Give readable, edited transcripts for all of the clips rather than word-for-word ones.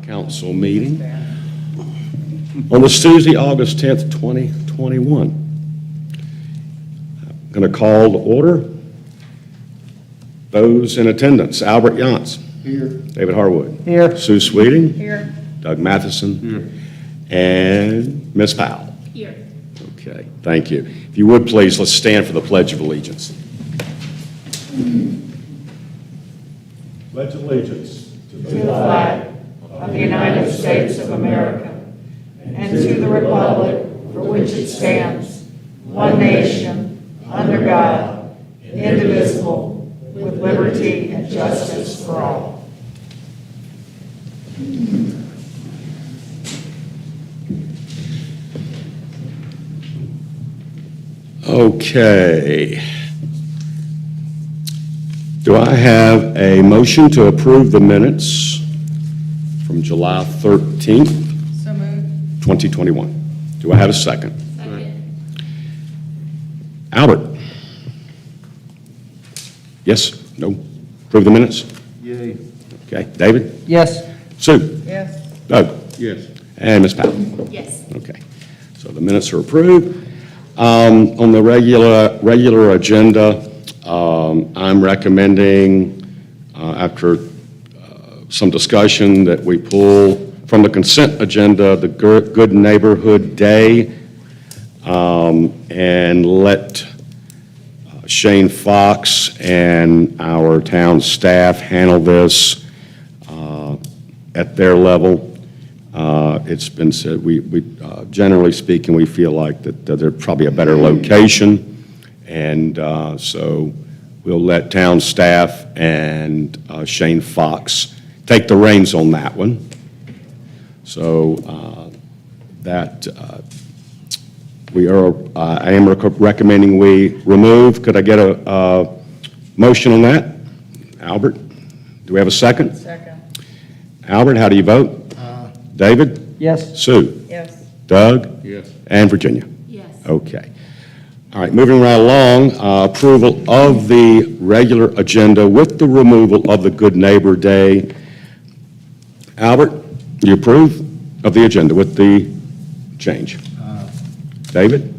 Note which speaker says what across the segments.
Speaker 1: council meeting on this Tuesday, August 10th, 2021. I'm going to call to order those in attendance. Albert Yance.
Speaker 2: Here.
Speaker 1: David Harwood.
Speaker 2: Here.
Speaker 1: Sue Sweeting.
Speaker 3: Here.
Speaker 1: Doug Matheson. Here. And Ms. Powell.
Speaker 3: Here.
Speaker 1: Okay, thank you. If you would, please, let's stand for the Pledge of Allegiance. Pledge allegiance
Speaker 3: To the flag of the United States of America and to the republic for which it stands, one nation, under God, indivisible, with liberty and justice for all.
Speaker 1: Okay. Do I have a motion to approve the minutes from July 13th,
Speaker 3: So moved.
Speaker 1: 2021? Do I have a second?
Speaker 3: Second.
Speaker 1: Albert? Yes? No? Approve the minutes?
Speaker 2: Yay.
Speaker 1: Okay. David?
Speaker 2: Yes.
Speaker 1: Sue?
Speaker 3: Yes.
Speaker 1: Doug?
Speaker 2: Yes.
Speaker 1: And Ms. Powell?
Speaker 3: Yes.
Speaker 1: Okay, so the minutes are approved. On the regular agenda, I'm recommending, after some discussion, that we pull from the consent agenda the Good Neighborhood Day and let Shane Fox and our town staff handle this at their level. It's been said, we generally speaking, we feel like that there's probably a better location, and so we'll let town staff and Shane Fox take the reins on that one. So I am recommending we remove. Could I get a motion on that? Albert, do we have a second?
Speaker 3: Second.
Speaker 1: Albert, how do you vote? David?
Speaker 2: Yes.
Speaker 1: Sue?
Speaker 3: Yes.
Speaker 1: Doug?
Speaker 2: Yes.
Speaker 1: And Virginia?
Speaker 3: Yes.
Speaker 1: Okay. All right, moving right along, approval of the regular agenda with the removal of the Good Neighbor Day. Albert, you approve of the agenda with the change? David?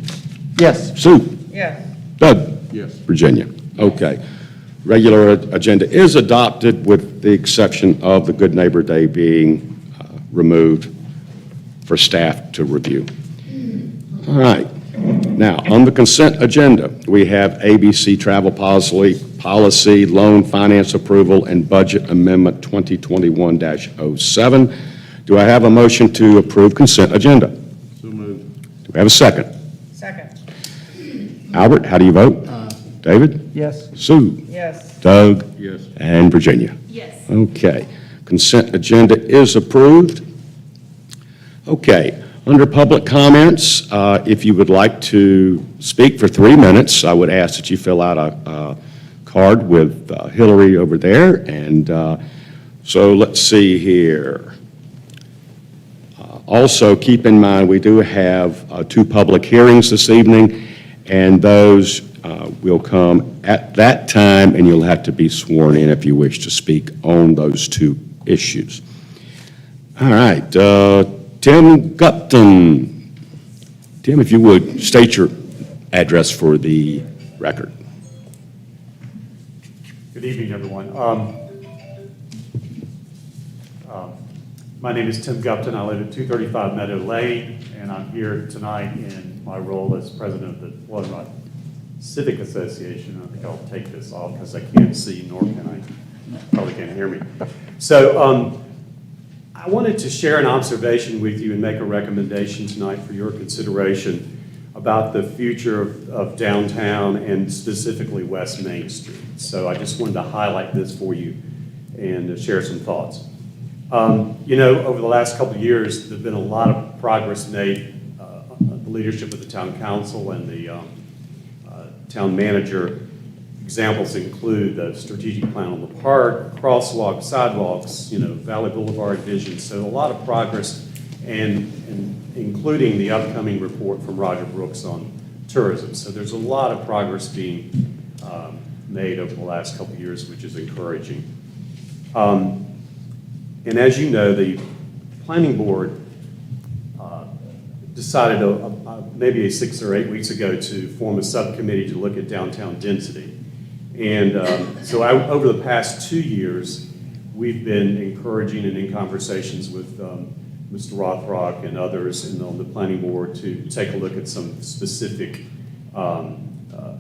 Speaker 2: Yes.
Speaker 1: Sue?
Speaker 3: Yes.
Speaker 1: Doug?
Speaker 2: Yes.
Speaker 1: Virginia? Okay. Regular agenda is adopted with the exception of the Good Neighbor Day being removed for staff to review. All right. Now, on the consent agenda, we have ABC travel policy, loan finance approval, and budget amendment 2021-07. Do I have a motion to approve consent agenda?
Speaker 2: So moved.
Speaker 1: Do we have a second?
Speaker 3: Second.
Speaker 1: Albert, how do you vote? David?
Speaker 2: Yes.
Speaker 1: Sue?
Speaker 3: Yes.
Speaker 1: Doug?
Speaker 2: Yes.
Speaker 1: And Virginia?
Speaker 3: Yes.
Speaker 1: Okay. Consent agenda is approved. Okay. Under public comments, if you would like to speak for 3 minutes, I would ask that you fill out a card with Hillary over there. And so let's see here. Also, keep in mind, we do have 2 public hearings this evening, and those will come at that time, and you'll have to be sworn in if you wish to speak on those 2 issues. All right. Tim Gupton. Tim, if you would, state your address for the record.
Speaker 4: Good evening, everyone. My name is Tim Gupton. I live at 235 Meadow Lane, and I'm here tonight in my role as president of the Blood Rock Civic Association. I think I'll take this off because I can't see, nor can I, probably can't hear me. So I wanted to share an observation with you and make a recommendation tonight for your consideration about the future of downtown and specifically West Main Street. So I just wanted to highlight this for you and share some thoughts. You know, over the last couple of years, there's been a lot of progress made. The leadership of the town council and the town manager. Examples include the strategic plan on the park, crosswalks, sidewalks, you know, Valley Boulevard vision. So a lot of progress, and including the upcoming report from Roger Brooks on tourism. So there's a lot of progress being made over the last couple of years, which is encouraging. And as you know, the planning board decided maybe 6 or 8 weeks ago to form a subcommittee to look at downtown density. And over the past 2 years, we've been encouraging and in conversations with Mr. Rothrock and others on the planning board to take a look at some specific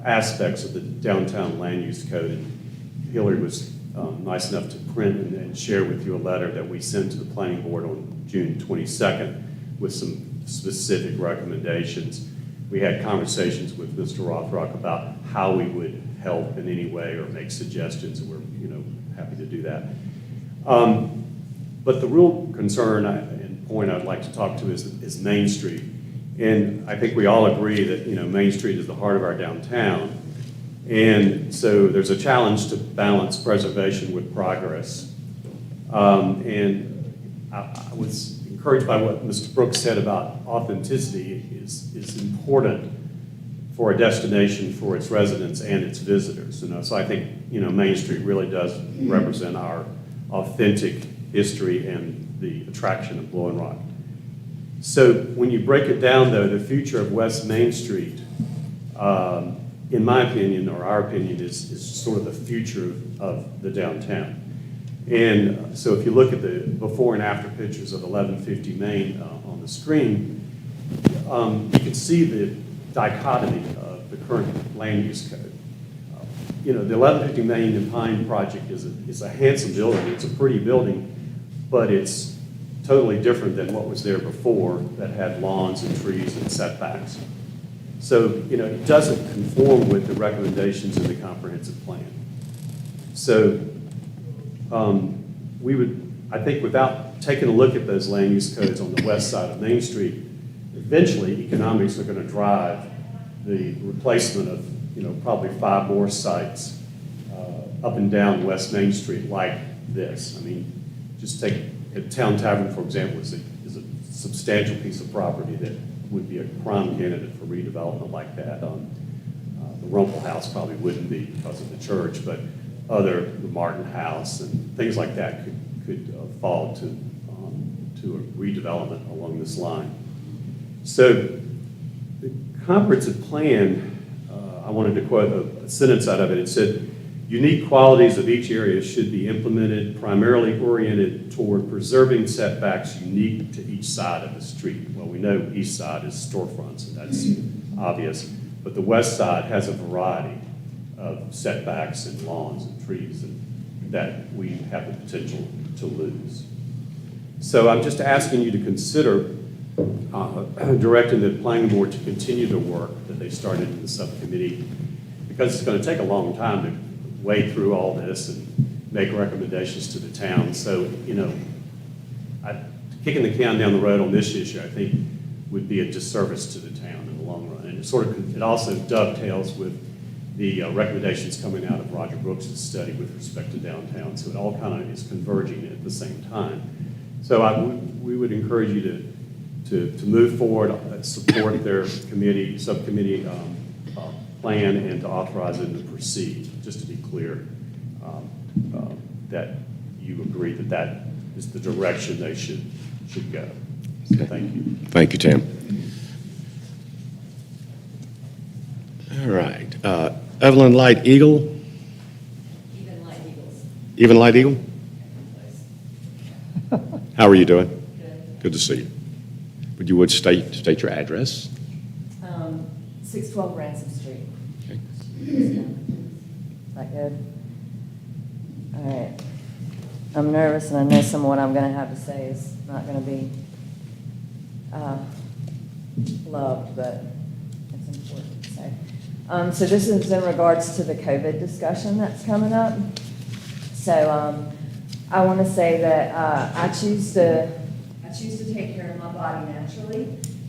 Speaker 4: aspects of the downtown land use code. And Hillary was nice enough to print and share with you a letter that we sent to the planning board on June 22nd with some specific recommendations. We had conversations with Mr. Rothrock about how we would help in any way or make suggestions, and we're happy to do that. But the real concern and point I'd like to talk to is Main Street. And I think we all agree that Main Street is the heart of our downtown. And so there's a challenge to balance preservation with progress. And I was encouraged by what Mr. Brooks said about authenticity is important for a destination for its residents and its visitors. So I think Main Street really does represent our authentic history and the attraction of Blowing Rock. So when you break it down, though, the future of West Main Street, in my opinion, or our opinion, is sort of the future of the downtown. And so if you look at the before and after pictures of 1150 Main on the screen, you can see the dichotomy of the current land use code. The 1150 Main and Pine project is a handsome building. It's a pretty building, but it's totally different than what was there before that had lawns and trees and setbacks. So, it doesn't conform with the recommendations in the comprehensive plan. So, I think without taking a look at those land use codes on the west side of Main Street, eventually economics are going to drive the replacement of, probably 5 more sites up and down West Main Street like this. I mean, just take Town Tavern, for example, is a substantial piece of property that would be a prime candidate for redevelopment like that. The Rumpel House probably wouldn't be because of the church, but the Martin House and things like that could fall to a redevelopment along this line. So the comprehensive plan, I wanted to quote a sentence out of it. It said, "Unique qualities of each area should be implemented, primarily oriented toward preserving setbacks unique to each side of the street." Well, we know east side is storefronts, and that's obvious, but the west side has a variety of setbacks and lawns and trees that we have the potential to lose. So I'm just asking you to consider directing the planning board to continue the work that they started in the subcommittee, because it's going to take a long time to wade through all this and make recommendations to the town. So, kicking the can down the road on this issue, I think, would be a disservice to the town in the long run. And it also dovetails with the recommendations coming out of Roger Brooks' study with respect to downtown. So it all kind of is converging at the same time. So we would encourage you to move forward, support their subcommittee plan, and to authorize them to proceed. Just to be clear, that you agree that is the direction they should go. So thank you.
Speaker 1: Thank you, Tim. All right. Evelyn Light Eagle?
Speaker 5: Even Light Eagles.
Speaker 1: Even Light Eagle? How are you doing?
Speaker 5: Good.
Speaker 1: Good to see you. Would you state your address?
Speaker 5: 612 Ransom Street.
Speaker 1: Okay.
Speaker 5: Is that good? All right. I'm nervous, and I know some of what I'm going to have to say is not going to be loved, but it's important to say. So this is in regards to the COVID discussion that's coming up. So I want to say that I choose to take care of my body naturally,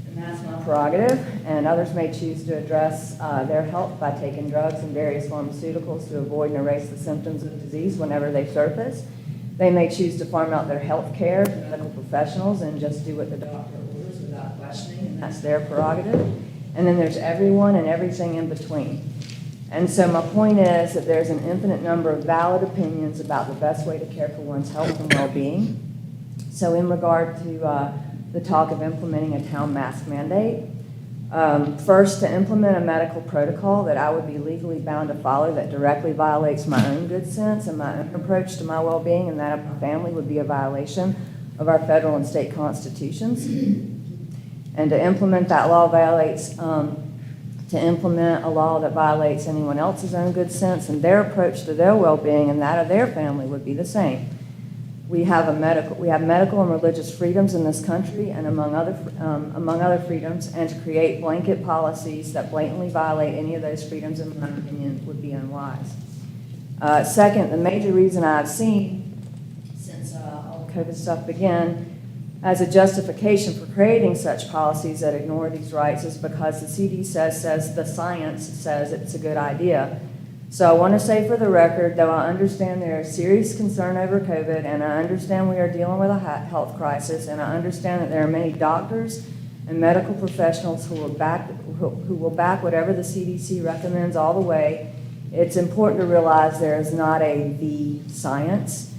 Speaker 5: and that's my prerogative. And others may choose to address their health by taking drugs and various pharmaceuticals to avoid and erase the symptoms of disease whenever they surface. They may choose to farm out their health care to medical professionals and just do what the doctor orders without questioning, and that's their prerogative. And then there's everyone and everything in between. And so my point is that there's an infinite number of valid opinions about the best way to care for one's health and well-being. So in regard to the talk of implementing a town mask mandate, first, to implement a medical protocol that I would be legally bound to follow that directly violates my own good sense and my own approach to my well-being and that of my family would be a violation of our federal and state constitutions. And to implement that law to implement a law that violates anyone else's own good sense and their approach to their well-being and that of their family would be the same. We have medical and religious freedoms in this country, and among other freedoms, and to create blanket policies that blatantly violate any of those freedoms, in my opinion, would be unwise. Second, the major reason I've seen since all the COVID stuff began as a justification for creating such policies that ignore these rights is because the CDC says the science says it's a good idea. So I want to say for the record, though I understand there is serious concern over COVID, and I understand we are dealing with a health crisis, and I understand that there are many doctors and medical professionals who will back whatever the CDC recommends all the way, it's important to realize there is not the science.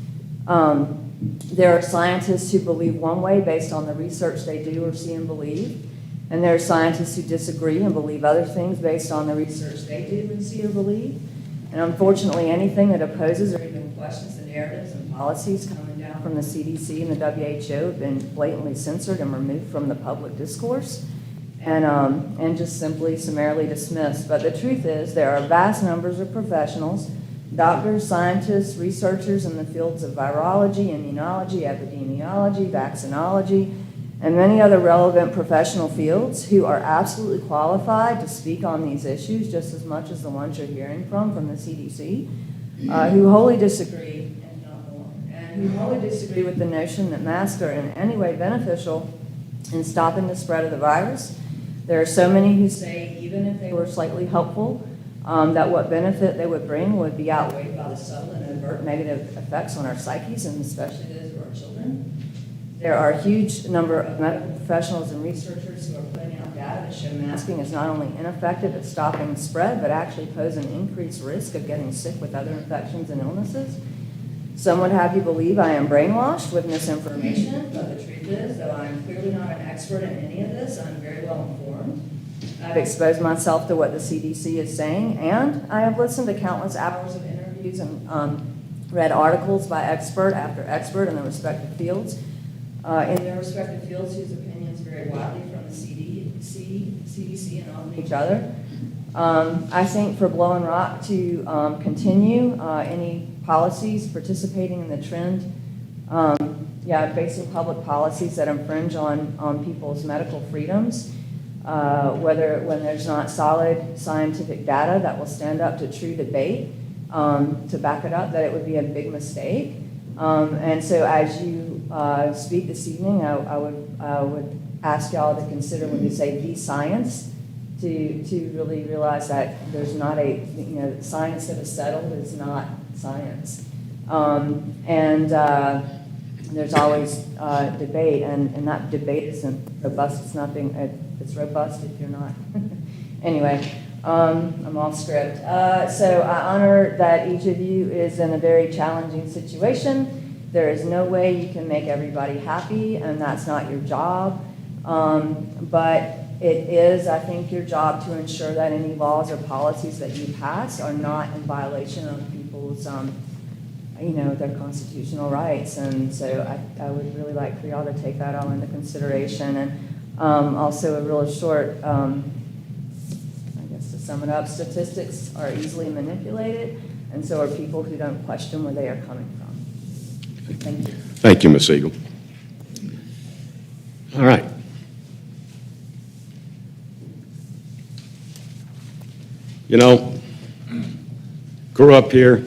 Speaker 5: There are scientists who believe one way based on the research they do or see and believe, and there are scientists who disagree and believe other things based on the research they do and see or believe. And unfortunately, anything that opposes or even questions the narratives and policies coming down from the CDC and the WHO have been blatantly censored and removed from the public discourse and just simply summarily dismissed. But the truth is there are vast numbers of professionals, doctors, scientists, researchers in the fields of virology, immunology, epidemiology, vaccinology, and many other relevant professional fields who are absolutely qualified to speak on these issues just as much as the ones you're hearing from the CDC, who wholly disagree, with the notion that masks are in any way beneficial in stopping the spread of the virus. There are so many who say even if they were slightly helpful, that what benefit they would bring would be outweighed by the subtle and overt negative effects on our psyches, and especially those of our children. There are a huge number of medical professionals and researchers who are putting out data that show masking is not only ineffective at stopping the spread, but actually pose an increased risk of getting sick with other infections and illnesses. Some would have you believe I am brainwashed with misinformation, but the truth is, though I am clearly not an expert in any of this, I'm very well informed. I've exposed myself to what the CDC is saying, and I have listened to countless hours of interviews and read articles by expert after expert in their respective fields. Whose opinions vary widely from the CDC and on each other. I think for Blowing Rock to continue any policies participating in the trend, facing public policies that infringe on people's medical freedoms, when there's not solid scientific data that will stand up to true debate to back it up, that it would be a big mistake. And so as you speak this evening, I would ask y'all to consider when you say the science, to really realize that there's not science that is settled is not science. There's always debate, and that debate isn't robust. It's robust if you're not. Anyway, I'm off script. So I honor that each of you is in a very challenging situation. There is no way you can make everybody happy, and that's not your job. But it is, I think, your job to ensure that any laws or policies that you pass are not in violation of people's, their constitutional rights. And so I would really like for y'all to take that all into consideration. And also a real short, to sum it up, statistics are easily manipulated, and so are people who don't question where they are coming from. Thank you.
Speaker 1: Thank you, Ms. Eagle. All right. Grew up here,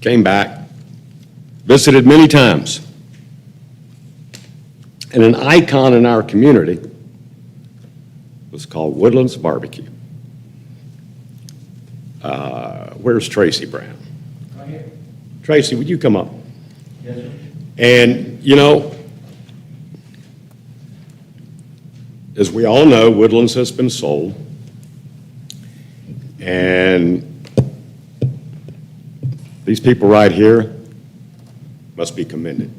Speaker 1: came back, visited many times, and an icon in our community was called Woodlands Barbecue. Where's Tracy Brown?
Speaker 2: Right here.
Speaker 1: Tracy, would you come up?
Speaker 2: Yes, sir.
Speaker 1: And, as we all know, Woodlands has been sold. And these people right here must be commended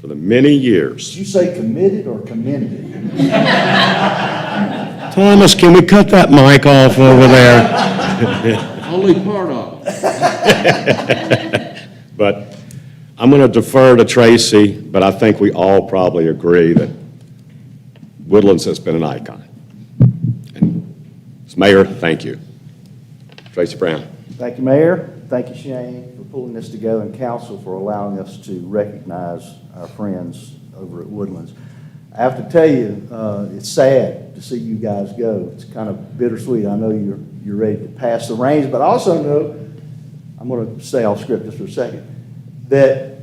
Speaker 1: for the many years.
Speaker 6: Did you say committed or commended?
Speaker 1: Thomas, can we cut that mic off over there?
Speaker 2: Only part of it.
Speaker 1: But I'm going to defer to Tracy, but I think we all probably agree that Woodlands has been an icon. And as Mayor, thank you. Tracy Brown.
Speaker 6: Thank you, Mayor. Thank you, Shane, for pulling this together, and council for allowing us to recognize our friends over at Woodlands. I have to tell you, it's sad to see you guys go. It's kind of bittersweet. I know you're ready to pass the reins, but I also know, I'm going to stay off script just for a second, that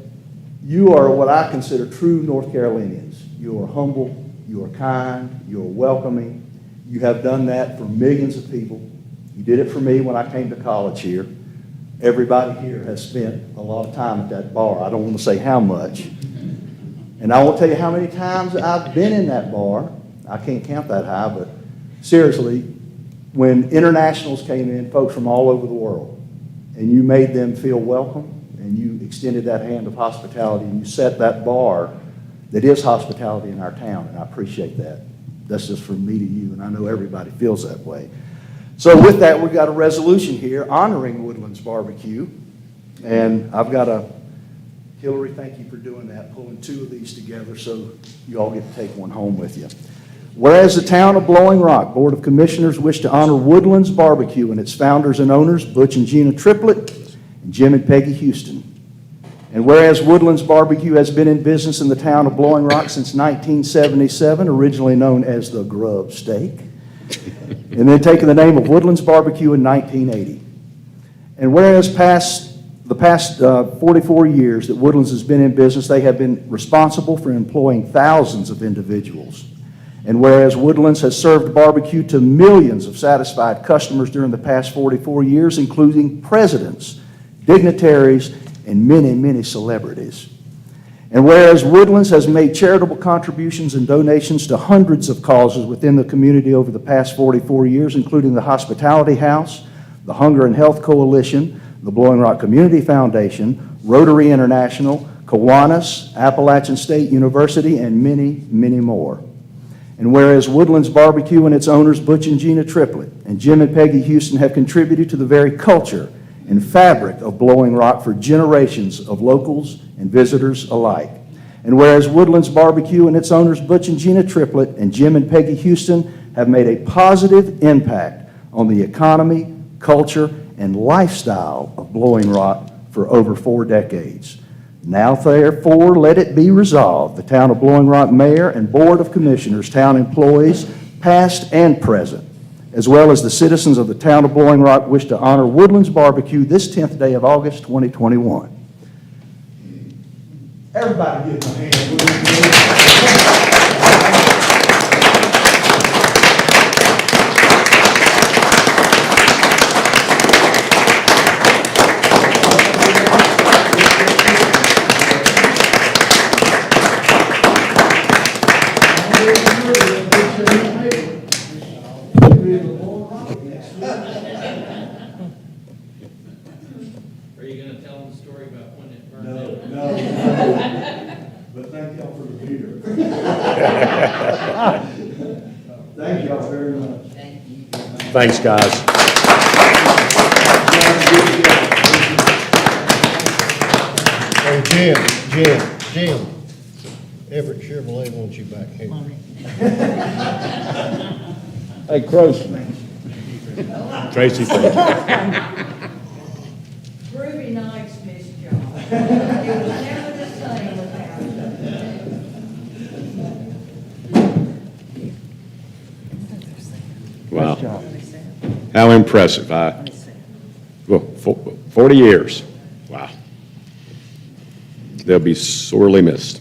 Speaker 6: you are what I consider true North Carolinians. You are humble, you are kind, you are welcoming. You have done that for millions of people. You did it for me when I came to college here. Everybody here has spent a lot of time at that bar. I don't want to say how much. And I won't tell you how many times I've been in that bar. I can't count that high, but seriously, when internationals came in, folks from all over the world, and you made them feel welcome, and you extended that hand of hospitality, and you set that bar that is hospitality in our town, and I appreciate that. That's just from me to you, and I know everybody feels that way. So with that, we've got a resolution here honoring Woodlands Barbecue, and I've got a, Hillary, thank you for doing that, pulling two of these together so you all get to take one home with you. Whereas the town of Blowing Rock Board of Commissioners wish to honor Woodlands Barbecue and its founders and owners, Butch and Gina Triplett and Jim and Peggy Houston. And whereas Woodlands Barbecue has been in business in the town of Blowing Rock since 1977, originally known as the Grub Steak, and then taking the name of Woodlands Barbecue in 1980. And whereas the past 44 years that Woodlands has been in business, they have been responsible for employing thousands of individuals. And whereas Woodlands has served barbecue to millions of satisfied customers during the past 44 years, including presidents, dignitaries, and many, many celebrities. And whereas Woodlands has made charitable contributions and donations to hundreds of causes within the community over the past 44 years, including the Hospitality House, the Hunger and Health Coalition, the Blowing Rock Community Foundation, Rotary International, Kiwanis, Appalachian State University, and many, many more. And whereas Woodlands Barbecue and its owners, Butch and Gina Triplett and Jim and Peggy Houston, have contributed to the very culture and fabric of Blowing Rock for generations of locals and visitors alike. And whereas Woodlands Barbecue and its owners, Butch and Gina Triplett and Jim and Peggy Houston, have made a positive impact on the economy, culture, and lifestyle of Blowing Rock for over 4 decades. Now, therefore, let it be resolved, the Town of Blowing Rock Mayor and Board of Commissioners, town employees, past and present, as well as the citizens of the Town of Blowing Rock, wish to honor Woodlands Barbecue this 10th day of August, 2021. Everybody give them a hand.
Speaker 2: Are you gonna tell them the story about when it burned down?
Speaker 6: No. But thank y'all for the beer. Thank y'all very much.
Speaker 2: Thank you.
Speaker 1: Thanks, guys.
Speaker 7: Hey, Jim, Everett Chevrolet wants you back here.
Speaker 6: Hey, Crossman.
Speaker 1: Tracy, thank you.
Speaker 3: Groovy nights, Miss John. It was never the same without you.
Speaker 1: Wow. How impressive. Well, 40 years. Wow. They'll be sorely missed.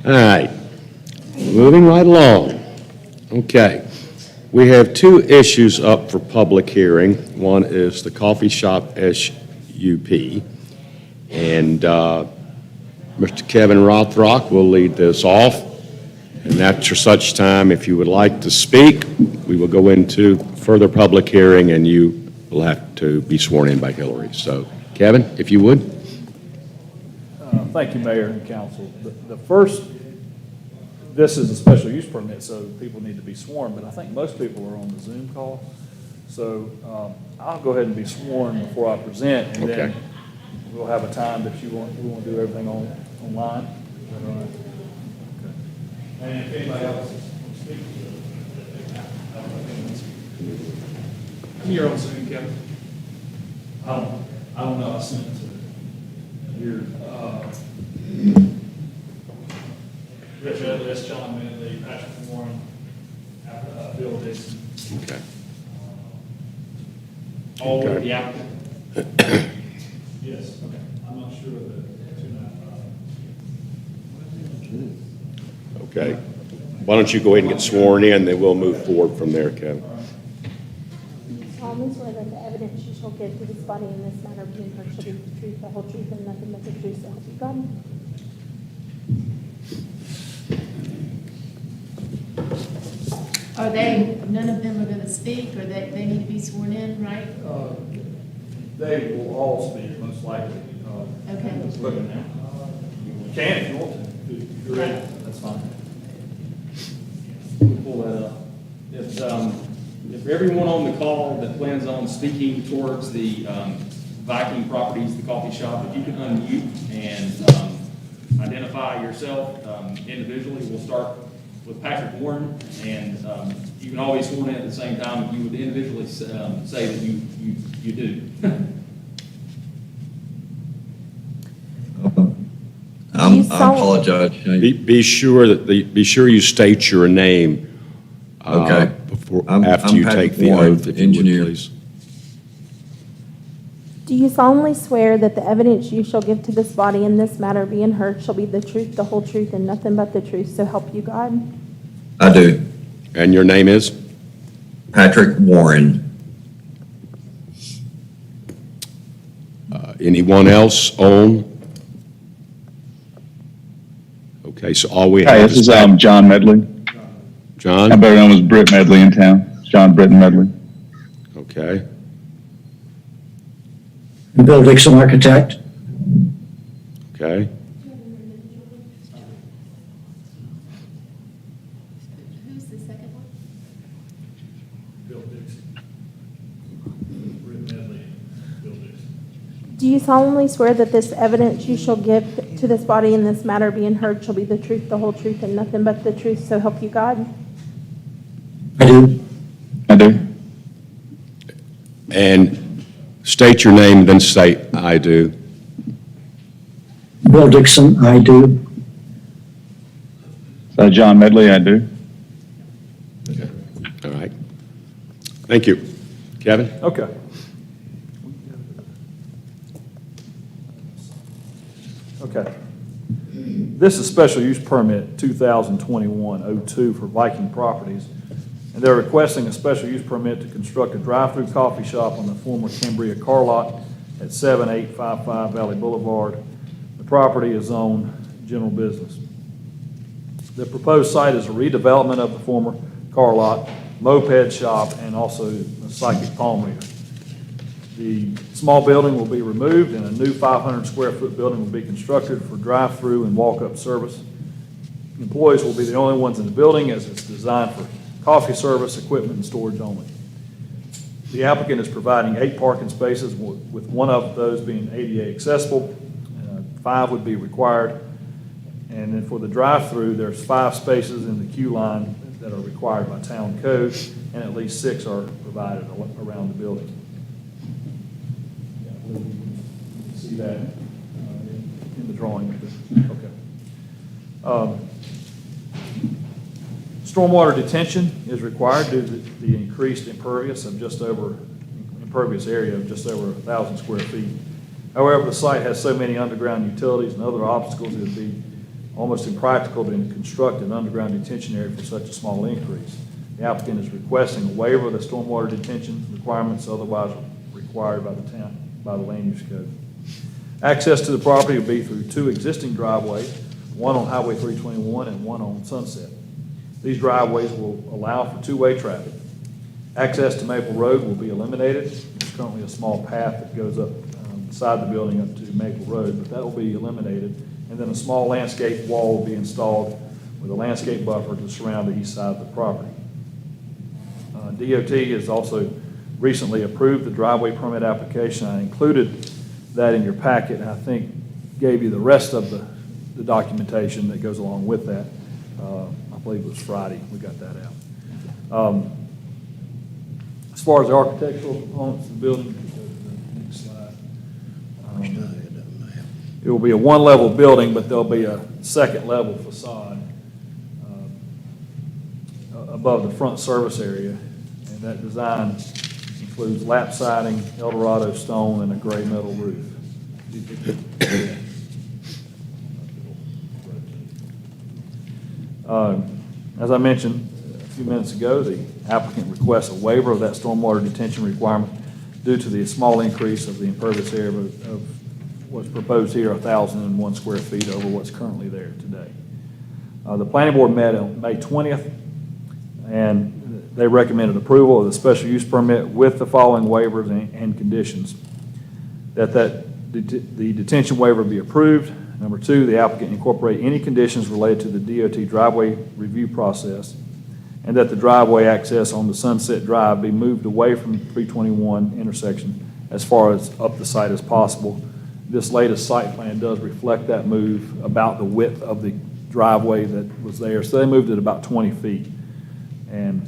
Speaker 1: All right. Moving right along. Okay. We have 2 issues up for public hearing. One is the coffee shop SUP. And Mr. Kevin Rothrock will lead this off. And after such time, if you would like to speak, we will go into further public hearing, and you will have to be sworn in by Hillary. So, Kevin, if you would.
Speaker 8: Thank you, Mayor and Council. The first, this is a special use permit, so people need to be sworn, but I think most people are on the Zoom call. So I'll go ahead and be sworn before I present, and then
Speaker 1: Okay.
Speaker 8: we'll have a time that we want to do everything online. Is that all right? Okay. And if anybody else is speaking, I'm here on Zoom, Kevin. I don't know, I sent it to your, Rich Edley, John Manley, Patrick Warren, Bill Dixon,
Speaker 1: Okay.
Speaker 8: all
Speaker 1: Okay.
Speaker 8: with the applicant. Yes, okay, I'm not sure of the 295.
Speaker 1: Okay. Why don't you go ahead and get sworn in, then we'll move forward from there, Kevin.
Speaker 9: solemnly swear that the evidence you shall give to this body in this matter being heard shall be the truth, the whole truth, and nothing but the truth, so help you God.
Speaker 10: Are they, none of them are gonna speak, or they need to be sworn in, right?
Speaker 8: They will all speak, most likely.
Speaker 10: Okay.
Speaker 8: Let's look at that. You can if you want to. If you're ready, that's fine.
Speaker 2: We'll pull that up. If everyone on the call that plans on speaking towards the Viking Properties, the coffee shop, if you can unmute and identify yourself individually, we'll start with Patrick Warren, and you can always sworn in at the same time if you would individually say that you do.
Speaker 9: Do you
Speaker 11: I
Speaker 9: sol-
Speaker 11: apologize.
Speaker 1: Be sure you state your name.
Speaker 11: Okay.
Speaker 1: Before,
Speaker 11: I'm
Speaker 1: after you
Speaker 11: Patrick
Speaker 1: take the
Speaker 11: Warren,
Speaker 1: oath, if you
Speaker 11: engineer.
Speaker 1: would, please.
Speaker 9: Do you solemnly swear that the evidence you shall give to this body in this matter being heard shall be the truth, the whole truth, and nothing but the truth, so help you God?
Speaker 11: I do.
Speaker 1: And your name is?
Speaker 11: Patrick Warren.
Speaker 1: Anyone else on? Okay, so all we
Speaker 12: Hi,
Speaker 1: have
Speaker 12: this
Speaker 1: is
Speaker 12: is John Medley. I'm
Speaker 1: John?
Speaker 12: better known as Britt Medley in town. John Britton Medley.
Speaker 1: Okay.
Speaker 13: Bill Dixon, architect.
Speaker 1: Okay.
Speaker 10: Who's the second one?
Speaker 8: Bill Dixon. Rick Medley, Bill Dixon.
Speaker 9: Do you solemnly swear that this evidence you shall give to this body in this matter being heard shall be the truth, the whole truth, and nothing but the truth, so help you God?
Speaker 13: I do.
Speaker 12: I do.
Speaker 1: And state your name, then say, I do.
Speaker 13: Bill Dixon, I do.
Speaker 12: John Medley, I do.
Speaker 1: All right. Thank you. Kevin?
Speaker 8: Okay. Okay. This is special use permit 2021-02 for Viking Properties, and they're requesting a special use permit to construct a drive-through coffee shop on the former Cambria car lot at 7855 Valley Boulevard. The property is zoned general business. The proposed site is a redevelopment of the former car lot, moped shop, and also a psychic palm reader. The small building will be removed and a new 500 square foot building will be constructed for drive-through and walk-up service. Employees will be the only ones in the building as it's designed for coffee service, equipment, and storage only. The applicant is providing 8 parking spaces with one of those being ADA accessible. 5 would be required. And then for the drive-through, there's 5 spaces in the queue line that are required by town code, and at least 6 are provided around the building. You can see that in the drawing. Okay. Stormwater detention is required due to the increased impervious area of just over 1,000 square feet. However, the site has so many underground utilities and other obstacles, it would be almost impractical to construct an underground detention area for such a small increase. The applicant is requesting a waiver of the stormwater detention requirements otherwise required by the land use code. Access to the property will be through 2 existing driveways, one on Highway 321 and one on Sunset. These driveways will allow for 2-way traffic. Access to Maple Road will be eliminated. There's currently a small path that goes up inside the building up to Maple Road, but that will be eliminated. And then a small landscape wall will be installed with a landscape buffer to surround the east side of the property. DOT has also recently approved the driveway permit application. I included that in your packet, and I think gave you the rest of the documentation that goes along with that. I believe it was Friday we got that out. As far as the architectural components of the building, go to the next slide. It will be a one-level building, but there'll be a second-level facade above the front service area, and that design includes lap siding, Eldorado stone, and a gray metal roof. As I mentioned a few minutes ago, the applicant requests a waiver of that stormwater detention requirement due to the small increase of the impervious area of what's proposed here, 1,001 square feet over what's currently there today. The planning board met on May 20th, and they recommended approval of the special use permit with the following waivers and conditions. That the detention waiver be approved. Number two, the applicant incorporate any conditions related to the DOT driveway review process, and that the driveway access on the Sunset Drive be moved away from 321 intersection as far as up the site as possible. This latest site plan does reflect that move about the width of the driveway that was there. So they moved it about 20 feet. And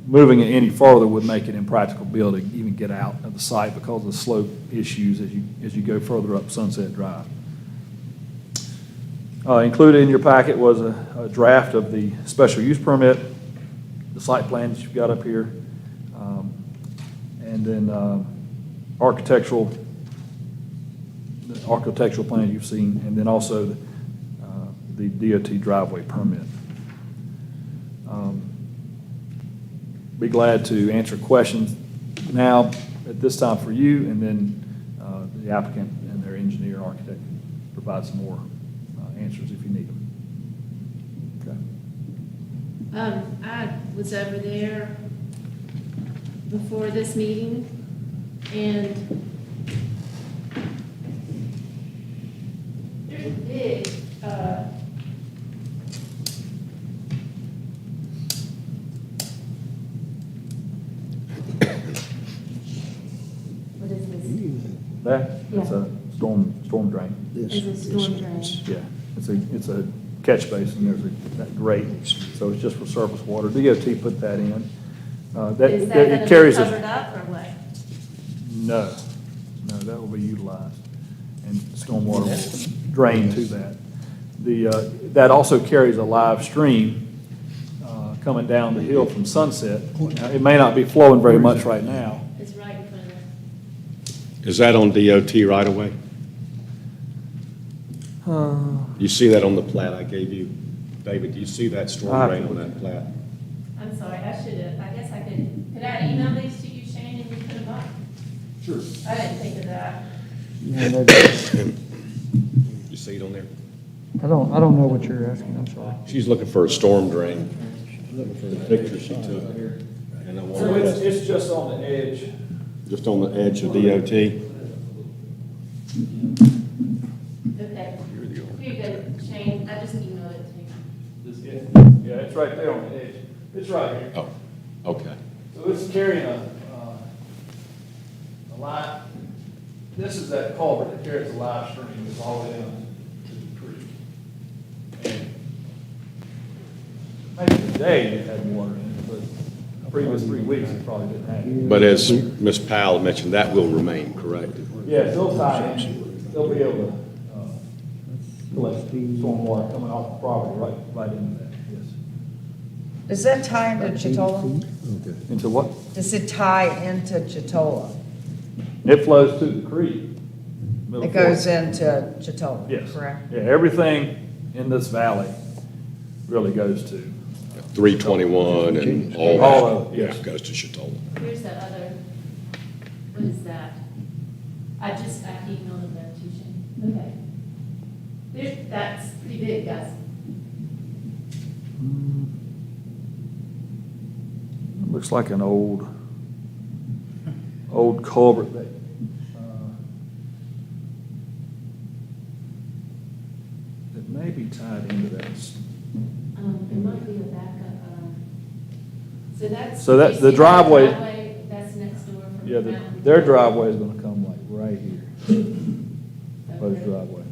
Speaker 8: moving it any further would make it impractical to be able to even get out of the site because of the slope issues as you go further up Sunset Drive. Included in your packet was a draft of the special use permit, the site plan that you've got up here, and then architectural plan you've seen, and then also the DOT driveway permit. Be glad to answer questions now at this time for you, and then the applicant and their engineer architect provide some more answers if you need them. Okay.
Speaker 10: I was over there before this meeting, and there's a big, what is this?
Speaker 8: It's a storm drain.
Speaker 10: Is a storm drain?
Speaker 8: Yeah, it's a catch basin, there's that grate, so it's just for surface water. DOT put that in.
Speaker 10: Is that
Speaker 8: It
Speaker 10: gonna be
Speaker 8: carries
Speaker 10: covered up or what?
Speaker 8: No, that will be utilized, and stormwater will drain to that. That also carries a live stream coming down the hill from Sunset. Now, it may not be flowing very much right now.
Speaker 10: It's right in front of it.
Speaker 1: Is that on DOT right away? You see that on the plat I gave you? David, do you see that storm drain on that plat?
Speaker 10: I'm sorry, I should have, I guess I could I email these to you, Shane, and you put them up?
Speaker 8: Sure.
Speaker 10: I didn't think of that.
Speaker 1: You see it on there?
Speaker 14: I don't know what you're asking, I'm sorry.
Speaker 1: She's looking for a storm drain. Looking for the picture she took. And I
Speaker 8: So
Speaker 1: wanted
Speaker 8: it's just on the edge.
Speaker 1: just on the edge of DOT.
Speaker 10: Okay. Here you go, Shane, I just emailed it to you.
Speaker 8: Yeah, it's right there on the edge. It's right here.
Speaker 1: Oh, okay.
Speaker 8: So it's carrying a line. This is that culvert that carries the live stream. It's all the way down to the creek. And maybe today it had water in it, but the previous 3 weeks it probably didn't have it.
Speaker 1: But as Ms. Powell mentioned, that will remain, correct?
Speaker 8: Yeah, they'll tie in. They'll be able to collect storm water coming off the property right into that, yes.
Speaker 3: Does that tie into Chitola?
Speaker 8: Into what?
Speaker 3: Does it tie into Chitola?
Speaker 8: It flows to the creek. Middle
Speaker 3: It goes
Speaker 8: Fork.
Speaker 3: into Chitola,
Speaker 8: Yes.
Speaker 3: correct?
Speaker 8: Yeah, everything in this valley really goes to.
Speaker 1: 321 and all
Speaker 8: All
Speaker 1: that.
Speaker 8: of it, yes.
Speaker 1: Yeah, goes to Chitola.
Speaker 10: Here's that other, what is that? I emailed it there too, Shane. Okay. That's pretty big, guys.
Speaker 8: Looks like an old culvert that it may be tied into that.
Speaker 10: It might be a backup, so that's.
Speaker 8: So that-
Speaker 10: you
Speaker 8: the
Speaker 10: see
Speaker 8: driveway-
Speaker 10: That's next door from
Speaker 8: Yeah,
Speaker 10: the mountain.
Speaker 8: their driveway is gonna come like right here, proposed driveway.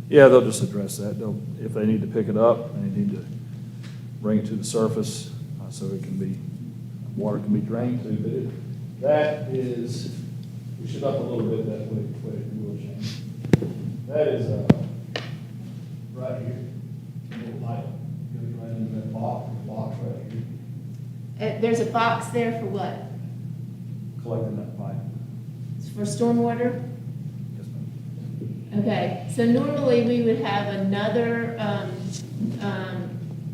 Speaker 8: Yeah, they'll just address that. They'll, if they need to pick it up, they need to bring it to the surface, so it can be, water can be drained to. But that is, we should up a little bit that way, if you will, Shane. That is, right here, little pipe, goes right into that box right here,
Speaker 10: There's a box there for what?
Speaker 8: collecting that pipe.
Speaker 10: For stormwater?
Speaker 8: Yes, ma'am.
Speaker 10: Okay, so normally we would have another,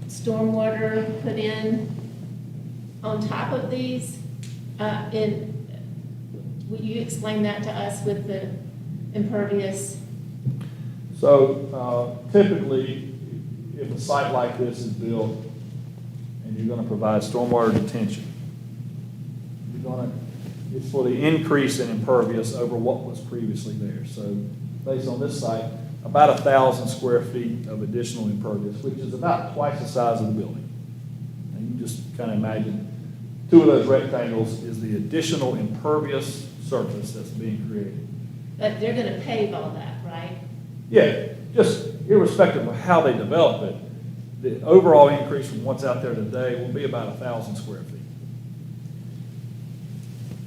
Speaker 10: stormwater put in on top of these. Will you explain that to us with the impervious?
Speaker 8: So typically, if a site like this is built and you're going to provide stormwater detention, it's for the increase in impervious over what was previously there. So based on this site, about 1,000 square feet of additional impervious, which is about twice the size of the building. And you just kind of imagine 2 of those rectangles is the additional impervious surface that's being created.
Speaker 10: But they're gonna pave all that, right?
Speaker 8: Yeah, just irrespective of how they develop it, the overall increase from what's out there today will be about 1,000 square feet.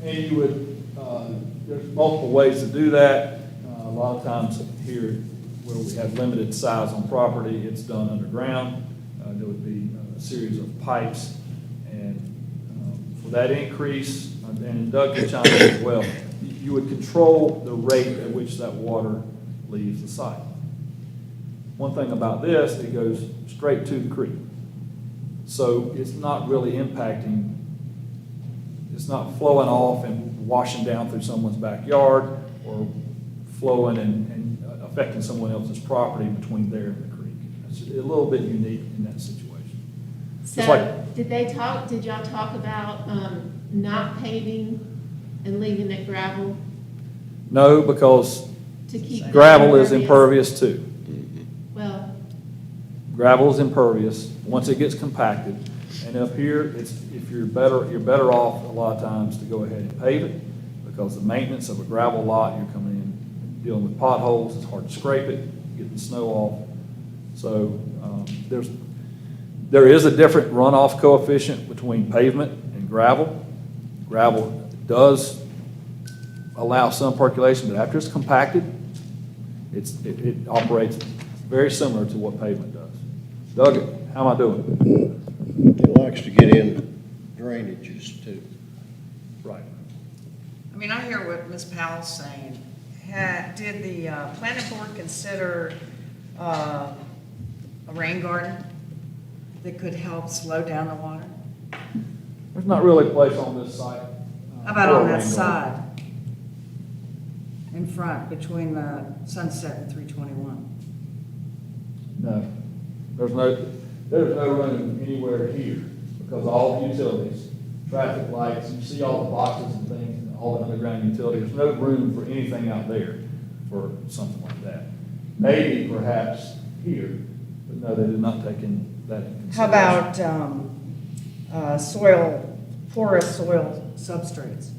Speaker 8: And you would, there's multiple ways to do that. A lot of times here, where we have limited size on property, it's done underground. There would be a series of pipes, and for that increase, and Doug can chime in as well, you would control the rate at which that water leaves the site. One thing about this, it goes straight to the creek. So it's not really impacting, it's not flowing off and washing down through someone's backyard or flowing and affecting someone else's property between there and the creek. It's a little bit unique in that situation.
Speaker 10: So
Speaker 8: It's like-
Speaker 10: did y'all talk about, not paving and leaving it gravel
Speaker 8: No, because
Speaker 10: to keep? the
Speaker 8: gravel is impervious too.
Speaker 10: Well,
Speaker 8: Gravel is impervious once it gets compacted. And up here, you're better off a lot of times to go ahead and pave it, because the maintenance of a gravel lot, you're coming in, dealing with potholes, it's hard to scrape it, get the snow off. So, there is a different runoff coefficient between pavement and gravel. Gravel does allow some percolation, but after it's compacted, it operates very similar to what pavement does. Doug, how am I doing?
Speaker 7: It likes to get in drainages too.
Speaker 8: Right.
Speaker 3: I mean, I hear what Ms. Powell's saying. Did the planning board consider a rain garden that could help slow down the water?
Speaker 8: There's not really a place on this site.
Speaker 3: How about
Speaker 8: for a
Speaker 3: on that
Speaker 8: rain garden.
Speaker 3: side? In front, between the Sunset and 321?
Speaker 8: No, there's no room anywhere here, because all the utilities, traffic lights, you see all the boxes and things, and all the underground utilities, there's no room for anything out there for something like that. Maybe perhaps here, but no, they did not take in that into consideration.
Speaker 3: How about porous soil substrates?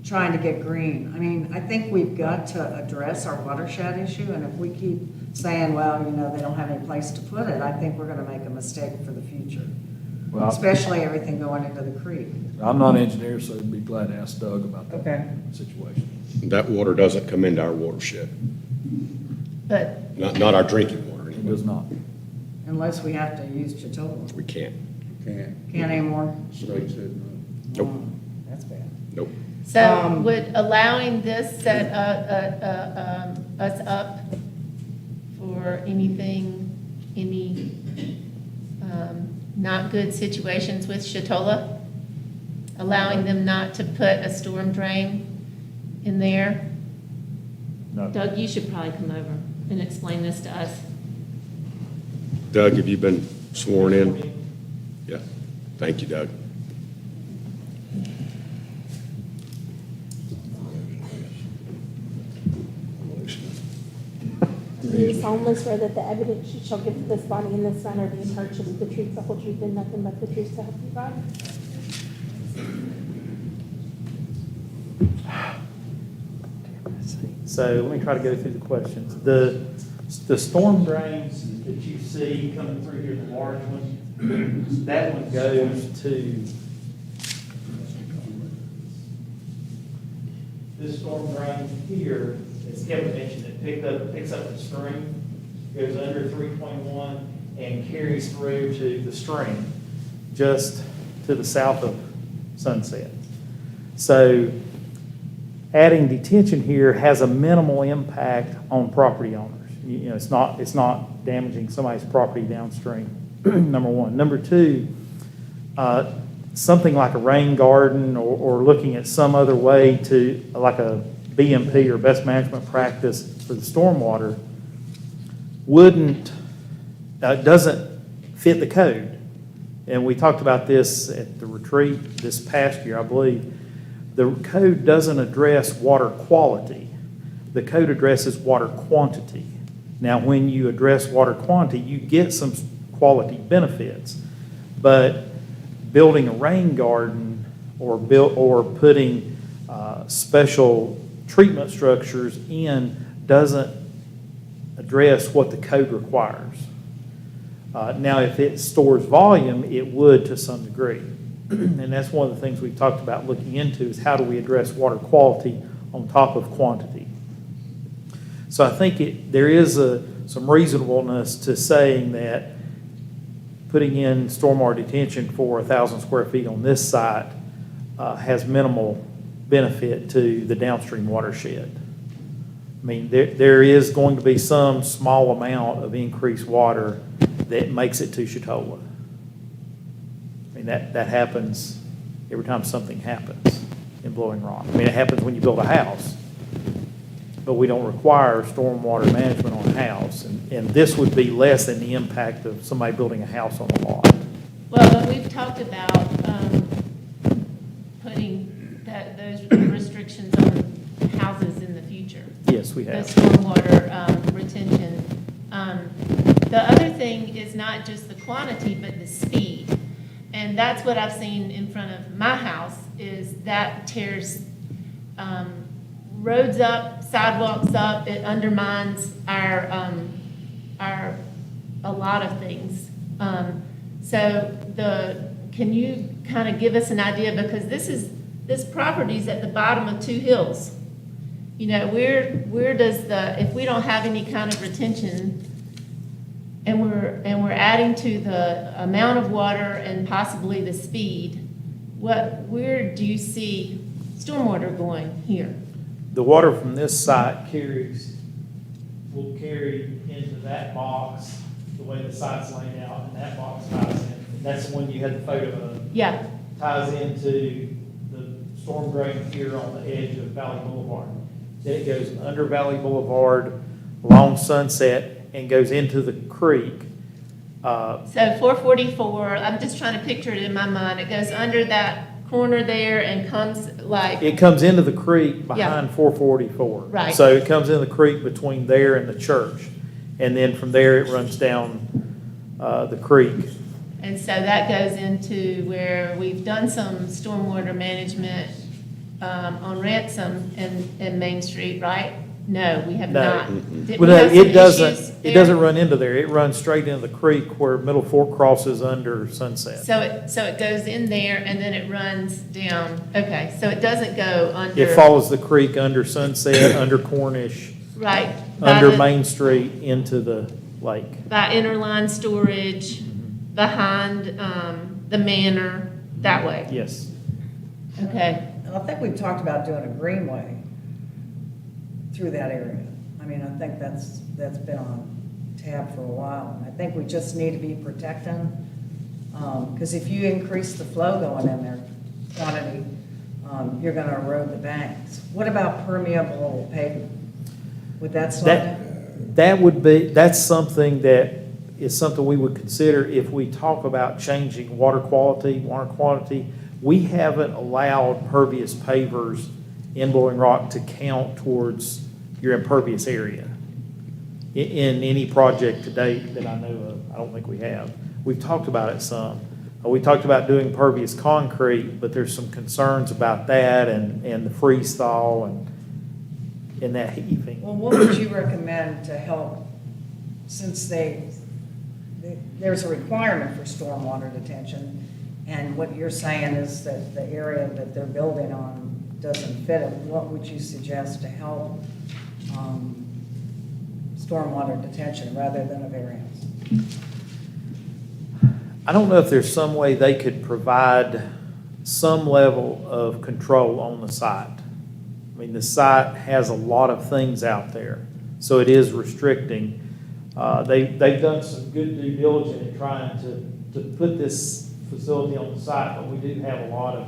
Speaker 3: Trying to get green. I mean, I think we've got to address our watershed issue, and if we keep saying, well, they don't have any place to put it, I think we're gonna make a mistake for the future.
Speaker 8: Well,
Speaker 3: Especially everything going into the creek.
Speaker 8: I'm not an engineer, so I'd be glad to ask Doug about that
Speaker 3: Okay.
Speaker 8: situation.
Speaker 1: That water doesn't come into our watershed,
Speaker 10: but
Speaker 1: not our drinking water
Speaker 8: It
Speaker 1: anyway.
Speaker 8: does not.
Speaker 3: Unless we have to use Chitola.
Speaker 1: We can't.
Speaker 3: Can't anymore?
Speaker 1: Nope.
Speaker 3: Oh, that's bad.
Speaker 1: Nope.
Speaker 10: So would allowing this set us up for anything, any not good situations with Chitola? Allowing them not to put a storm drain in there?
Speaker 8: No.
Speaker 10: Doug, you should probably come over and explain this to us.
Speaker 1: Doug, have you been sworn in? Yeah. Thank you, Doug.
Speaker 9: do solemnly swear that the evidence you shall give to this body in this matter being heard shall be the truth, the whole truth, and nothing but the truth, so help you God?
Speaker 4: So let me try to go through the questions. The storm drains that you see coming through here, the large one, that one goes to this storm drain here, as Kevin mentioned, it picks up the stream, goes under 3.1 and carries through to the stream, just to the south of Sunset. So adding detention here has a minimal impact on property owners. You know, it's not damaging somebody's property downstream, number one. Number two, something like a rain garden or looking at some other way to, like a BMP or best management practice for the stormwater, doesn't fit the code. And we talked about this at the retreat this past year, I believe. The code doesn't address water quality. The code addresses water quantity. Now, when you address water quantity, you get some quality benefits. But building a rain garden or putting special treatment structures in doesn't address what the code requires. Now, if it stores volume, it would to some degree. And that's one of the things we've talked about looking into is how do we address water quality on top of quantity. So I think there is some reasonableness to saying that putting in stormwater detention for 1,000 square feet on this site has minimal benefit to the downstream watershed. I mean, there is going to be some small amount of increased water that makes it to Chatola. I mean, that happens every time something happens in Blowing Rock. I mean, it happens when you build a house, but we don't require stormwater management on a house. And this would be less than the impact of somebody building a house on a lot.
Speaker 10: Well, but we've talked about putting those restrictions on houses in the future.
Speaker 4: Yes, we
Speaker 10: The
Speaker 4: have.
Speaker 10: stormwater retention. The other thing is not just the quantity, but the speed. And that's what I've seen in front of my house, is that tears roads up, sidewalks up, it undermines our a lot of things. Can you kind of give us an idea, because this property's at the bottom of two hills. You know, where does if we don't have any kind of retention and we're adding to the amount of water and possibly the speed, where do you see stormwater going here?
Speaker 4: The water from this site will carry into that box, the way the site's laid out, and that box ties in. That's the one you had the photo of.
Speaker 10: Yeah.
Speaker 4: Ties into the storm drain here on the edge of Valley Boulevard. Then it goes under Valley Boulevard, along Sunset, and goes into the creek.
Speaker 10: So 444, I'm just trying to picture it in my mind. It goes under that corner there and comes like.
Speaker 4: It comes into the creek
Speaker 10: Yeah.
Speaker 4: behind 444.
Speaker 10: Right.
Speaker 4: So it comes in the creek between there and the church. And then from there, it runs down the creek.
Speaker 10: And so that goes into where we've done some stormwater management on Ransom and Main Street, right? No, we have
Speaker 4: No.
Speaker 10: not. Did
Speaker 4: Well,
Speaker 10: we
Speaker 4: no,
Speaker 10: have some
Speaker 4: it
Speaker 10: issues
Speaker 4: doesn't
Speaker 10: there?
Speaker 4: run into there. It runs straight into the creek where Middle Fork crosses under Sunset.
Speaker 10: So it goes in there and then it runs down. Okay, so it doesn't go under.
Speaker 4: It follows the creek under Sunset, under Cornish,
Speaker 10: Right. by
Speaker 4: under
Speaker 10: the-
Speaker 4: Main Street into the lake.
Speaker 10: By Interline Storage, behind the manor, that way.
Speaker 4: Yes.
Speaker 10: Okay.
Speaker 3: And I think we've talked about doing a greenway through that area. I mean, I think that's been on tap for a while. And I think we just need to be protecting, because if you increase the flow going in there, quantity, you're gonna erode the banks. What about permeable pavement? Would that slow down?
Speaker 4: That's something that is something we would consider if we talk about changing water quantity. We haven't allowed pervious pavers in Blowing Rock to count towards your impervious area.
Speaker 15: in any project to date that I know of. I don't think we have. We've talked about it some. We talked about doing pervious concrete, but there's some concerns about that and the freeze thaw and that heaving.
Speaker 3: Well, what would you recommend to help, since there's a requirement for stormwater detention, and what you're saying is that the area that they're building on doesn't fit it, what would you suggest to help stormwater detention rather than a variance?
Speaker 15: I don't know if there's some way they could provide some level of control on the site. I mean, the site has a lot of things out there, so it is restricting. They've done some good due diligence in trying to put this facility on the site, but we do have a lot of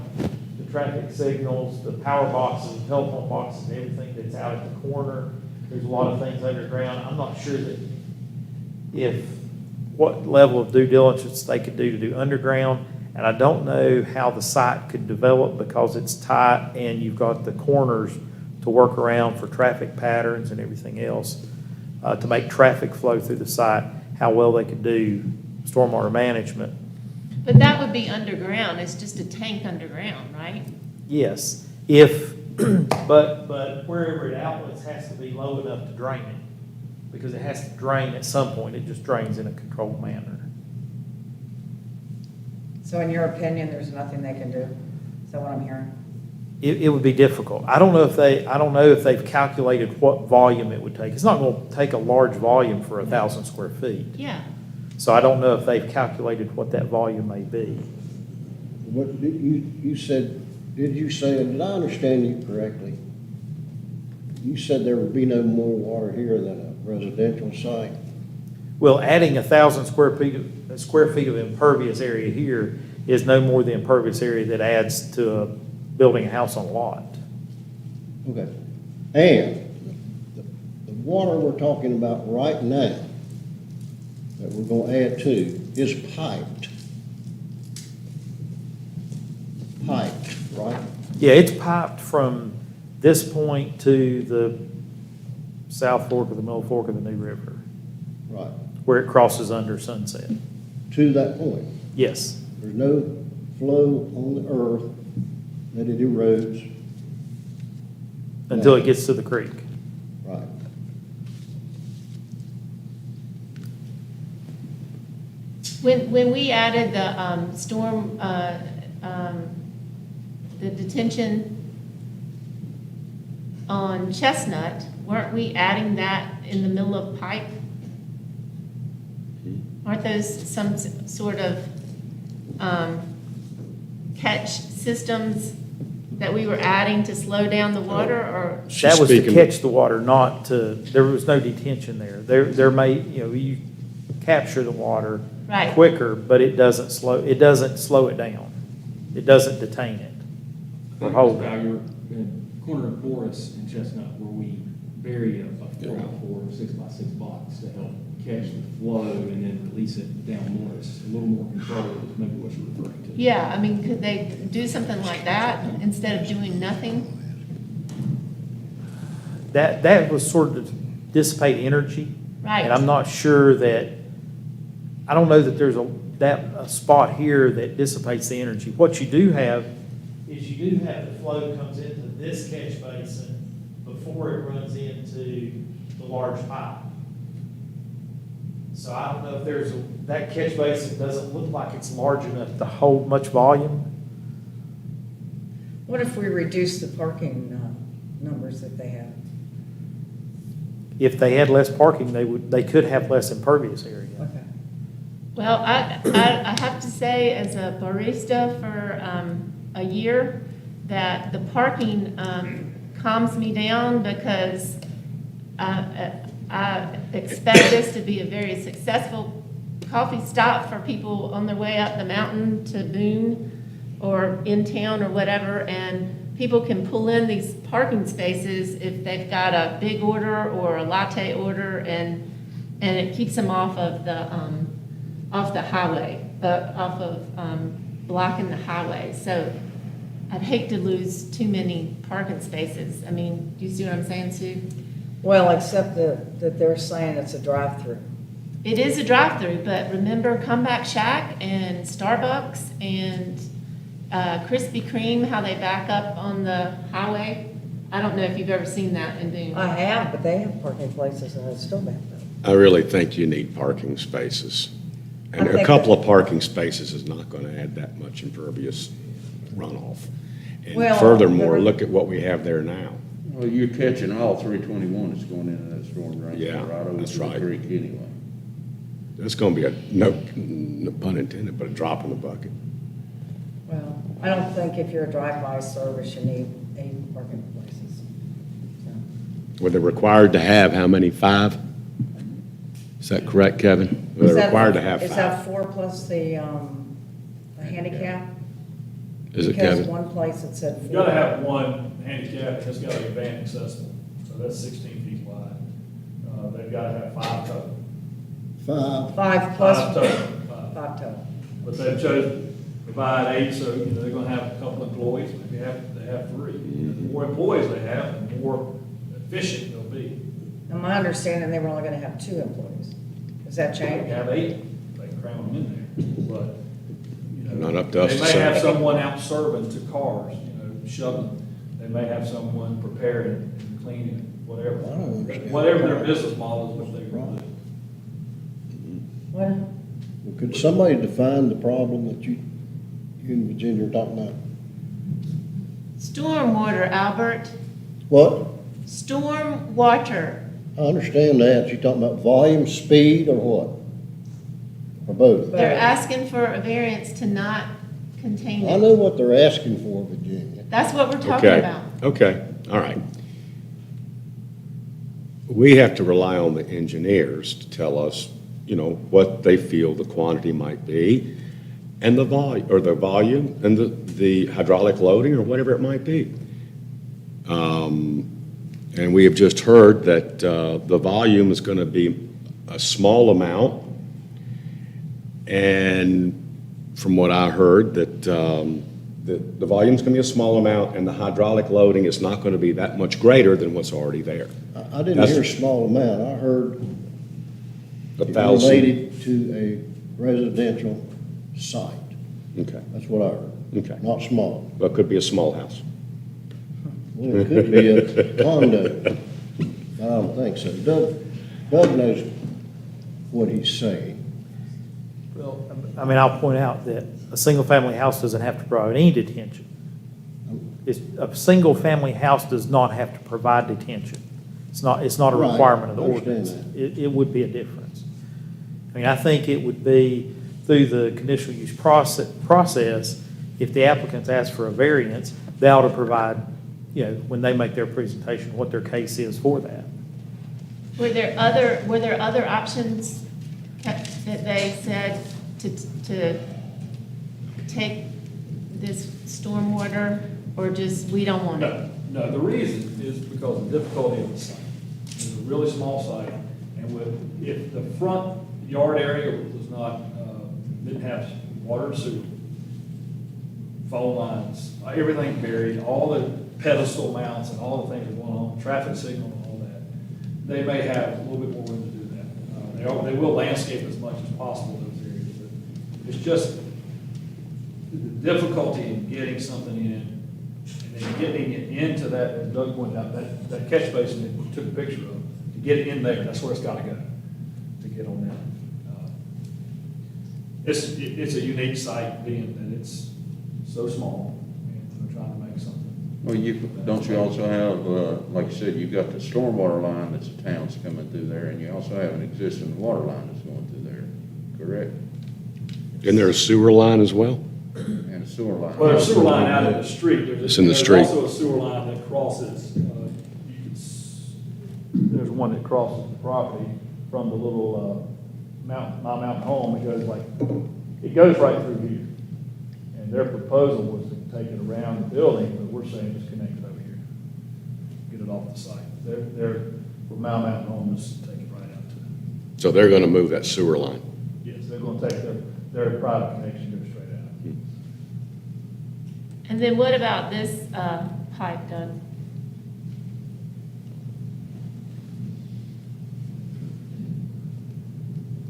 Speaker 15: the traffic signals, the power boxes, the telephone boxes, and everything that's out at the corner. There's a lot of things underground. I'm not sure that what level of due diligence they could do to do underground, and I don't know how the site could develop because it's tight and you've got the corners to work around for traffic patterns and everything else to make traffic flow through the site, how well they could do stormwater management.
Speaker 10: But that would be underground, it's just a tank underground, right?
Speaker 15: Yes, but wherever it outlets has to be low enough to drain it, because it has to drain at some point. It just drains in a controlled manner.
Speaker 3: So in your opinion, there's nothing they can do? Is that what I'm hearing?
Speaker 15: It would be difficult. I don't know if they've calculated what volume it would take. It's not going to take a large volume for 1,000 square feet.
Speaker 10: Yeah.
Speaker 15: So I don't know if they've calculated what that volume may be.
Speaker 7: What, you said, did you say, did I understand you correctly? You said there would be no more water here than a residential site?
Speaker 15: Well, adding 1,000 square feet of impervious area here is no more the impervious area that adds to building a house on a lot.
Speaker 7: Okay. And the water we're talking about right now that we're going to add to is piped. Piped, right?
Speaker 15: Yeah, it's piped from this point to the South Fork or the Middle Fork of the New River.
Speaker 7: Right.
Speaker 15: Where it crosses under Sunset.
Speaker 7: To that point.
Speaker 15: Yes.
Speaker 7: There's no flow on the earth that it erodes.
Speaker 15: Until it gets to the creek.
Speaker 7: Right.
Speaker 10: When we added the the detention on Chestnut, weren't we adding that in the middle of Pike? Aren't those some sort of catch systems that we were adding to slow down the water, or?
Speaker 15: That was to catch the water, not to, there was no detention there. There may, you capture the water
Speaker 10: Right.
Speaker 15: quicker, but it doesn't slow it down. It doesn't detain it. Or hold it.
Speaker 2: You're in corner of Boris and Chestnut where we bury a 4x4 or 6x6 box to help catch the flow and then release it down Morris. A little more control is maybe what you're referring to.
Speaker 10: Yeah, I mean, could they do something like that instead of doing nothing?
Speaker 15: That was sort of to dissipate energy.
Speaker 10: Right.
Speaker 15: And I'm not sure that, I don't know that there's a spot here that dissipates the energy. What you do have is you do have the flow comes into this catch basin before it runs into the large pipe. So I don't know if that catch basin doesn't look like it's large enough to hold much volume.
Speaker 3: What if we reduce the parking numbers that they have?
Speaker 15: If they had less parking, they could have less impervious area.
Speaker 3: Okay.
Speaker 10: Well, I have to say, as a barista for a year, that the parking calms me down because I expect this to be a very successful coffee stop for people on their way up the mountain to Boone or in town or whatever, and people can pull in these parking spaces if they've got a big order or a latte order, and it keeps them off of the highway, off of blocking the highway. So I'd hate to lose too many parking spaces. I mean, do you see what I'm saying, Sue?
Speaker 3: Well, except that they're saying it's a drive-through.
Speaker 10: It is a drive-through, but remember Comeback Shack and Starbucks and Krispy Kreme, how they back up on the highway? I don't know if you've ever seen that in Boone.
Speaker 3: I have, but they have parking places and it's still backed up.
Speaker 1: I really think you need parking spaces. And
Speaker 3: I
Speaker 1: a
Speaker 3: think
Speaker 1: couple
Speaker 3: that-
Speaker 1: of parking spaces is not going to add that much impervious runoff. And
Speaker 3: Well,
Speaker 1: furthermore,
Speaker 3: the-
Speaker 1: look at what we have there now.
Speaker 16: Well, you're catching all 321 that's going into that storm drain.
Speaker 1: Yeah,
Speaker 16: right over
Speaker 1: that's
Speaker 16: to the
Speaker 1: right.
Speaker 16: creek anyway.
Speaker 1: It's going to be no pun intended, but a drop in the bucket.
Speaker 3: Well, I don't think if you're a drive-by service, you need 8 parking places. So.
Speaker 1: Were they required to have how many, 5? Is that correct, Kevin? Were
Speaker 3: Is
Speaker 1: they
Speaker 3: that-
Speaker 1: required to have
Speaker 3: Is
Speaker 1: 5?
Speaker 3: that 4 plus the handicap?
Speaker 1: Is it,
Speaker 3: Because
Speaker 1: Kevin?
Speaker 3: one place it said 4.
Speaker 8: You gotta have one handicap, it's gotta be van accessible, so that's 16 feet wide. They've gotta have 5 total.
Speaker 7: 5.
Speaker 3: 5 plus.
Speaker 8: 5 total.
Speaker 3: 5 total.
Speaker 8: But they've chosen to provide 8, so, you know, they're gonna have a couple employees, maybe they have 3. The more employees they have, the more efficient they'll be.
Speaker 3: And my understanding, they were only gonna have 2 employees. Has that
Speaker 8: They
Speaker 3: changed?
Speaker 8: have 8, they can cram them in there, but, you know.
Speaker 1: Not up to us
Speaker 8: They
Speaker 1: to
Speaker 8: may
Speaker 1: say.
Speaker 8: have someone out serving to cars, you know, shoving. They may have someone preparing and cleaning, whatever.
Speaker 7: I don't understand.
Speaker 8: Whatever their business model is, what they run.
Speaker 3: Well,
Speaker 7: Well, could somebody define the problem that you and Virginia are talking about?
Speaker 10: Stormwater, Albert,
Speaker 7: What?
Speaker 10: storm water.
Speaker 7: I understand that. You talking about volume, speed, or what? Or both?
Speaker 10: They're asking for a variance to not contain
Speaker 7: I
Speaker 10: it.
Speaker 7: know what they're asking for, Virginia.
Speaker 10: That's what we're talking
Speaker 1: Okay,
Speaker 10: about.
Speaker 1: okay, all right. We have to rely on the engineers to tell us, you know, what they feel the quantity might be, and the volume, and the hydraulic loading, or whatever it might be. And we have just heard that the volume is going to be a small amount, and from what I heard, that the volume's going to be a small amount, and the hydraulic loading is not going to be that much greater than what's already there.
Speaker 7: I didn't
Speaker 1: That's-
Speaker 7: hear small amount. I heard
Speaker 1: 1,000.
Speaker 7: related to a residential site.
Speaker 1: Okay,
Speaker 7: That's what I heard.
Speaker 1: okay.
Speaker 7: Not small.
Speaker 1: Well, it could be a small house.
Speaker 7: Well, it could be a condo. I don't think so. Doug knows what he's saying.
Speaker 15: Well, I mean, I'll point out that a single-family house doesn't have to provide any detention. A single-family house does not have to provide detention. It's not a
Speaker 7: Right,
Speaker 15: requirement of the
Speaker 7: I understand
Speaker 15: ordinance. It would be a difference. I mean, I think it would be through the conditional use process, if the applicants ask for a variance, they ought to provide, you know, when they make their presentation, what their case is for that.
Speaker 10: Were there other options that they said to take this stormwater, or just, we don't want it?
Speaker 8: No, the reason is because of the difficulty of the site. It's a really small site, and if the front yard area was not, didn't have water and sewer, phone lines, everything buried, all the pedestal mounts and all the things that are going on, traffic signal and all that, they may have a little bit more room to do that. They will landscape as much as possible in those areas, but it's just the difficulty in getting something in, and then getting it into that, as Doug pointed out, that catch basin that we took a picture of, to get it in there, that's where it's gotta go, to get on that. It's a unique site, being that it's so small, and we're trying to make something.
Speaker 16: Well, don't you also have, like you said, you've got the stormwater line that's the town's coming through there, and you also have an existing water line that's going through there, correct?
Speaker 1: Isn't there a sewer line as well?
Speaker 16: And a sewer line.
Speaker 8: Well, there's a sewer line out in the street.
Speaker 1: It's in the street.
Speaker 8: There's also a sewer line that crosses, there's one that crosses the property from the little, my mountain home. It goes right through here. And their proposal was to take it around the building, but we're saying just connect it over here. Get it off the site. They're, from my mountain home, just take it right out to it.
Speaker 1: So they're going to move that sewer line.
Speaker 8: Yes, they're gonna take their private connection, go straight out.
Speaker 10: And then what about this pipe, Doug?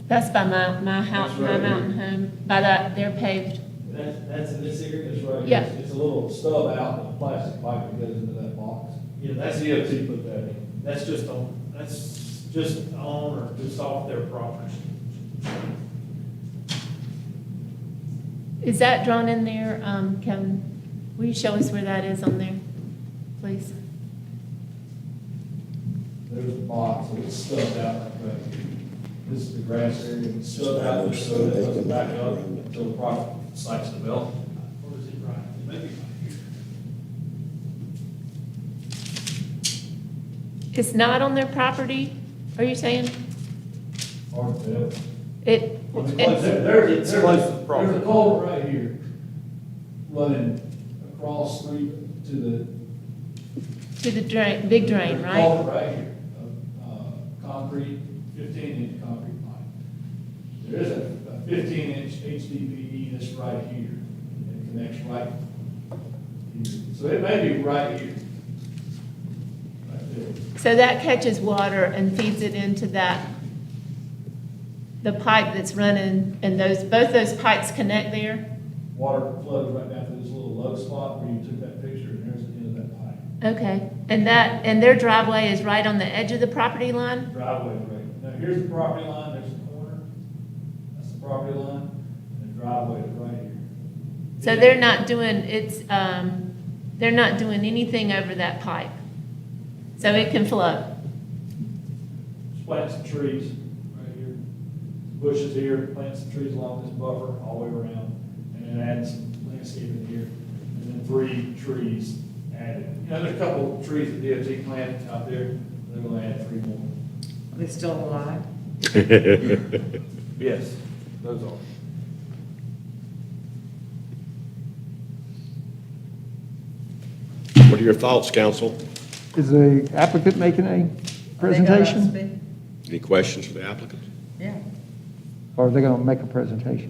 Speaker 10: That's by my house, my mountain home, by that, they're paved.
Speaker 17: That's in this area, that's right.
Speaker 10: Yeah.
Speaker 17: It's a little stub out, a plastic pipe that goes into that box. Yeah, that's DOT put that in. That's just on or just off their property.
Speaker 10: Is that drawn in there, Kevin? Will you show us where that is on there, please?
Speaker 17: There's a box, and it's stubbed out like that. This is the grass area, it's stubbed out, so it doesn't back up until the proper site's developed. Or is it right? It may be right here.
Speaker 10: It's not on their property, are you saying?
Speaker 17: Hard to tell.
Speaker 10: It,
Speaker 17: I mean,
Speaker 10: it's-
Speaker 17: There's a culvert right here running across street to the
Speaker 10: drain, big drain, right?
Speaker 17: culvert right here, concrete, 15-inch concrete pipe. There is a 15-inch HDPE that's right here, and it connects right here. So it may be right here. Right there.
Speaker 10: So that catches water and feeds it into the pipe that's running, and both those pipes connect there?
Speaker 17: Water flows right down through this little low spot where you took that picture, and there's the end of that pipe.
Speaker 10: Okay, and their driveway is right on the edge of the property line?
Speaker 17: Driveway, right. Now, here's the property line, there's the corner, that's the property line, and the driveway is right here.
Speaker 10: So they're not doing, they're not doing anything over that pipe? So it can flow?
Speaker 17: Just plant some trees right here, bushes here, plant some trees along this buffer all the way around, and then add some landscaping here, and then 3 trees added. You know, there's a couple of trees that DOT planted out there, they're gonna add 3 more.
Speaker 3: Are they still alive?
Speaker 17: Yes, those are.
Speaker 1: What are your thoughts, council?
Speaker 14: Is the applicant making a presentation?
Speaker 1: Any questions for the applicant?
Speaker 3: Yeah.
Speaker 14: Or are they going to make a presentation?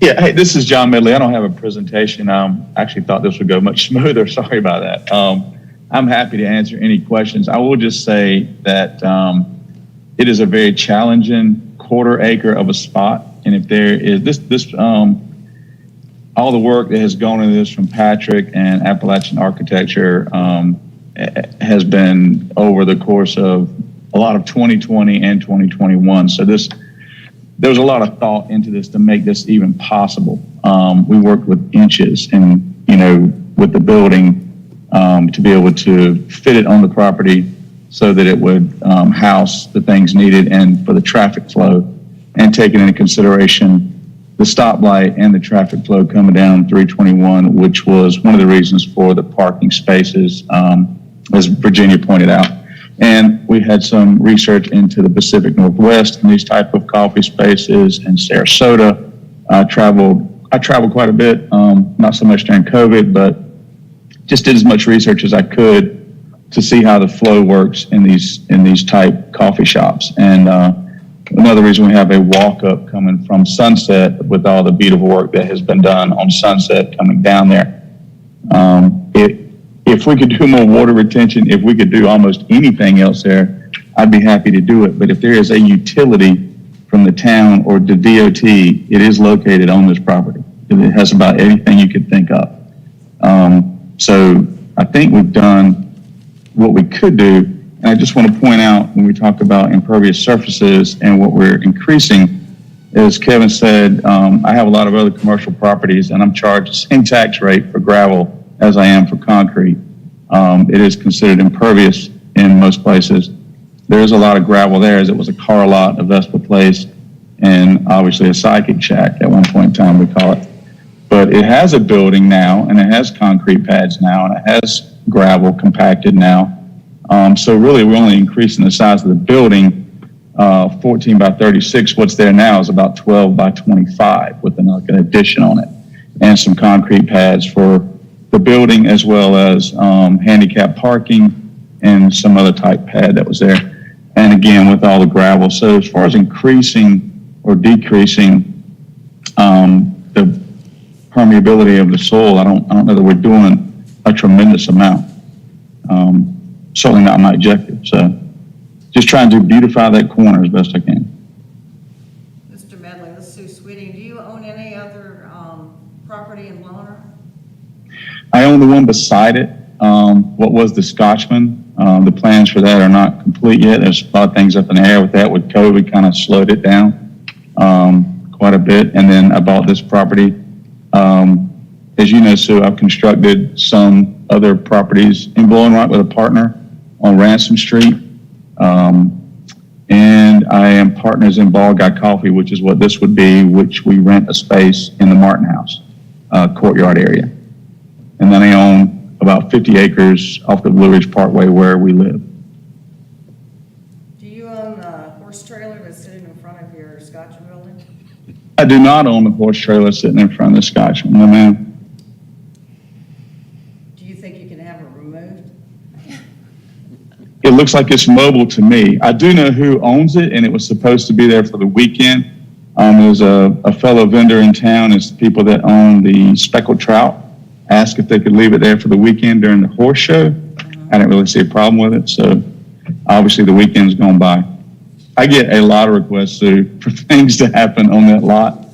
Speaker 12: Yeah, hey, this is John Medley. I don't have a presentation. I actually thought this would go much smoother. Sorry about that. I'm happy to answer any questions. I will just say that it is a very challenging quarter acre of a spot. And if there is all the work that has gone into this from Patrick and Appalachian Architecture has been over the course of a lot of 2020 and 2021. So there was a lot of thought into this to make this even possible. We worked with inches and, with the building to be able to fit it on the property so that it would house the things needed and for the traffic flow, and taking into consideration the stoplight and the traffic flow coming down 321, which was one of the reasons for the parking spaces, as Virginia pointed out. And we had some research into the Pacific Northwest and these type of coffee spaces in Sarasota. I traveled quite a bit, not so much during COVID, but just did as much research as I could to see how the flow works in these type coffee shops. And another reason we have a walk-up coming from Sunset with all the beautiful work that has been done on Sunset coming down there. If we could do more water retention, if we could do almost anything else there, I'd be happy to do it. But if there is a utility from the town or the DOT, it is located on this property. It has about everything you could think of. So I think we've done what we could do. And I just want to point out, when we talk about impervious surfaces and what we're increasing, as Kevin said, I have a lot of other commercial properties and I'm charged the same tax rate for gravel as I am for concrete. It is considered impervious in most places. There is a lot of gravel there, as it was a car lot, a Vespa Place, and obviously a psychic shack at one point in time, we call it. But it has a building now, and it has concrete pads now, and it has gravel compacted now. So really, we're only increasing the size of the building, 14 by 36. What's there now is about 12 by 25 with an addition on it, and some concrete pads for the building, as well as handicap parking and some other type pad that was there. And again, with all the gravel. So as far as increasing or decreasing the permeability of the soil, I don't know that we're doing a tremendous amount. Certainly not my objective. So just trying to beautify that corner as best I can.
Speaker 3: Mr. Medley, this is Sue Sweeting. Do you own any other property in Loner?
Speaker 12: I own the one beside it. What was the Scotchman? The plans for that are not complete yet. There's a lot of things up in the air with that. With COVID, kind of slowed it down quite a bit. And then I bought this property. As you know, Sue, I've constructed some other properties in Blowing Rock with a partner on Ransom Street. And I am partners in Ball Guy Coffee, which is what this would be, which we rent a space in the Martin House courtyard area. And then I own about 50 acres off the Blue Ridge Parkway where we live.
Speaker 3: Do you own the horse trailer that's sitting in front of your Scotch building?
Speaker 12: I do not own the horse trailer sitting in front of the Scotchman, no ma'am.
Speaker 3: Do you think you can have it removed?
Speaker 12: It looks like it's mobile to me. I do know who owns it, and it was supposed to be there for the weekend. There's a fellow vendor in town, it's the people that own the speckled trout, asked if they could leave it there for the weekend during the horse show. I didn't really see a problem with it, so obviously the weekend's gone by. I get a lot of requests, Sue, for things to happen on that lot,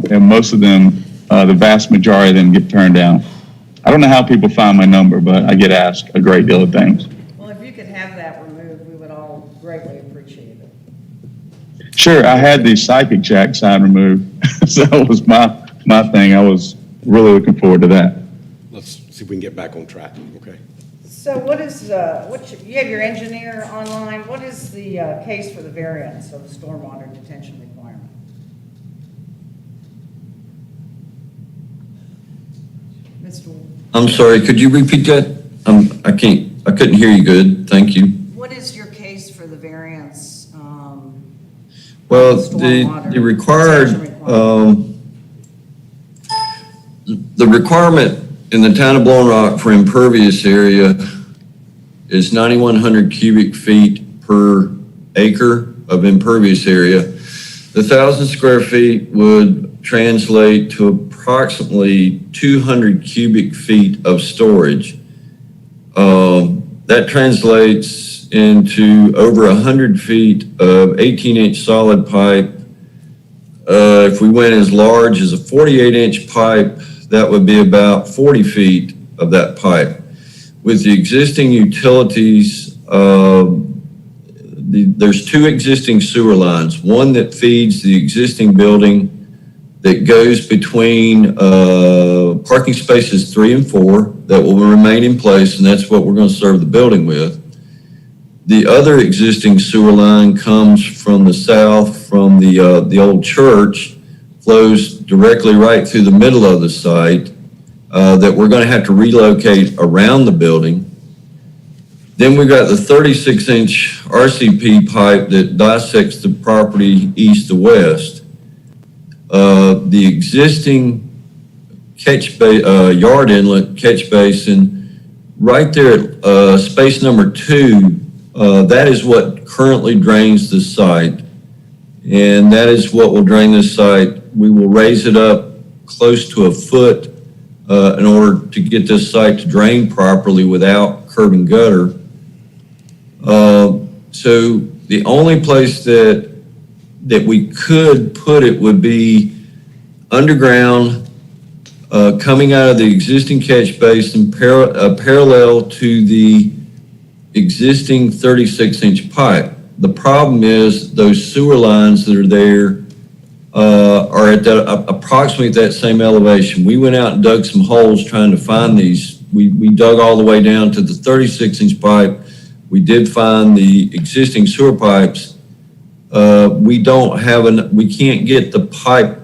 Speaker 12: and most of them, the vast majority of them get turned down. I don't know how people find my number, but I get asked a great deal of things.
Speaker 3: Well, if you could have that removed, we would all greatly appreciate it.
Speaker 12: Sure, I had the Psychic Jack sign removed, so that was my thing. I was really looking forward to that.
Speaker 1: Let's see if we can get back on track, okay?
Speaker 3: So what is, you have your engineer online, what is the case for the variance of the stormwater detention requirement? Mr.
Speaker 11: I'm sorry, could you repeat that? I couldn't hear you good, thank you.
Speaker 3: What is your case for the variance?
Speaker 11: Well,
Speaker 3: stormwater
Speaker 11: the required,
Speaker 3: detention requirement?
Speaker 11: the requirement in the town of Blowing Rock for impervious area is 9,100 cubic feet per acre of impervious area. The 1,000 square feet would translate to approximately 200 cubic feet of storage. That translates into over 100 feet of 18-inch solid pipe. If we went as large as a 48-inch pipe, that would be about 40 feet of that pipe. With the existing utilities, there's two existing sewer lines, one that feeds the existing building that goes between parking spaces 3 and 4 that will remain in place, and that's what we're going to serve the building with. The other existing sewer line comes from the south, from the old church, flows directly right through the middle of the site that we're going to have to relocate around the building. Then we've got the 36-inch RCP pipe that dissects the property east to west. The existing yard inlet catch basin, right there at space number 2, that is what currently drains the site. And that is what will drain this site. We will raise it up close to a foot in order to get this site to drain properly without curb and gutter. So the only place that we could put it would be underground, coming out of the existing catch basin, parallel to the existing 36-inch pipe. The problem is those sewer lines that are there are at that approximately at that same elevation. We went out and dug some holes trying to find these. We dug all the way down to the 36-inch pipe. We did find the existing sewer pipes. We can't get the pipe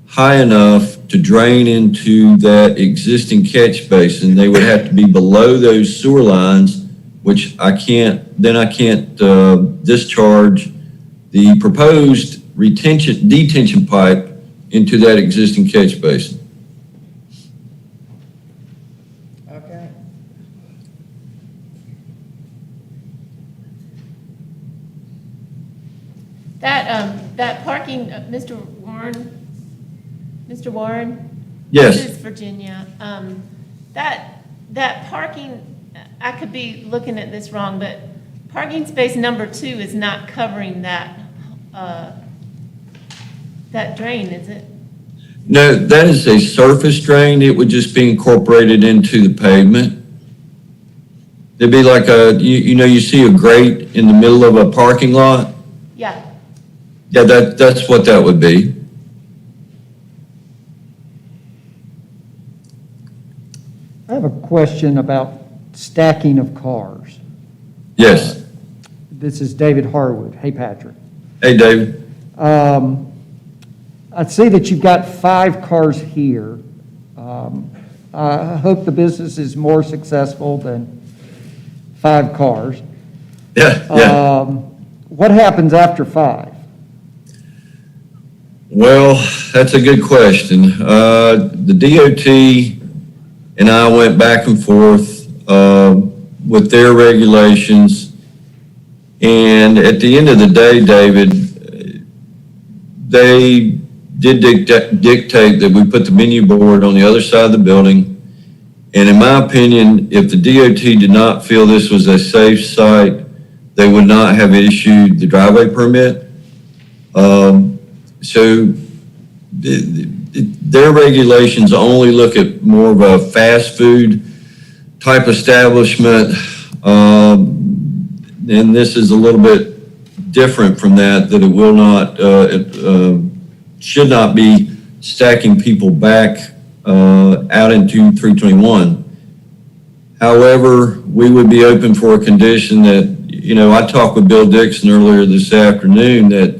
Speaker 11: high enough to drain into that existing catch basin. They would have to be below those sewer lines, which I can't discharge the proposed detention pipe into that existing catch basin.
Speaker 3: Okay.
Speaker 10: That parking, Mr. Warren?
Speaker 11: Yes.
Speaker 10: This is Virginia. That parking, I could be looking at this wrong, but parking space number 2 is not covering that that drain, is it?
Speaker 11: No, that is a surface drain. It would just be incorporated into the pavement. It'd be like you see a grate in the middle of a parking lot?
Speaker 10: Yeah.
Speaker 11: Yeah, that's what that would be.
Speaker 14: I have a question about stacking of cars.
Speaker 11: Yes.
Speaker 14: This is David Harwood. Hey, Patrick.
Speaker 11: Hey, David.
Speaker 14: I see that you've got 5 cars here. I hope the business is more successful than 5 cars.
Speaker 11: Yeah.
Speaker 14: What happens after 5?
Speaker 11: Well, that's a good question. The DOT and I went back and forth with their regulations. And at the end of the day, David, they did dictate that we put the menu board on the other side of the building. And in my opinion, if the DOT did not feel this was a safe site, they would not have issued the driveway permit. So their regulations only look at more of a fast food type establishment. And this is a little bit different from that it will not, should not be stacking people back out into 321. However, we would be open for a condition that, I talked with Bill Dixon earlier this afternoon that,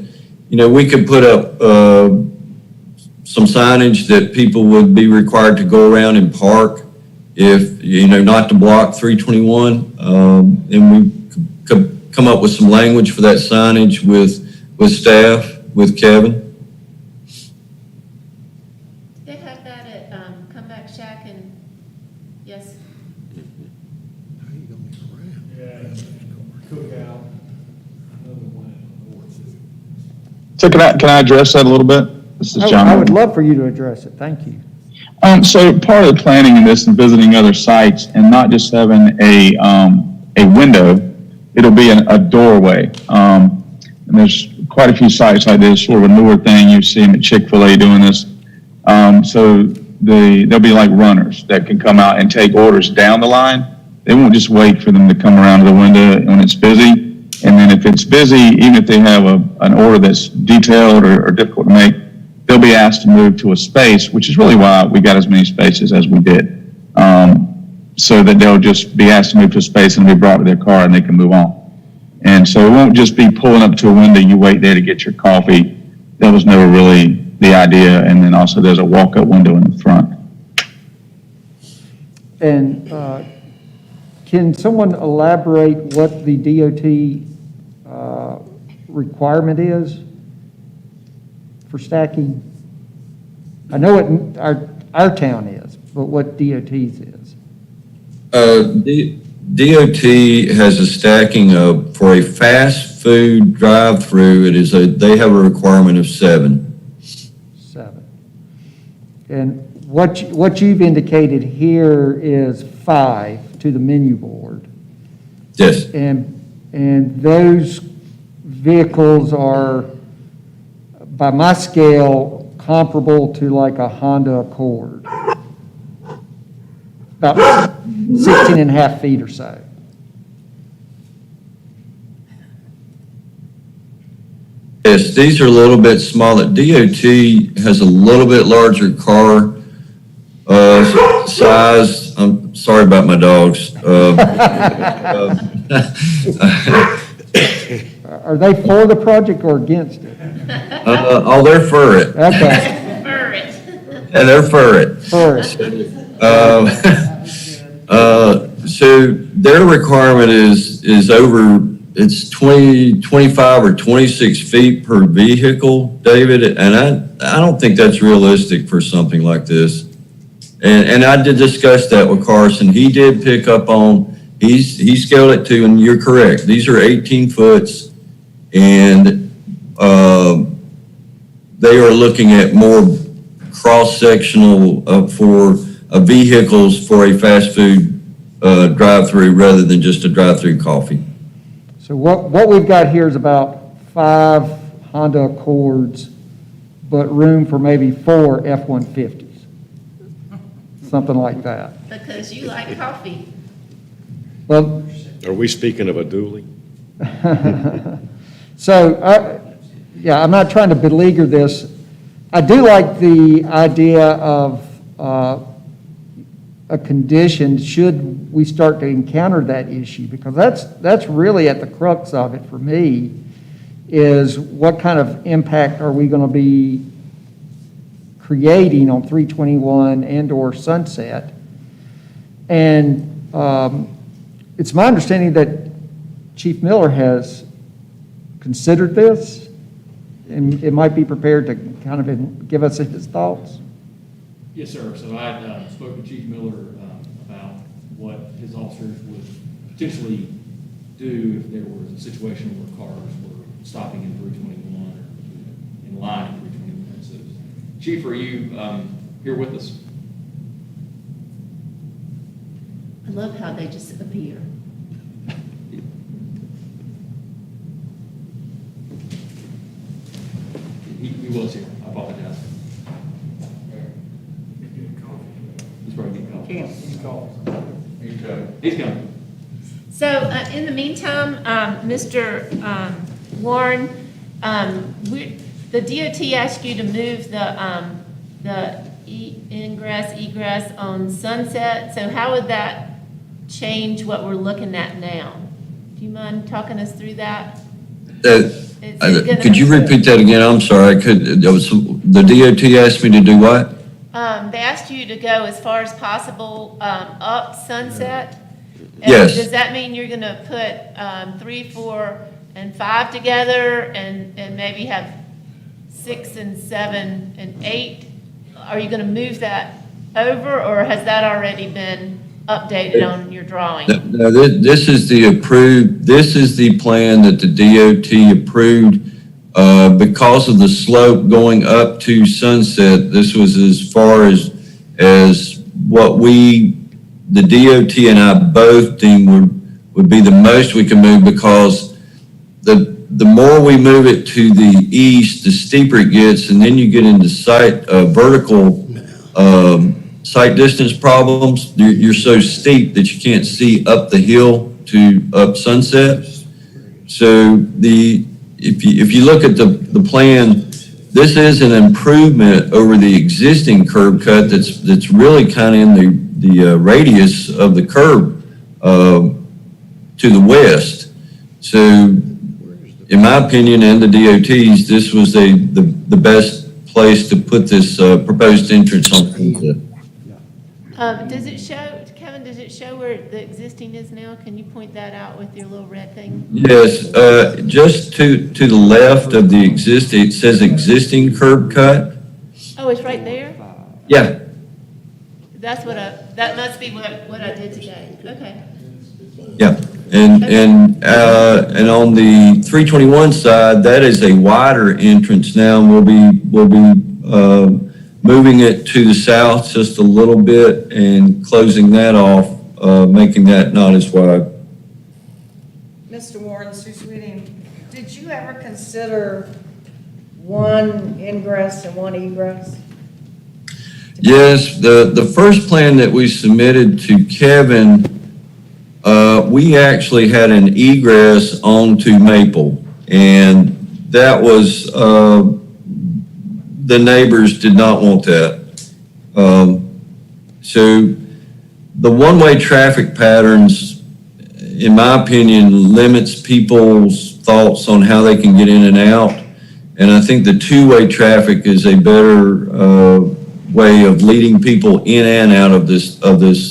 Speaker 11: we could put up some signage that people would be required to go around and park if, not to block 321. And we could come up with some language for that signage with staff, with Kevin.
Speaker 10: They have that at Comeback Shack and, yes.
Speaker 17: Yeah, cookout. Another one in the north.
Speaker 12: So can I address that a little bit? This is John.
Speaker 14: I would love for you to address it. Thank you.
Speaker 12: So part of the planning in this and visiting other sites and not just having a window, it'll be a doorway. And there's quite a few sites like this, sort of a newer thing. You see them at Chick-fil-A doing this. So there'll be like runners that can come out and take orders down the line. They won't just wait for them to come around to the window when it's busy. And then if it's busy, even if they have an order that's detailed or difficult to make, they'll be asked to move to a space, which is really why we got as many spaces as we did. So that they'll just be asked to move to a space and be brought to their car and they can move on. And so it won't just be pulling up to a window, you wait there to get your coffee. That was never really the idea. And then also there's a walk-up window in the front.
Speaker 14: And can someone elaborate what the DOT requirement is for stacking? I know what our town is, but what DOT's is.
Speaker 11: DOT has a stacking of, for a fast food drive-through, they have a requirement of 7.
Speaker 14: 7. And what you've indicated here is 5 to the menu board.
Speaker 11: Yes.
Speaker 14: And those vehicles are, by my scale, comparable to like a Honda Accord. About 16 and a half feet or so.
Speaker 11: Yes, these are a little bit smaller. DOT has a little bit larger car size. I'm sorry about my dogs.
Speaker 14: Are they for the project or against it?
Speaker 11: They're for it.
Speaker 14: Okay.
Speaker 10: For it.
Speaker 11: And they're for it.
Speaker 14: For it.
Speaker 11: So their requirement is over, it's 25 or 26 feet per vehicle, David, and I don't think that's realistic for something like this. And I did discuss that with Carson. He did pick up on, he scaled it to, and you're correct, these are 18 foots, and they are looking at more cross-sectional for vehicles for a fast food drive-through rather than just a drive-through coffee.
Speaker 14: So what we've got here is about 5 Honda Accords but room for maybe 4 F-150s. Something like that.
Speaker 10: Because you like coffee.
Speaker 14: Well,
Speaker 1: Are we speaking of a dually?
Speaker 14: so, yeah, I'm not trying to beleaguer this. I do like the idea of a condition should we start to encounter that issue, because that's really at the crux of it for me, is what kind of impact are we going to be creating on 321 and/or Sunset? And it's my understanding that Chief Miller has considered this, and it might be prepared to kind of give us his thoughts.
Speaker 2: Yes, sir. So I spoke with Chief Miller about what his officers would potentially do if there was a situation where cars were stopping in 321 or in line at 321. So, Chief, are you here with us?
Speaker 10: I love how they just appear.
Speaker 2: He was here. I apologize. He's probably getting coffee. He's coming.
Speaker 10: So in the meantime, Mr. Warren, the DOT asked you to move the ingress, egress on Sunset. So how would that change what we're looking at now? Do you mind talking us through that?
Speaker 11: Could you repeat that again? I'm sorry. The DOT asked me to do what?
Speaker 10: They asked you to go as far as possible up Sunset. And
Speaker 11: Yes.
Speaker 10: does that mean you're going to put 3, 4, and 5 together and maybe have 6 and 7 and 8? Are you going to move that over, or has that already been updated on your drawing?
Speaker 11: No, this is the plan that the DOT approved. Because of the slope going up to Sunset, this was as far as what the DOT and I both deemed would be the most we can move, because the more we move it to the east, the steeper it gets, and then you get into vertical sight distance problems. You're so steep that you can't see up the hill to up Sunset. So if you look at the plan, this is an improvement over the existing curb cut that's really kind of in the radius of the curb to the west. So in my opinion and the DOT's, this was the best place to put this proposed entrance on Sunset.
Speaker 10: Does it show, Kevin, does it show where the existing is now? Can you point that out with your little red thing?
Speaker 11: Yes, just to the left of the existing, it says existing curb cut.
Speaker 10: Oh, it's right there?
Speaker 11: Yeah,
Speaker 10: That's that must be what I did today. Okay.
Speaker 11: yeah. And on the 321 side, that is a wider entrance now, and we'll be moving it to the south just a little bit and closing that off, making that not as wide.
Speaker 3: Mr. Warren, Sue Sweeting, did you ever consider one ingress and one egress?
Speaker 11: Yes, the first plan that we submitted to Kevin, we actually had an egress onto Maple, and that was, the neighbors did not want that. So the one-way traffic patterns, in my opinion, limits people's thoughts on how they can get in and out. And I think the two-way traffic is a better way of leading people in and out of this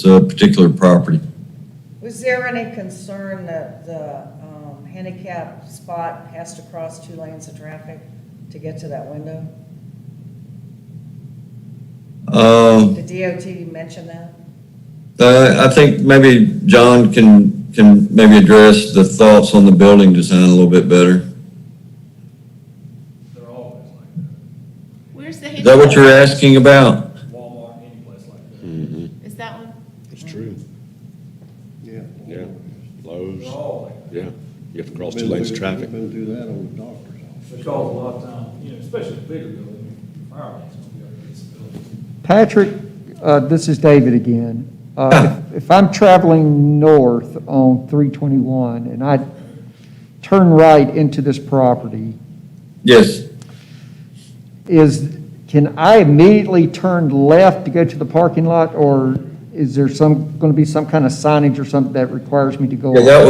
Speaker 11: particular property.
Speaker 3: Was there any concern that the handicap spot has to cross 2 lanes of traffic to get to that window? Did DOT mention that?
Speaker 11: I think maybe John can maybe address the thoughts on the building design a little bit better.
Speaker 17: They're always like that.
Speaker 10: Where's the
Speaker 11: Is that what you're asking about?
Speaker 17: Walmart, any place like that.
Speaker 1: Mm-hmm.
Speaker 10: Is that one?
Speaker 1: It's true.
Speaker 7: Yeah.
Speaker 1: Yeah. Lowe's.
Speaker 17: They're all like that.
Speaker 1: Yeah. You have to cross 2 lanes of traffic.
Speaker 7: Been through that on the doctor's office.
Speaker 17: They cause a lot of time, especially the bigger building. fire lane's gonna be up against the building.
Speaker 14: Patrick, this is David again. If I'm traveling north on 321 and I turn right into this property,
Speaker 11: Yes,
Speaker 14: can I immediately turn left to go to the parking lot, or is there going to be some kind of signage or something that requires me to go?
Speaker 11: yeah,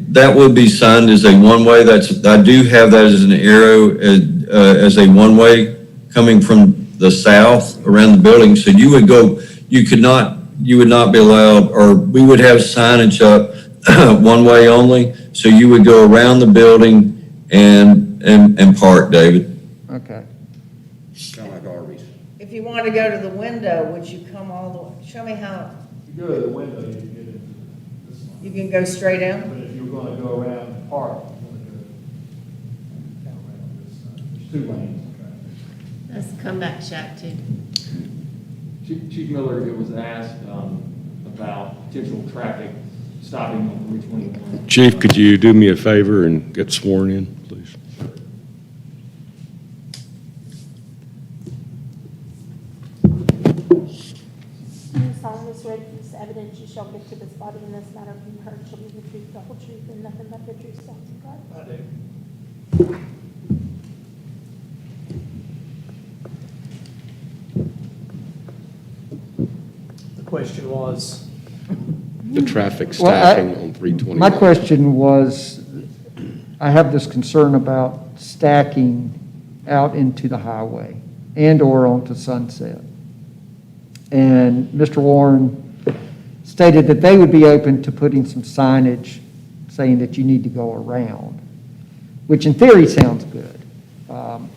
Speaker 11: that would be signed as a one-way. I do have that as an arrow, as a one-way coming from the south around the building. So you would not be allowed, or we would have signage up one way only. So you would go around the building and park, David.
Speaker 14: Okay.
Speaker 16: Kind of like Arby's.
Speaker 3: If you want to go to the window, would you come all the way, show me how,
Speaker 17: If you go to the window, you can get into this line.
Speaker 3: you can go straight in?
Speaker 17: But if you're gonna go around and park, you're gonna go around this side. There's two lanes of traffic.
Speaker 10: Let's come back, Shaq, too.
Speaker 2: Chief Miller, it was asked about potential traffic stopping on 321.
Speaker 1: Chief, could you do me a favor and get sworn in, please?
Speaker 9: You solemnly swear that this evidence you shall give to this body in this matter being heard shall be the truth, the whole truth, and nothing but the truth, so help you God.
Speaker 17: I do.
Speaker 15: The question was,
Speaker 1: The traffic
Speaker 14: Well,
Speaker 1: stacking on 321.
Speaker 14: My question was, I have this concern about stacking out into the highway and/or onto Sunset. And Mr. Warren stated that they would be open to putting some signage saying that you need to go around, which in theory sounds good. And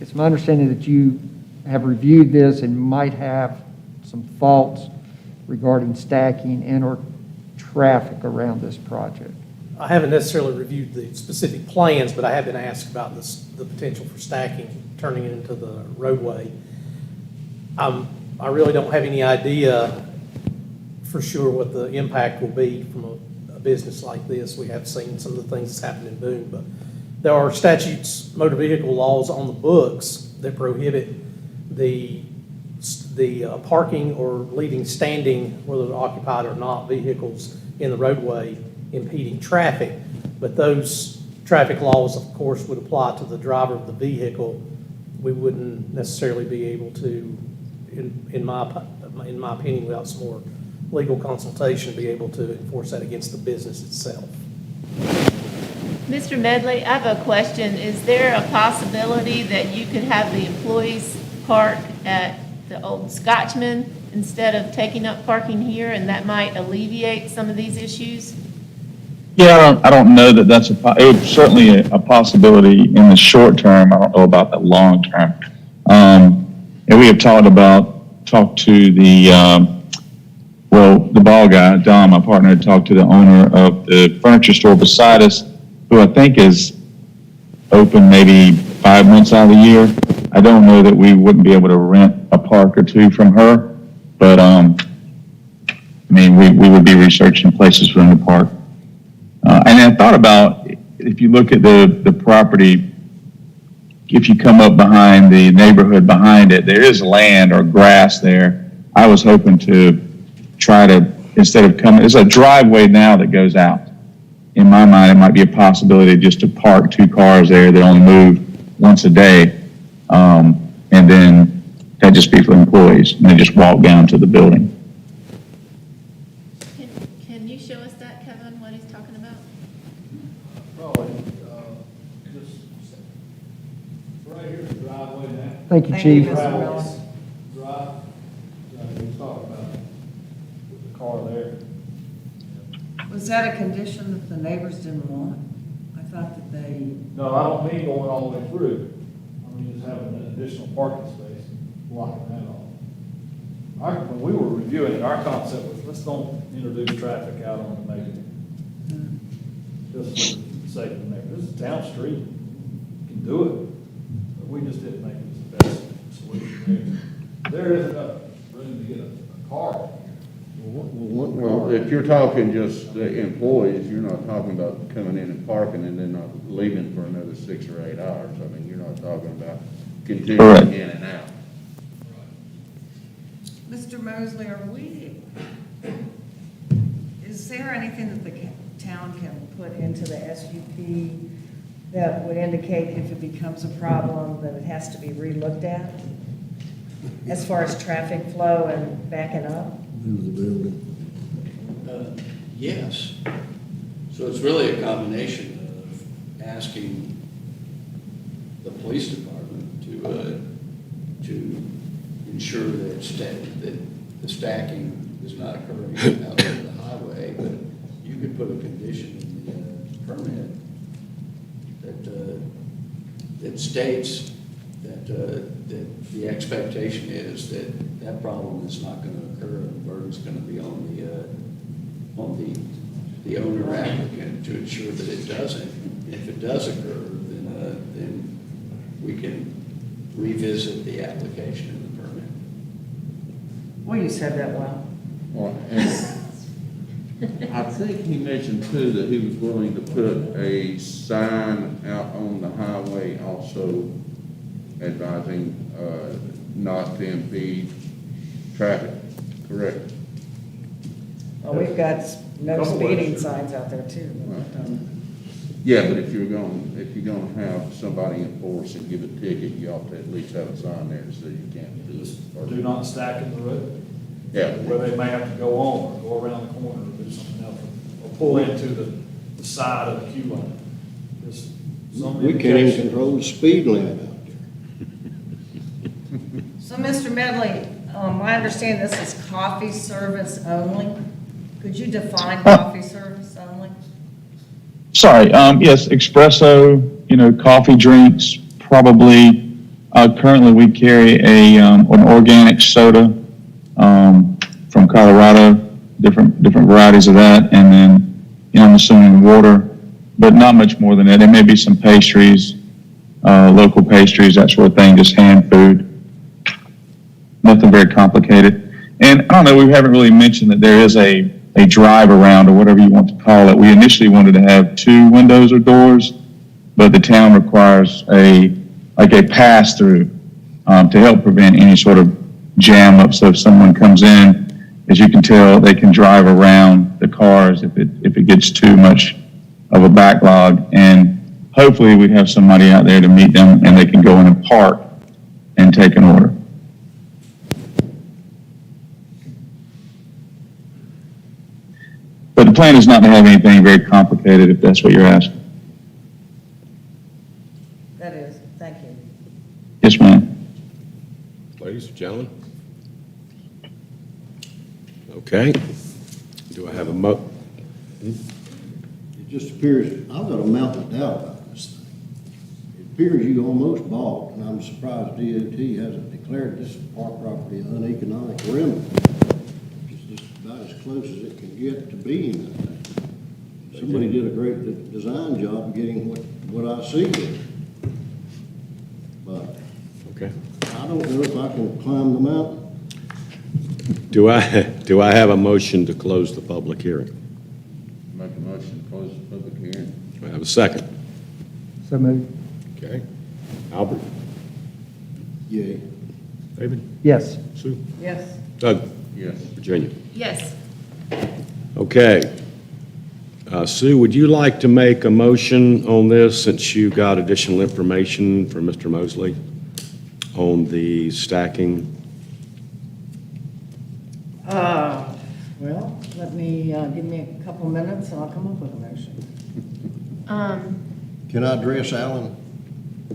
Speaker 14: it's my understanding that you have reviewed this and might have some thoughts regarding stacking and/or traffic around this project.
Speaker 15: I haven't necessarily reviewed the specific plans, but I have been asked about the potential for stacking, turning it into the roadway. I really don't have any idea for sure what the impact will be from a business like this. We have seen some of the things that's happened in Boone, but there are statutes, motor vehicle laws on the books that prohibit the parking or leaving standing, whether they're occupied or not, vehicles in the roadway impeding traffic. But those traffic laws, of course, would apply to the driver of the vehicle. We wouldn't necessarily be able to, in my opinion, without some more legal consultation, be able to enforce that against the business itself.
Speaker 10: Mr. Medley, I have a question. Is there a possibility that you could have the employees park at the old Scotchman instead of taking up parking here, and that might alleviate some of these issues?
Speaker 12: Yeah, I don't know that that's it would certainly a possibility in the short term. I don't know about the long term. And we have talked to the ball guy, Don, my partner, had talked to the owner of the furniture store beside us, who I think is open maybe 5 months out of the year. I don't know that we wouldn't be able to rent a park or two from her, but I mean, we would be researching places for them to park. And I thought about, if you look at the property, if you come up behind the neighborhood behind it, there is land or grass there. I was hoping to try to, instead of coming, there's a driveway now that goes out. In my mind, it might be a possibility just to park 2 cars there that only move once a day. And then that'd just be for employees, and they just walk down to the building.
Speaker 10: Can you show us that, Kevin, what he's talking about?
Speaker 17: Probably, just right here, the driveway now.
Speaker 14: Thank you, Chief.
Speaker 17: Drive, we talked about with the car there.
Speaker 3: Was that a condition that the neighbors didn't want? I thought that they,
Speaker 17: No, I don't mean going all the way through. I mean, just having an additional parking space, blocking that off. When we were reviewing it, our concept was, let's don't introduce traffic out on the main. Just for the sake of the neighborhood. This is a town street. You can do it. But we just didn't think it was the best solution there. There isn't enough room to get a car.
Speaker 16: Well, if you're talking just the employees, you're not talking about coming in and parking and then not leaving for another 6 or 8 hours. I mean, you're not talking about continue
Speaker 12: Correct.
Speaker 16: in and out.
Speaker 3: Mr. Mosley, is there anything that the town can put into the SUP that would indicate if it becomes a problem that it has to be relooked at? As far as traffic flow and backing up?
Speaker 7: Move the building.
Speaker 18: Yes. So it's really a combination of asking the police department to ensure that the stacking is not occurring out over the highway, but you could put a condition in the permit that states that the expectation is that that problem is not going to occur, and the burden's going to be on the owner applicant to ensure that it doesn't. If it does occur, then we can revisit the application and the permit.
Speaker 3: Well, you said that well.
Speaker 16: Well, and I think he mentioned too that he was willing to put a sign out on the highway also advising not to impede traffic, correct?
Speaker 3: Well, we've got no speeding signs out there too.
Speaker 16: Yeah, but if you're gonna have somebody enforce and give a ticket, you ought to at least have a sign there that says you can't do this.
Speaker 17: Or do not stack in the road.
Speaker 16: Yeah.
Speaker 17: Where they may have to go on, or go around the corner, or do something else, or pull into the side of the queue line. Just some
Speaker 7: We can't even
Speaker 17: indication.
Speaker 7: control the speed limit out there.
Speaker 3: So, Mr. Medley, I understand this is coffee service only. Could you define coffee service only?
Speaker 12: Sorry, yes, espresso, coffee drinks, probably, currently we carry an organic soda, from Colorado, different varieties of that, and then, I'm assuming water, but not much more than that. There may be some pastries, local pastries, that sort of thing, just hand food. Nothing very complicated. And I don't know, we haven't really mentioned that there is a drive around, or whatever you want to call it. We initially wanted to have 2 windows or doors, but the town requires a pass through to help prevent any sort of jam up. So if someone comes in, as you can tell, they can drive around the cars if it gets too much of a backlog. And hopefully we'd have somebody out there to meet them, and they can go in and park and take an order. But the plan is not to have anything very complicated, if that's what you're asking.
Speaker 3: That is, thank you.
Speaker 12: Yes, ma'am.
Speaker 1: Ladies and gentlemen? Okay. Do I have a
Speaker 7: It just appears, I've got a mountain of doubt about this thing. It appears you almost bought, and I'm surprised DOT hasn't declared this park property an uneconomic remnant. It's just about as close as it can get to being that. Somebody did a great design job getting what I see here. But
Speaker 1: Okay.
Speaker 7: I don't know if I can climb the mountain.
Speaker 1: Do I have a motion to close the public hearing?
Speaker 16: Make a motion to close the public hearing.
Speaker 1: Do I have a second?
Speaker 14: So moved.
Speaker 1: Okay. Albert?
Speaker 7: Yay.
Speaker 1: David?
Speaker 14: Yes.
Speaker 1: Sue?
Speaker 3: Yes.
Speaker 1: Doug?
Speaker 16: Yes.
Speaker 1: Virginia?
Speaker 10: Yes.
Speaker 1: Okay. Sue, would you like to make a motion on this, since you got additional information from Mr. Mosley on the stacking?
Speaker 3: Well, let me, give me a couple minutes and I'll come up with a motion.
Speaker 7: Can I address Alan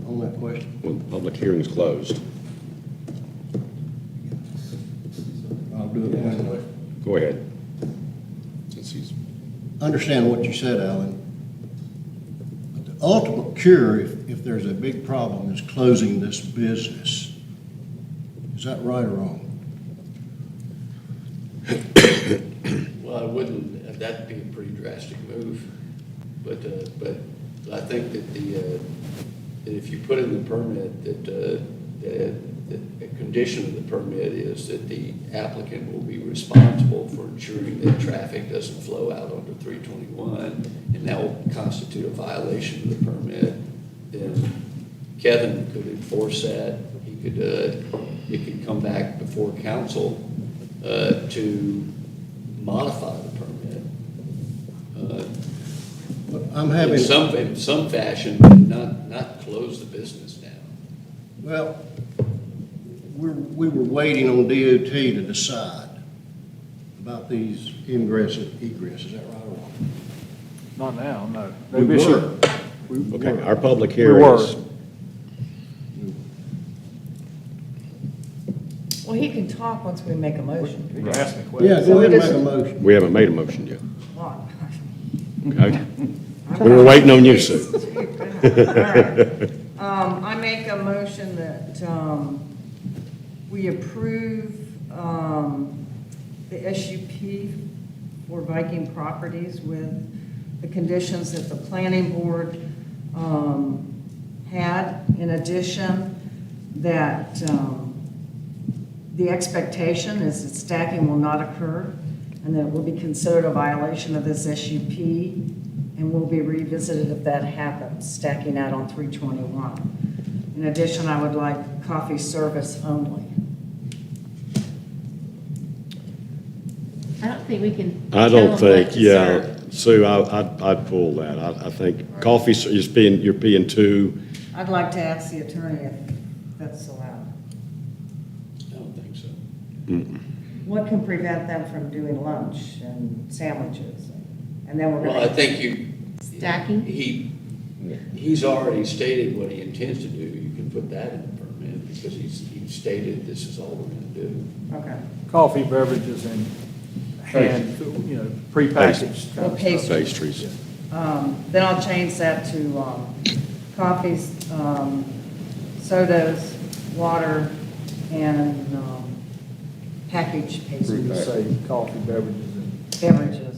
Speaker 7: on that question?
Speaker 1: Well, the public hearing is closed.
Speaker 7: I'll do it when.
Speaker 1: Go ahead. Since he's
Speaker 7: Understand what you said, Alan. The ultimate cure, if there's a big problem, is closing this business. Is that right or wrong?
Speaker 18: Well, I wouldn't, that'd be a pretty drastic move, but I think that that if you put in the permit that a condition of the permit is that the applicant will be responsible for ensuring that traffic doesn't flow out onto 321, and that will constitute a violation of the permit, then Kevin could enforce that. He could, it could come back before council to modify the permit.
Speaker 7: I'm having.
Speaker 18: In some fashion, but not close the business down.
Speaker 7: Well, we were waiting on DOT to decide about these ingress and egress, is that right or wrong?
Speaker 8: Not now, no.
Speaker 7: We
Speaker 8: They've issued-
Speaker 7: were.
Speaker 8: we
Speaker 1: Okay,
Speaker 8: were.
Speaker 1: our public
Speaker 8: We
Speaker 1: hearing
Speaker 8: were.
Speaker 1: is,
Speaker 3: Well, he can talk once we make a motion.
Speaker 8: You can ask me
Speaker 7: Yeah,
Speaker 8: questions.
Speaker 7: go ahead and make a motion.
Speaker 1: we haven't made a motion yet,
Speaker 3: Well,
Speaker 1: okay? We were waiting on you, Sue.
Speaker 3: All right. I make a motion that, we approve, the SUP for Viking Properties with the conditions that the planning board, had. In addition, that, the expectation is that stacking will not occur and that it will be considered a violation of this SUP and will be revisited if that happens, stacking out on 321. In addition, I would like coffee service only.
Speaker 10: I don't think we can.
Speaker 1: I
Speaker 10: tell
Speaker 1: don't
Speaker 10: them what
Speaker 1: think,
Speaker 10: to
Speaker 1: yeah,
Speaker 10: serve.
Speaker 1: Sue, I'd pull that. I think coffee, you're being too,
Speaker 3: I'd like to ask the attorney if that's allowed.
Speaker 18: I don't think so.
Speaker 3: What can prevent them from doing lunch and sandwiches? And then we're
Speaker 18: Well, I
Speaker 3: gonna,
Speaker 18: think you.
Speaker 10: Stacking?
Speaker 18: He's already stated what he intends to do. You can put that in the permit because he's stated this is all we're gonna do.
Speaker 3: okay.
Speaker 8: Coffee, beverages, and hand, you know, prepackaged. kind of
Speaker 3: Okay.
Speaker 8: stuff.
Speaker 1: pastries.
Speaker 3: Then I'll change that to coffees, sodas, water, and packaged pastries,
Speaker 8: Just say coffee, beverages, and.
Speaker 3: beverages.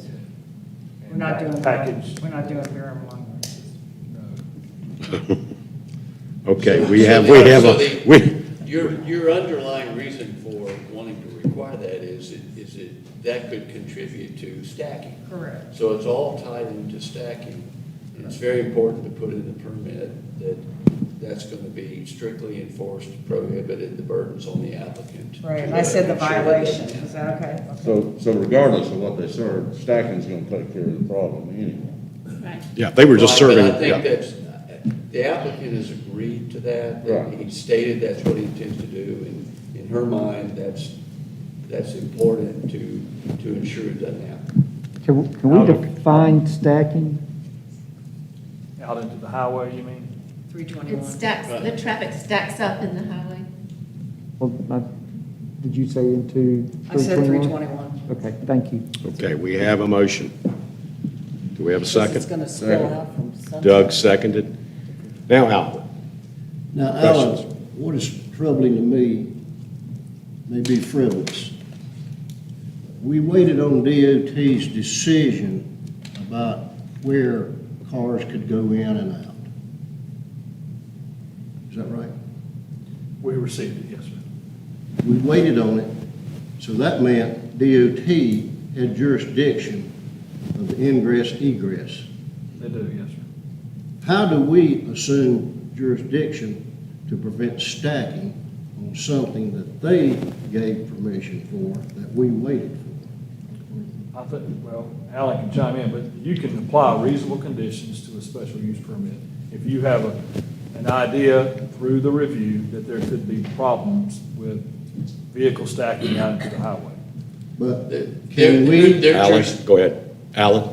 Speaker 3: We're not doing,
Speaker 8: Packaged.
Speaker 3: we're not doing beer and wine.
Speaker 1: Okay,
Speaker 18: So
Speaker 1: we,
Speaker 18: Your underlying reason for wanting to require that is that could contribute to stacking.
Speaker 3: Correct.
Speaker 18: So it's all tied into stacking. And it's very important to put in the permit that that's going to be strictly enforced, prohibited, the burden's on the applicant.
Speaker 3: Right, and
Speaker 18: to,
Speaker 3: I said the
Speaker 18: ensure that
Speaker 3: violation,
Speaker 18: doesn't
Speaker 3: is that okay?
Speaker 16: So regardless of what they serve, stacking's gonna take care of the problem anyway.
Speaker 10: Right.
Speaker 1: yeah, they were just
Speaker 18: Right,
Speaker 1: serving,
Speaker 18: But I think
Speaker 1: yeah.
Speaker 18: that's, the applicant has agreed to that.
Speaker 16: Right.
Speaker 18: He stated that's what he intends to do, and in her mind, that's important to ensure it doesn't happen.
Speaker 14: Can we define stacking?
Speaker 8: Out into the highway, you mean?
Speaker 3: 321.
Speaker 10: It stacks, the traffic stacks up in the highway.
Speaker 14: Well, did you say into
Speaker 3: I said
Speaker 14: 321?
Speaker 3: 321.
Speaker 14: Okay, thank you.
Speaker 1: Okay, we have a motion. Do we have a
Speaker 3: It's
Speaker 1: second?
Speaker 3: gonna spill out from Sunday.
Speaker 1: Doug seconded. Now, Albert.
Speaker 7: Now, Alan,
Speaker 1: Questions?
Speaker 7: what is troubling to me may be frivolous. We waited on DOT's decision about where cars could go in and out. Is that right?
Speaker 8: We received it, yes, sir.
Speaker 7: We waited on it, so that meant DOT had jurisdiction of the ingress egress.
Speaker 8: They do, yes, sir.
Speaker 7: How do we assume jurisdiction to prevent stacking on something that they gave permission for, that we waited for?
Speaker 8: I think, well, Alan can chime in, but you can apply reasonable conditions to a special use permit. If you have an idea through the review that there could be problems with vehicle stacking out into the highway.
Speaker 7: But
Speaker 18: Can
Speaker 1: Alan, go ahead. Alan?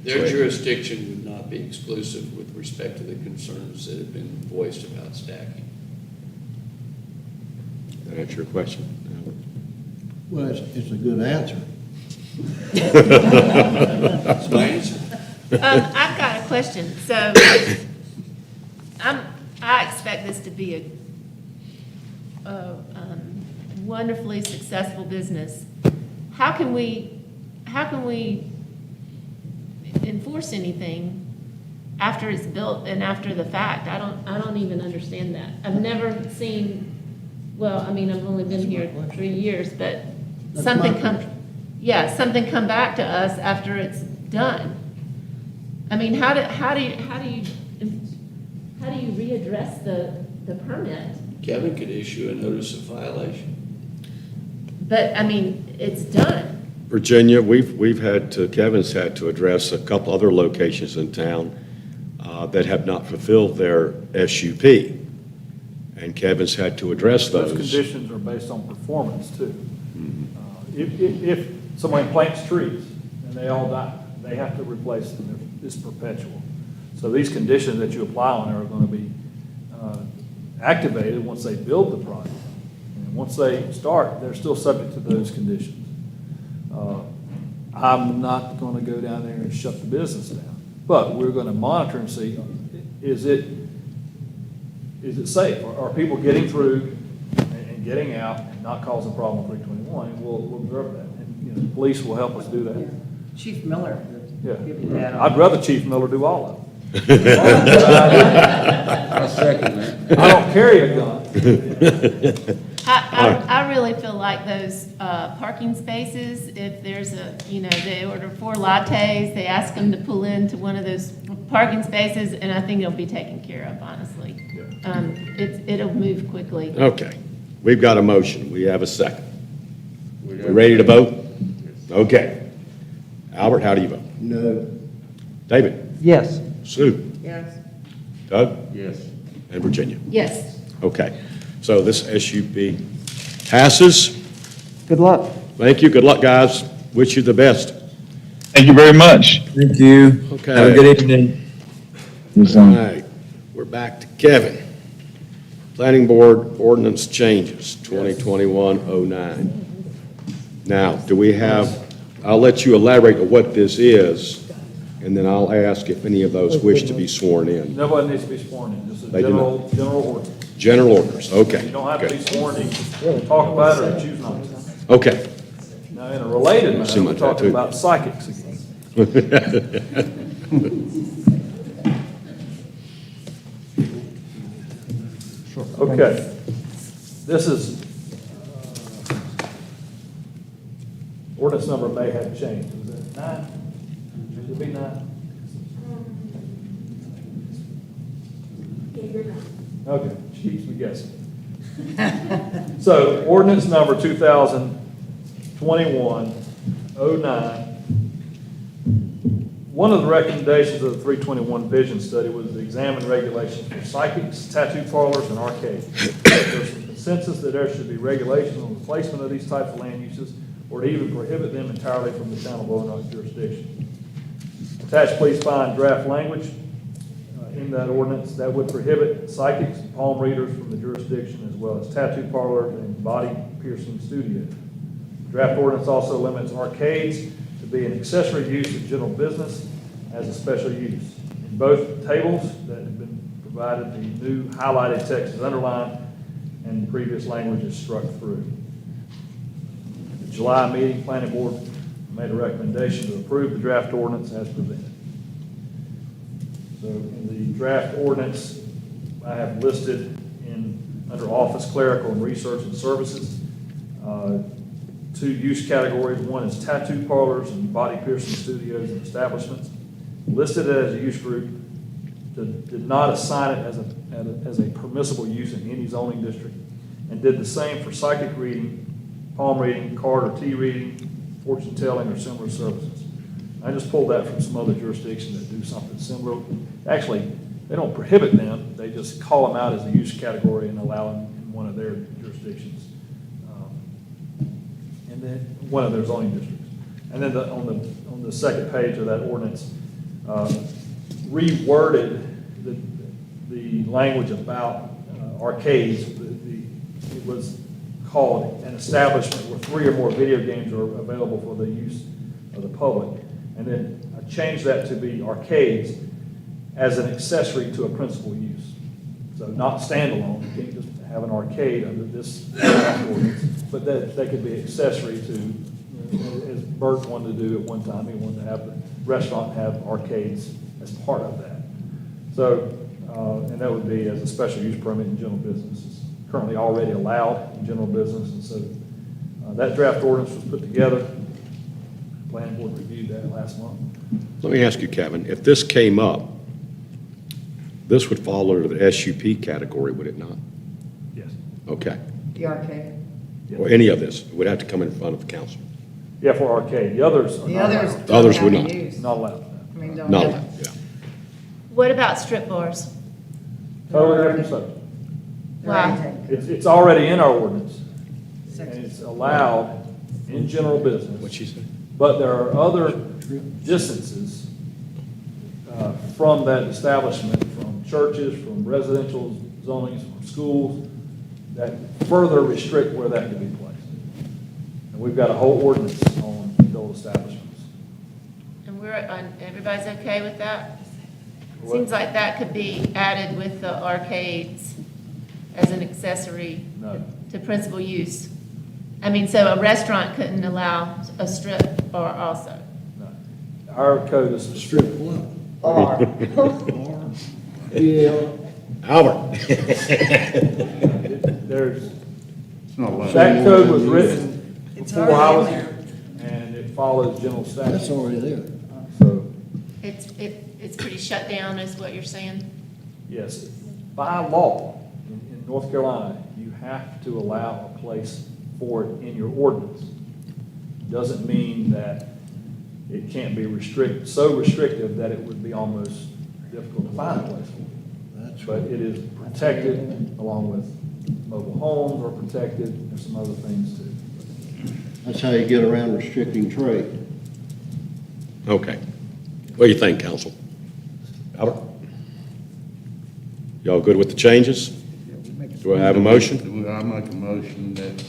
Speaker 18: Their jurisdiction would not be exclusive with respect to the concerns that have been voiced about stacking.
Speaker 1: That answer your question?
Speaker 7: Well, it's a good answer.
Speaker 18: That's my answer.
Speaker 10: I've got a question. So I expect this to be a wonderfully successful business. How can we enforce anything after it's built and after the fact? I don't even understand that. I've never seen, well, I mean, I've only been here 3 years, but
Speaker 7: That's
Speaker 10: something
Speaker 7: my
Speaker 10: come,
Speaker 7: question.
Speaker 10: yeah, something come back to us after it's done. I mean, how do you readdress the permit.
Speaker 18: Kevin could issue a notice of violation.
Speaker 10: But, I mean, it's done.
Speaker 1: Virginia, Kevin's had to address a couple other locations in town that have not fulfilled their SUP. And Kevin's had to address
Speaker 8: Those
Speaker 1: those.
Speaker 8: conditions are based on performance too. If somebody plants trees and they all die, they have to replace them. It's perpetual. So these conditions that you apply on there are going to be activated once they build the project. And once they start, they're still subject to those conditions. I'm not going to go down there and shut the business down, but we're going to monitor and see, is it safe? Are people getting through and getting out and not causing a problem with 321? And we'll observe that. And, the police will help us do that.
Speaker 3: Chief Miller.
Speaker 8: Yeah. I'd rather Chief Miller do all of it.
Speaker 16: I second that.
Speaker 8: I don't carry a gun.
Speaker 10: I really feel like those parking spaces, if there's they order 4 lattes, they ask them to pull into one of those parking spaces, and I think it'll be taken care of, honestly. It'll move quickly.
Speaker 1: Okay, we've got a motion. We have a second. We ready to vote? Okay. Albert, how do you vote?
Speaker 7: No.
Speaker 1: David?
Speaker 14: Yes.
Speaker 1: Sue?
Speaker 3: Yes.
Speaker 1: Doug?
Speaker 16: Yes.
Speaker 1: And Virginia?
Speaker 10: Yes.
Speaker 1: Okay, so this SUP passes.
Speaker 14: Good luck.
Speaker 1: Thank you, good luck, guys. Wish you the best.
Speaker 12: Thank you very much.
Speaker 11: Thank you.
Speaker 1: Okay.
Speaker 11: Have a good evening.
Speaker 1: All right, we're back to Kevin. Planning Board Ordinance Changes, 2021-09. Now, do we have, I'll let you elaborate on what this is, and then I'll ask if any of those wish to be sworn in.
Speaker 8: Nobody needs to be sworn in, just a
Speaker 1: They do not.
Speaker 8: general ordinance.
Speaker 1: General orders, okay.
Speaker 8: You don't have to be
Speaker 1: good.
Speaker 8: sworn in, just talk about it or choose not to.
Speaker 1: Okay.
Speaker 8: Now, in a related
Speaker 1: See
Speaker 8: matter,
Speaker 1: my
Speaker 8: we're talking
Speaker 1: tattoo.
Speaker 8: about psychics again. Okay. This is, ordinance number may have changed. Is it 9? Should it be 9? Okay, she keeps me guessing. So ordinance number 2021-09. One of the recommendations of the 321 Vision Study was to examine regulations for psychics, tattoo parlors, and arcades. There's some consensus that there should be regulations on the placement of these types of land uses, or to even prohibit them entirely from the town of Blowing Rock jurisdiction. Attached, please find draft language in that ordinance that would prohibit psychics and palm readers from the jurisdiction, as well as tattoo parlors and body piercing studios. Draft ordinance also limits arcades to be an accessory use of general business as a special use. In both tables that have been provided, the new highlighted text is underlined and the previous language is struck through. At the July meeting, Planning Board made a recommendation to approve the draft ordinance as presented. So in the draft ordinance, I have listed under office, clerical, and research and services, 2 use categories. One is tattoo parlors and body piercing studios and establishments. Listed it as a use group, did not assign it as a permissible use in any zoning district, and did the same for psychic reading, palm reading, card or tea reading, fortune telling, or similar services. I just pulled that from some other jurisdictions that do something similar. Actually, they don't prohibit them, they just call them out as a use category and allow them in one of their jurisdictions. And then one of their zoning districts. And then on the second page of that ordinance, reworded the language about arcades. It was called an establishment where 3 or more video games are available for the use of the public. And then I changed that to be arcades as an accessory to a principal use. So not standalone, you can't just have an arcade under this ordinance, but that they could be accessory to, as Bert wanted to do at one time, he wanted to have the restaurant have arcades as part of that. So, and that would be as a special use permit in general business. It's currently already allowed in general business, and so that draft ordinance was put together. Planning Board reviewed that last month.
Speaker 1: Let me ask you, Kevin, if this came up, This would fall under the SUP category, would it not?
Speaker 8: Yes.
Speaker 1: Okay.
Speaker 3: The arcade.
Speaker 1: Or any of this would have to come in front of the council.
Speaker 8: Yeah, for arcade. The others are
Speaker 3: The
Speaker 8: not
Speaker 3: others.
Speaker 8: allowed.
Speaker 1: The others
Speaker 3: don't
Speaker 1: would
Speaker 3: have
Speaker 1: not.
Speaker 3: to use.
Speaker 8: Not allowed.
Speaker 3: I mean, don't
Speaker 1: No,
Speaker 3: have-
Speaker 1: yeah.
Speaker 10: What about strip bars?
Speaker 8: Totally different subject.
Speaker 10: Why?
Speaker 8: It's already in our ordinance, and it's allowed in general business.
Speaker 1: What'd she say?
Speaker 8: But there are other distances from that establishment, from churches, from residential zonings, from schools, that further restrict where that can be placed. And we've got a whole ordinance on those establishments.
Speaker 10: And everybody's okay with that? Seems like that could be added with the arcades as an accessory
Speaker 8: No.
Speaker 10: to principal use. I mean, so a restaurant couldn't allow a strip bar also?
Speaker 8: Our code is
Speaker 7: Strip what?
Speaker 3: Or,
Speaker 7: Yeah.
Speaker 1: Albert.
Speaker 8: There's,
Speaker 16: It's not allowed.
Speaker 8: that code was written
Speaker 3: It's
Speaker 8: before I was
Speaker 3: already in
Speaker 8: here, and it follows general
Speaker 7: That's
Speaker 8: statute.
Speaker 7: already there.
Speaker 8: So,
Speaker 10: It's pretty shut down, is what you're saying?
Speaker 8: yes, by law, in North Carolina, you have to allow a place for it in your ordinance. Doesn't mean that it can't be so restrictive that it would be almost difficult to find a place for it.
Speaker 7: That's
Speaker 8: But it is protected, along with mobile homes are protected, and some other things too.
Speaker 7: That's how you get around restricting trade.
Speaker 1: Okay. What do you think, council? Albert? Y'all good with the changes? Do I have a motion?
Speaker 16: I make a motion that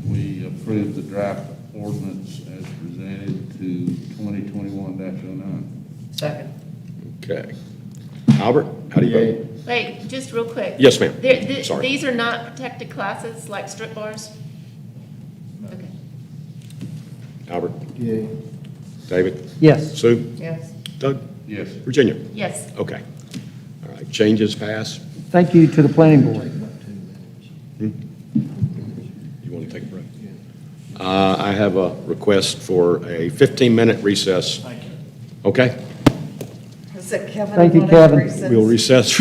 Speaker 16: we approve the draft ordinance as presented to 2021-09.
Speaker 3: second.
Speaker 1: Okay. Albert, how do you vote?
Speaker 10: Wait, just real quick.
Speaker 1: Yes, ma'am.
Speaker 10: There-
Speaker 1: Sorry.
Speaker 10: These are not protected classes like strip bars? Okay.
Speaker 1: Albert?
Speaker 7: Yeah.
Speaker 1: David?
Speaker 14: Yes.
Speaker 1: Sue?
Speaker 3: Yes.
Speaker 1: Doug?
Speaker 16: Yes.
Speaker 1: Virginia?
Speaker 10: Yes.
Speaker 1: Okay. All right, changes passed.
Speaker 14: Thank you to the planning board.
Speaker 1: You want to take a break? I have a request for a 15-minute recess.
Speaker 8: Thank you.
Speaker 1: Okay?
Speaker 3: Is that Kevin?
Speaker 14: Thank you,
Speaker 3: wanted to
Speaker 14: Kevin.
Speaker 3: recess?
Speaker 1: We'll recess.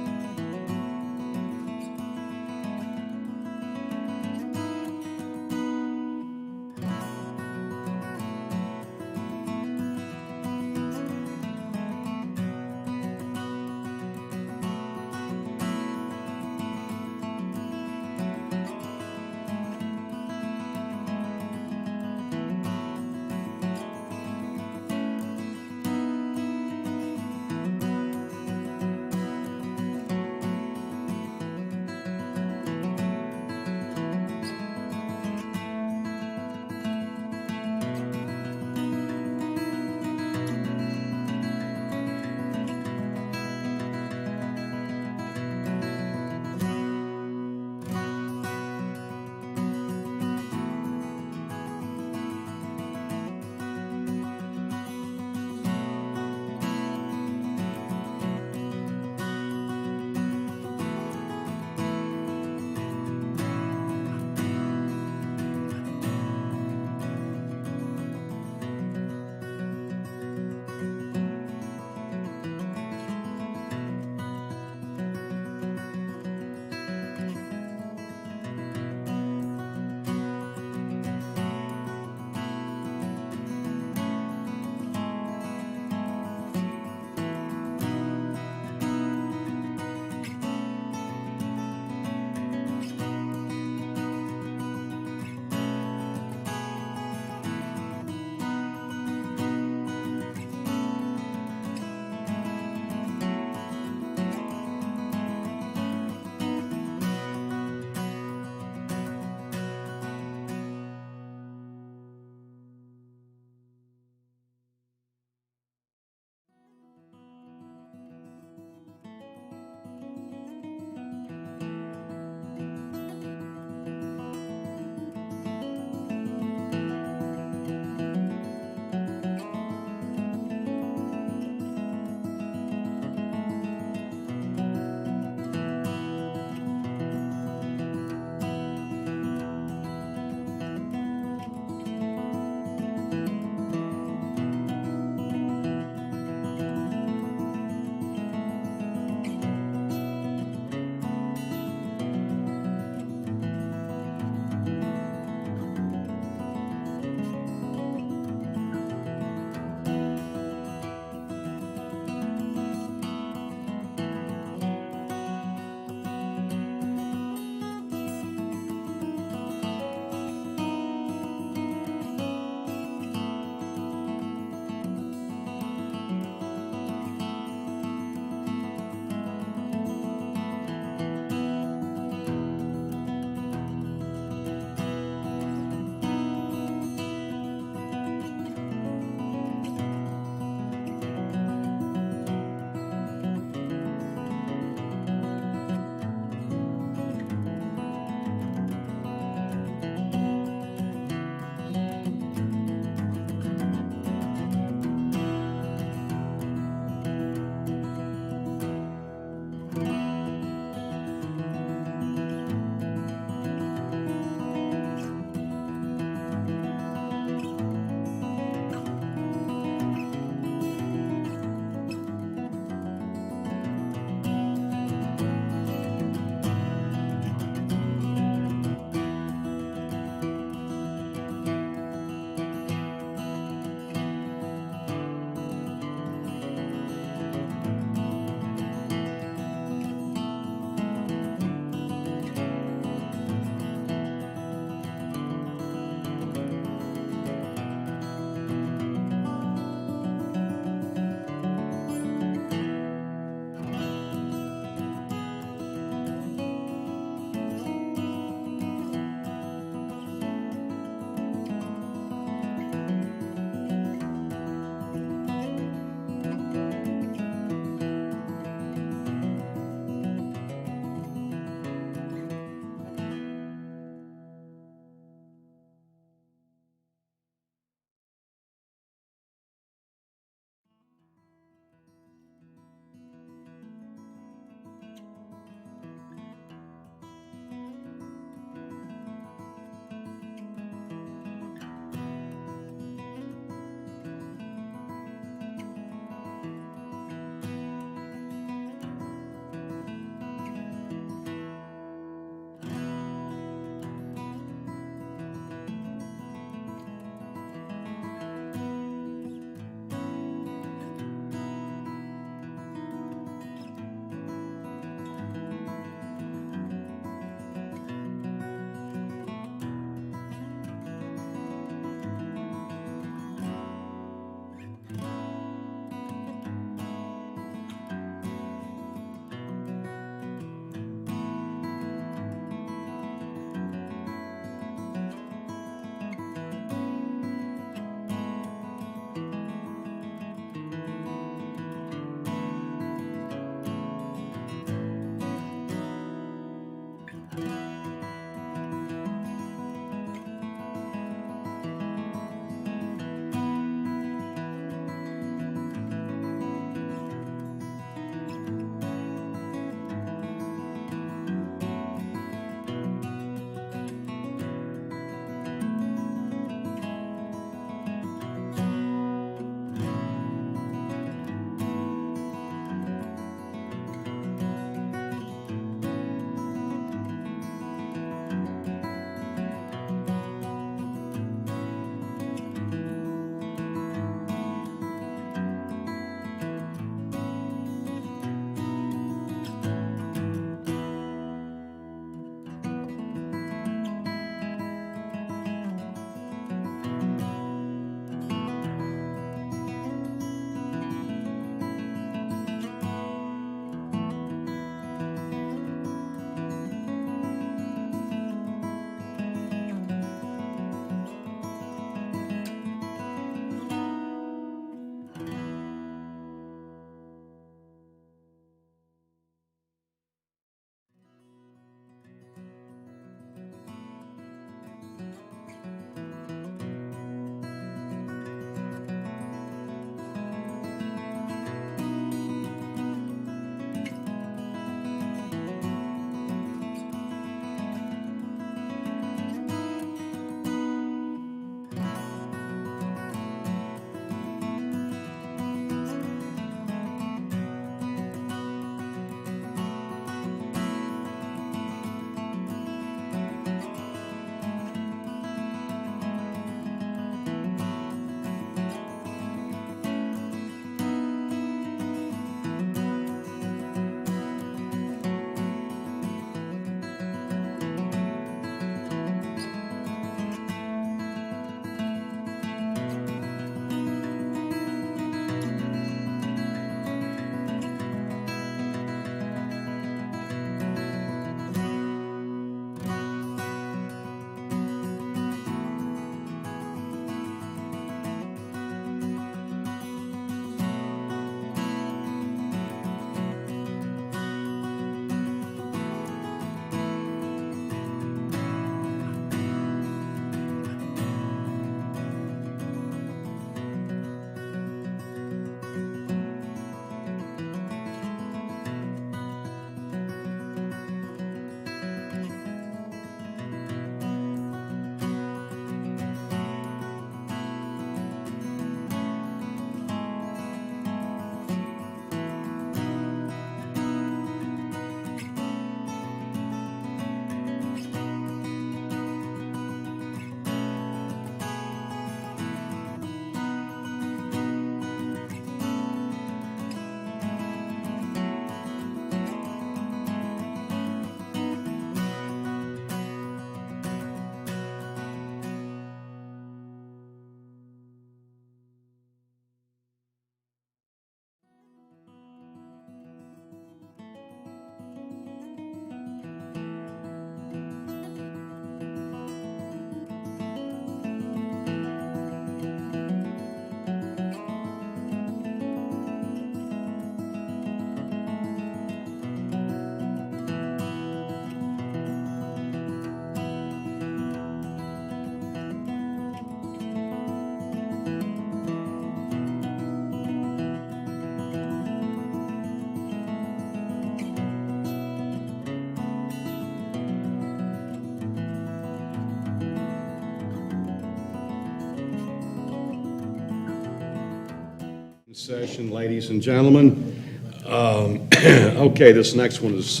Speaker 1: Session, ladies and gentlemen. Okay, this next one is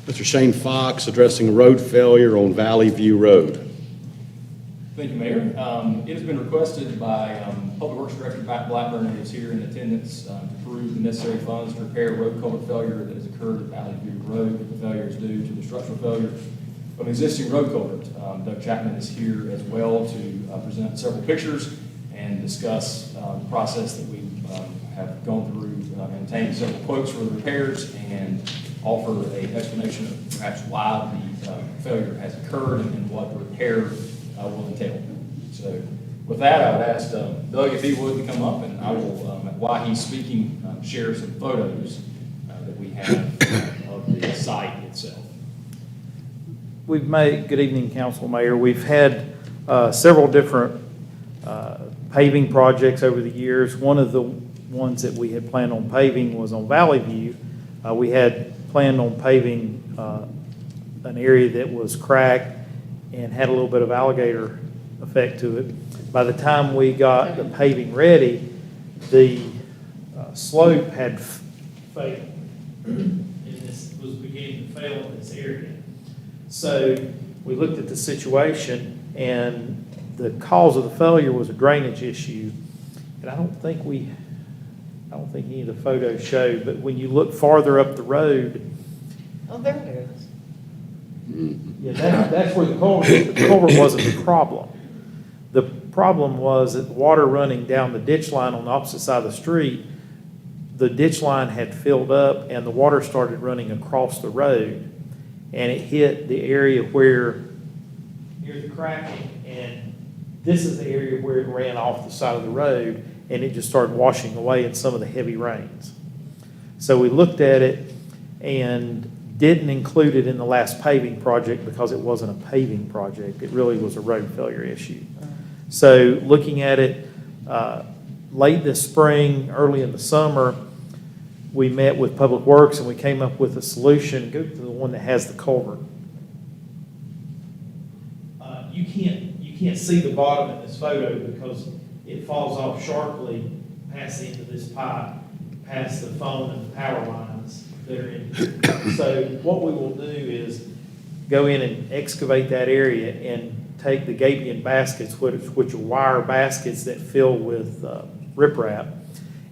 Speaker 1: Mr. Shane Fox addressing road failure on Valley View Road.
Speaker 2: Thank you, Mayor. It has been requested by Public Works Director Pat Blackburn, who is here in attendance, to approve the necessary funds to repair road culvert failure that has occurred at Valley View Road. The failure is due to the structural failure of an existing road culvert. Doug Chapman is here as well to present several pictures and discuss the process that we have gone through and obtained several quotes for the repairs and offer an explanation of perhaps why the failure has occurred and what the repair will entail. So with that, I would ask Doug if he would to come up, and I will, while he's speaking, share some photos that we have of the site itself.
Speaker 15: We've made, good evening, Council Mayor. We've had several different paving projects over the years. One of the ones that we had planned on paving was on Valley View. We had planned on paving an area that was cracked and had a little bit of alligator effect to it. By the time we got the paving ready, the slope had failed. And this was beginning to fail in this area. So we looked at the situation, and the cause of the failure was a drainage issue. And I don't think any of the photos showed, but when you look farther up the road.
Speaker 3: Oh, there it is.
Speaker 15: Yeah, that's where the culvert is. The culvert wasn't the problem. The problem was that the water running down the ditch line on the opposite side of the street, the ditch line had filled up and the water started running across the road. And it hit the area where, near the cracking, and this is the area where it ran off the side of the road, and it just started washing away in some of the heavy rains. So we looked at it and didn't include it in the last paving project because it wasn't a paving project. It really was a road failure issue. So looking at it late this spring, early in the summer, we met with Public Works and we came up with a solution. Go to the one that has the culvert. You can't see the bottom in this photo because it falls off sharply past the end of this pipe, past the phone and the power lines that are in here. So what we will do is go in and excavate that area and take the gabion baskets, which are wire baskets that fill with riprap,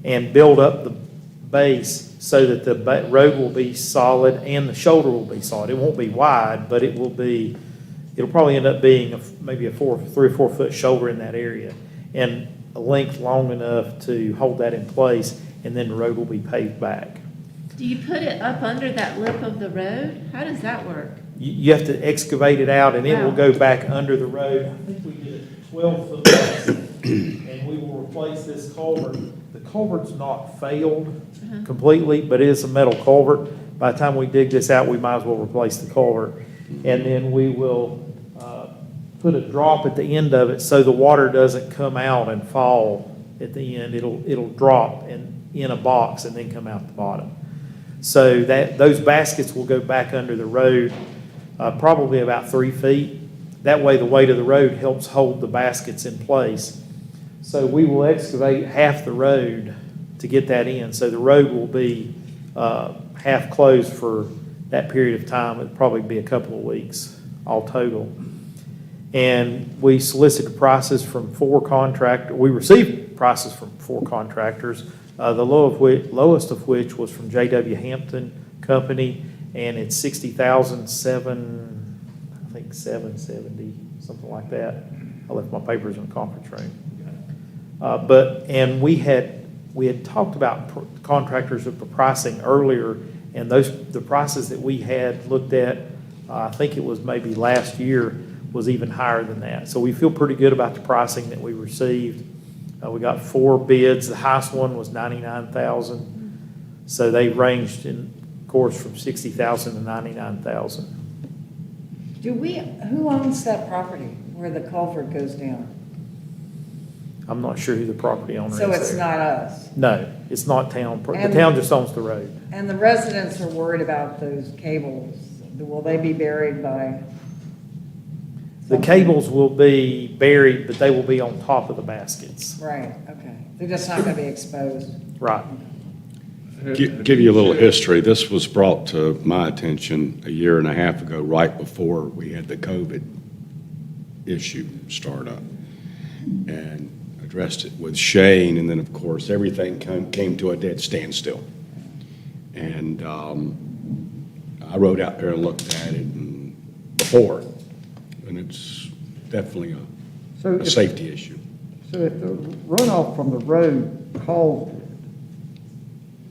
Speaker 15: and build up the base so that the road will be solid and the shoulder will be solid. It won't be wide, but it'll probably end up being maybe a 3 or 4 foot shoulder in that area, and a length long enough to hold that in place, and then the road will be paved back.
Speaker 10: Do you put it up under that lip of the road? How does that work?
Speaker 15: You have to excavate it out, and it will go back under the road. I think we did a 12-foot basket, and we will replace this culvert. The culvert's not failed completely, but it is a metal culvert. By the time we dig this out, we might as well replace the culvert. And then we will put a drop at the end of it so the water doesn't come out and fall at the end. It'll drop in a box and then come out the bottom. So those baskets will go back under the road probably about 3 feet. That way the weight of the road helps hold the baskets in place. So we will excavate half the road to get that in. So the road will be half closed for that period of time. It'll probably be a couple of weeks all total. And we solicited prices from 4 contractors. We received prices from 4 contractors. The lowest of which was from J.W. Hampton Company, and it's $60,770, something like that. I left my papers in the conference room. And we had talked about contractors of the pricing earlier, and the prices that we had looked at, I think it was maybe last year, was even higher than that. So we feel pretty good about the pricing that we received. We got 4 bids. The highest one was $99,000. So they ranged, of course, from $60,000 to $99,000.
Speaker 3: Who owns that property where the culvert goes down?
Speaker 15: I'm not sure who the property owner is.
Speaker 3: So it's
Speaker 15: there.
Speaker 3: not us?
Speaker 15: No, it's not town. The town just owns the road.
Speaker 3: And the residents are worried about those cables. Will they be buried by?
Speaker 15: The cables will be buried, but they will be on top of the baskets.
Speaker 3: Right, okay. They're just not gonna be exposed.
Speaker 15: Right.
Speaker 1: Give you a little history. This was brought to my attention a year and a half ago, right before we had the COVID issue start up. And addressed it with Shane, and then, of course, everything came to a dead standstill. And I rode out there and looked at it before, and it's definitely
Speaker 14: So
Speaker 1: a
Speaker 14: if-
Speaker 1: safety issue.
Speaker 14: So if the runoff from the road caused it,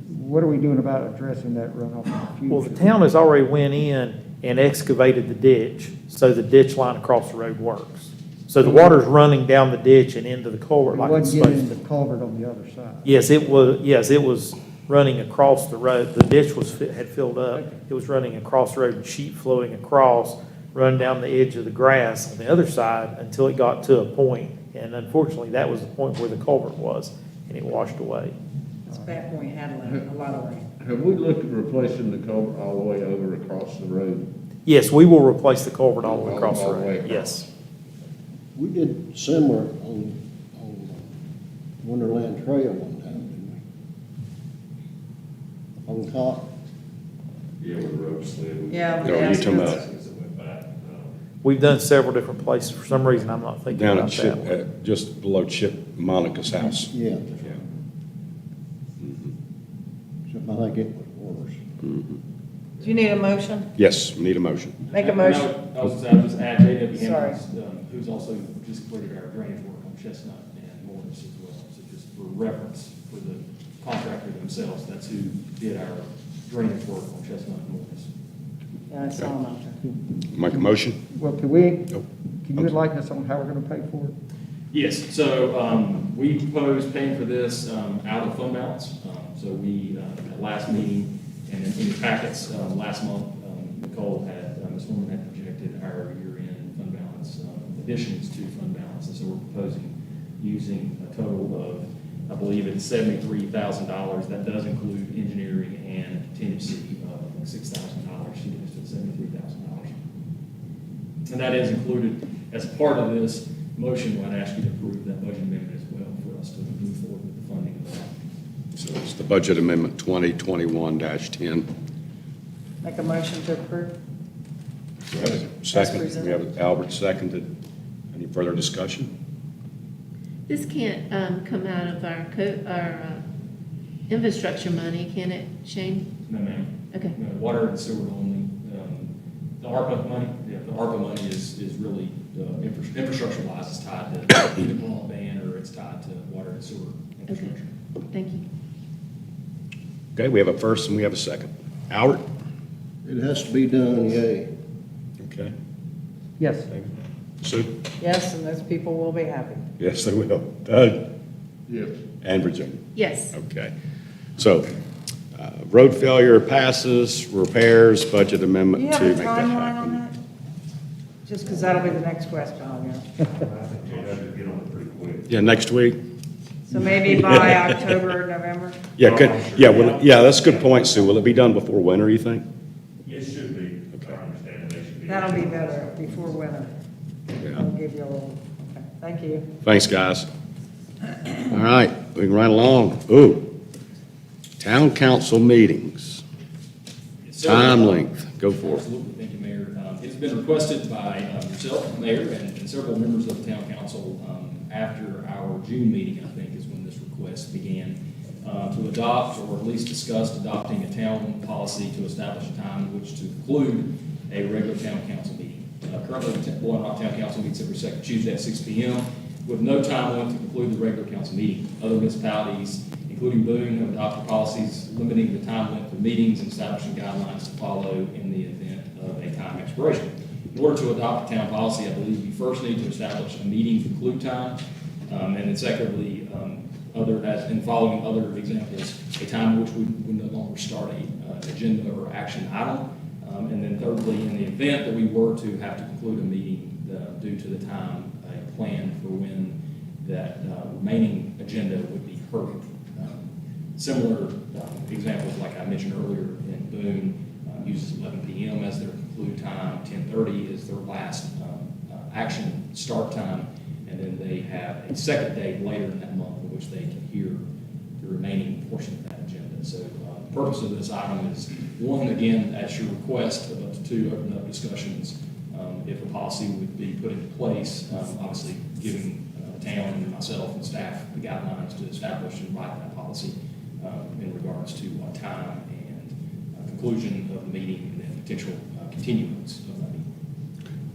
Speaker 14: what are we doing about addressing that runoff in the future?
Speaker 15: Well, the town has already went in and excavated the ditch, so the ditch line across the road works. So the water's running down the ditch and into the culvert
Speaker 14: It
Speaker 15: like it's
Speaker 14: wasn't getting
Speaker 15: supposed
Speaker 14: in
Speaker 15: to.
Speaker 14: the culvert on the other side.
Speaker 15: Yes, it was running across the road. The ditch had filled up. It was running across the road and sheet flowing across, run down the edge of the grass on the other side until it got to a point. And unfortunately, that was the point where the culvert was, and it washed away.
Speaker 3: It's a bad point, had a lot of rain.
Speaker 16: Have we looked at replacing the culvert all the way over across the road?
Speaker 15: Yes, we will replace the culvert all the way across the
Speaker 16: All the way
Speaker 15: road,
Speaker 16: across.
Speaker 15: yes.
Speaker 7: We did similar on Wonderland Trail one time, didn't we? On Cotton.
Speaker 16: Yeah, with the road slid.
Speaker 3: Yeah.
Speaker 1: No, you're talking about
Speaker 15: We've done several different places. For some reason, I'm not thinking
Speaker 1: down
Speaker 15: about
Speaker 1: at Chip,
Speaker 15: that one.
Speaker 1: just below Chip Monica's house.
Speaker 7: Yeah,
Speaker 1: Yeah.
Speaker 7: except I think it was worse.
Speaker 3: Do you need a motion?
Speaker 1: Yes, we need a motion.
Speaker 3: Make a motion.
Speaker 2: I was just add J.W.
Speaker 3: Sorry.
Speaker 2: Hammonds, who's also just completed our drainage work on Chestnut and Morris as well. So just for reference for the contractor themselves, that's who did our drainage work on Chestnut and Morris.
Speaker 3: Yeah, I saw them out there.
Speaker 1: Make a motion?
Speaker 14: Well, can we,
Speaker 1: Nope.
Speaker 14: can you enlighten us on how we're gonna pay for it?
Speaker 2: Yes, so we proposed paying for this out of fund balance. So we, at last meeting, and in your packets last month, Nicole Ms. Norman had projected our year-end fund balance additions to fund balance. And so we're proposing using a total of, I believe it's $73,000. That does include engineering and contingency of $6,000. She gives us $73,000. And that is included as part of this motion. I'd ask you to approve that budget amendment as well for us to move forward with the funding of that.
Speaker 1: So it's the budget amendment 2021-10.
Speaker 3: Make a motion to approve?
Speaker 1: Second,
Speaker 3: presented.
Speaker 1: we have Albert seconded. Any further discussion?
Speaker 10: This can't come out of our infrastructure money, can it, Shane?
Speaker 2: No, ma'am.
Speaker 10: Okay.
Speaker 2: No, water and sewer only. The ARPA money, the ARPA money is really, infrastructure wise, is tied to either broadband or it's tied to water and sewer infrastructure.
Speaker 10: Thank you.
Speaker 1: Okay, we have a first and we have a second. Albert?
Speaker 7: It has to be done, yay.
Speaker 1: Okay.
Speaker 14: Yes.
Speaker 1: Sue?
Speaker 3: Yes, and those people will be happy.
Speaker 1: Yes, they will. Doug?
Speaker 16: Yes.
Speaker 1: And Virginia?
Speaker 10: Yes.
Speaker 1: Okay. So, road failure passes, repairs, budget
Speaker 3: Do
Speaker 1: amendment
Speaker 3: you
Speaker 1: to
Speaker 3: have a
Speaker 1: make that
Speaker 3: timeline on
Speaker 1: happen.
Speaker 3: that? Just because that'll be the next question on here.
Speaker 1: Yeah, next week?
Speaker 3: So maybe by October, November?
Speaker 1: Yeah, good. Yeah, well, yeah, that's a good point, Sue. Will it be done before winter, you think?
Speaker 17: It should be, I understand they should be.
Speaker 3: That'll be better, before winter.
Speaker 1: Yeah.
Speaker 3: I'll give you a little, okay, thank you.
Speaker 1: Thanks, guys. All right, moving right along. Ooh, town council meetings. Time length, go for it.
Speaker 2: Absolutely, thank you, Mayor. It's been requested by yourself, Mayor, and several members of the town council after our June meeting, I think, is when this request began, to adopt or at least discuss adopting a town policy to establish a time in which to conclude a regular town council meeting. Currently, the Boiling Rock Town Council meets every second Tuesday at 6 p.m. with no time limit to conclude the regular council meeting. Other municipalities, including Boone, have adopted policies limiting the time limit for meetings and establishing guidelines to follow in the event of a time expiration. In order to adopt a town policy, I believe you first need to establish a meeting conclude time, and then secondly, in following other examples, a time in which we would no longer start an agenda or action item. And then thirdly, in the event that we were to have to conclude a meeting due to the time, a plan for when that remaining agenda would be heard. Similar examples, like I mentioned earlier, in Boone, uses 11 p.m. as their conclude time, 10:30 is their last action start time, and then they have a second date later in that month in which they can hear the remaining portion of that agenda. So the purpose of this item is, one, again, at your request, but to open up discussions if a policy would be put into place, obviously giving the town and myself and staff the guidelines to establish and write that policy in regards to time and conclusion of the meeting and then potential continuance of that meeting.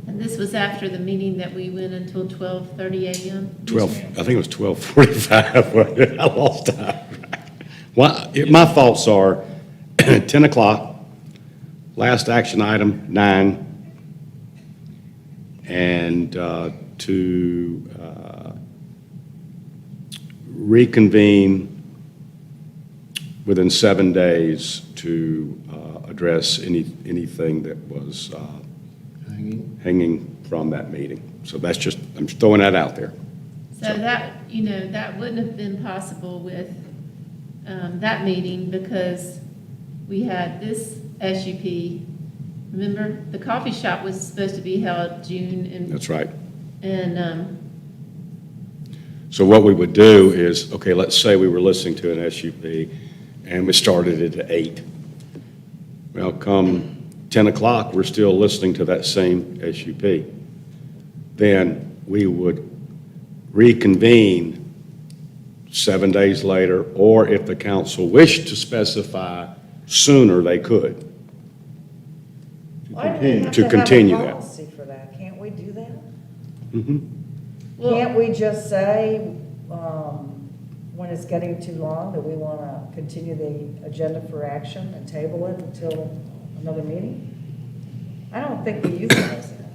Speaker 10: And this was after the meeting that we went until 12:30 a.m.?
Speaker 1: 12, I think it was 12:45. I lost time. Well, my thoughts are 10 o'clock, last action item, 9, and to reconvene within 7 days to address anything that was hanging from that meeting. So that's just, I'm throwing that out there.
Speaker 10: So that, that wouldn't have been possible with that meeting because we had this SUP. Remember, the coffee shop was supposed to be held June and.
Speaker 1: That's right.
Speaker 10: And,
Speaker 1: So what we would do is, okay, let's say we were listening to an SUP and we started it at 8. Well, come 10 o'clock, we're still listening to that same SUP. Then we would reconvene 7 days later, or if the council wished to specify sooner, they could.
Speaker 3: Why do we have
Speaker 1: To
Speaker 3: have a
Speaker 1: continue that.
Speaker 3: policy for that? Can't we do that?
Speaker 1: Mhm.
Speaker 3: Can't we just say, when it's getting too long, that we want to continue the agenda for action and table it until another meeting? I don't think we utilize that.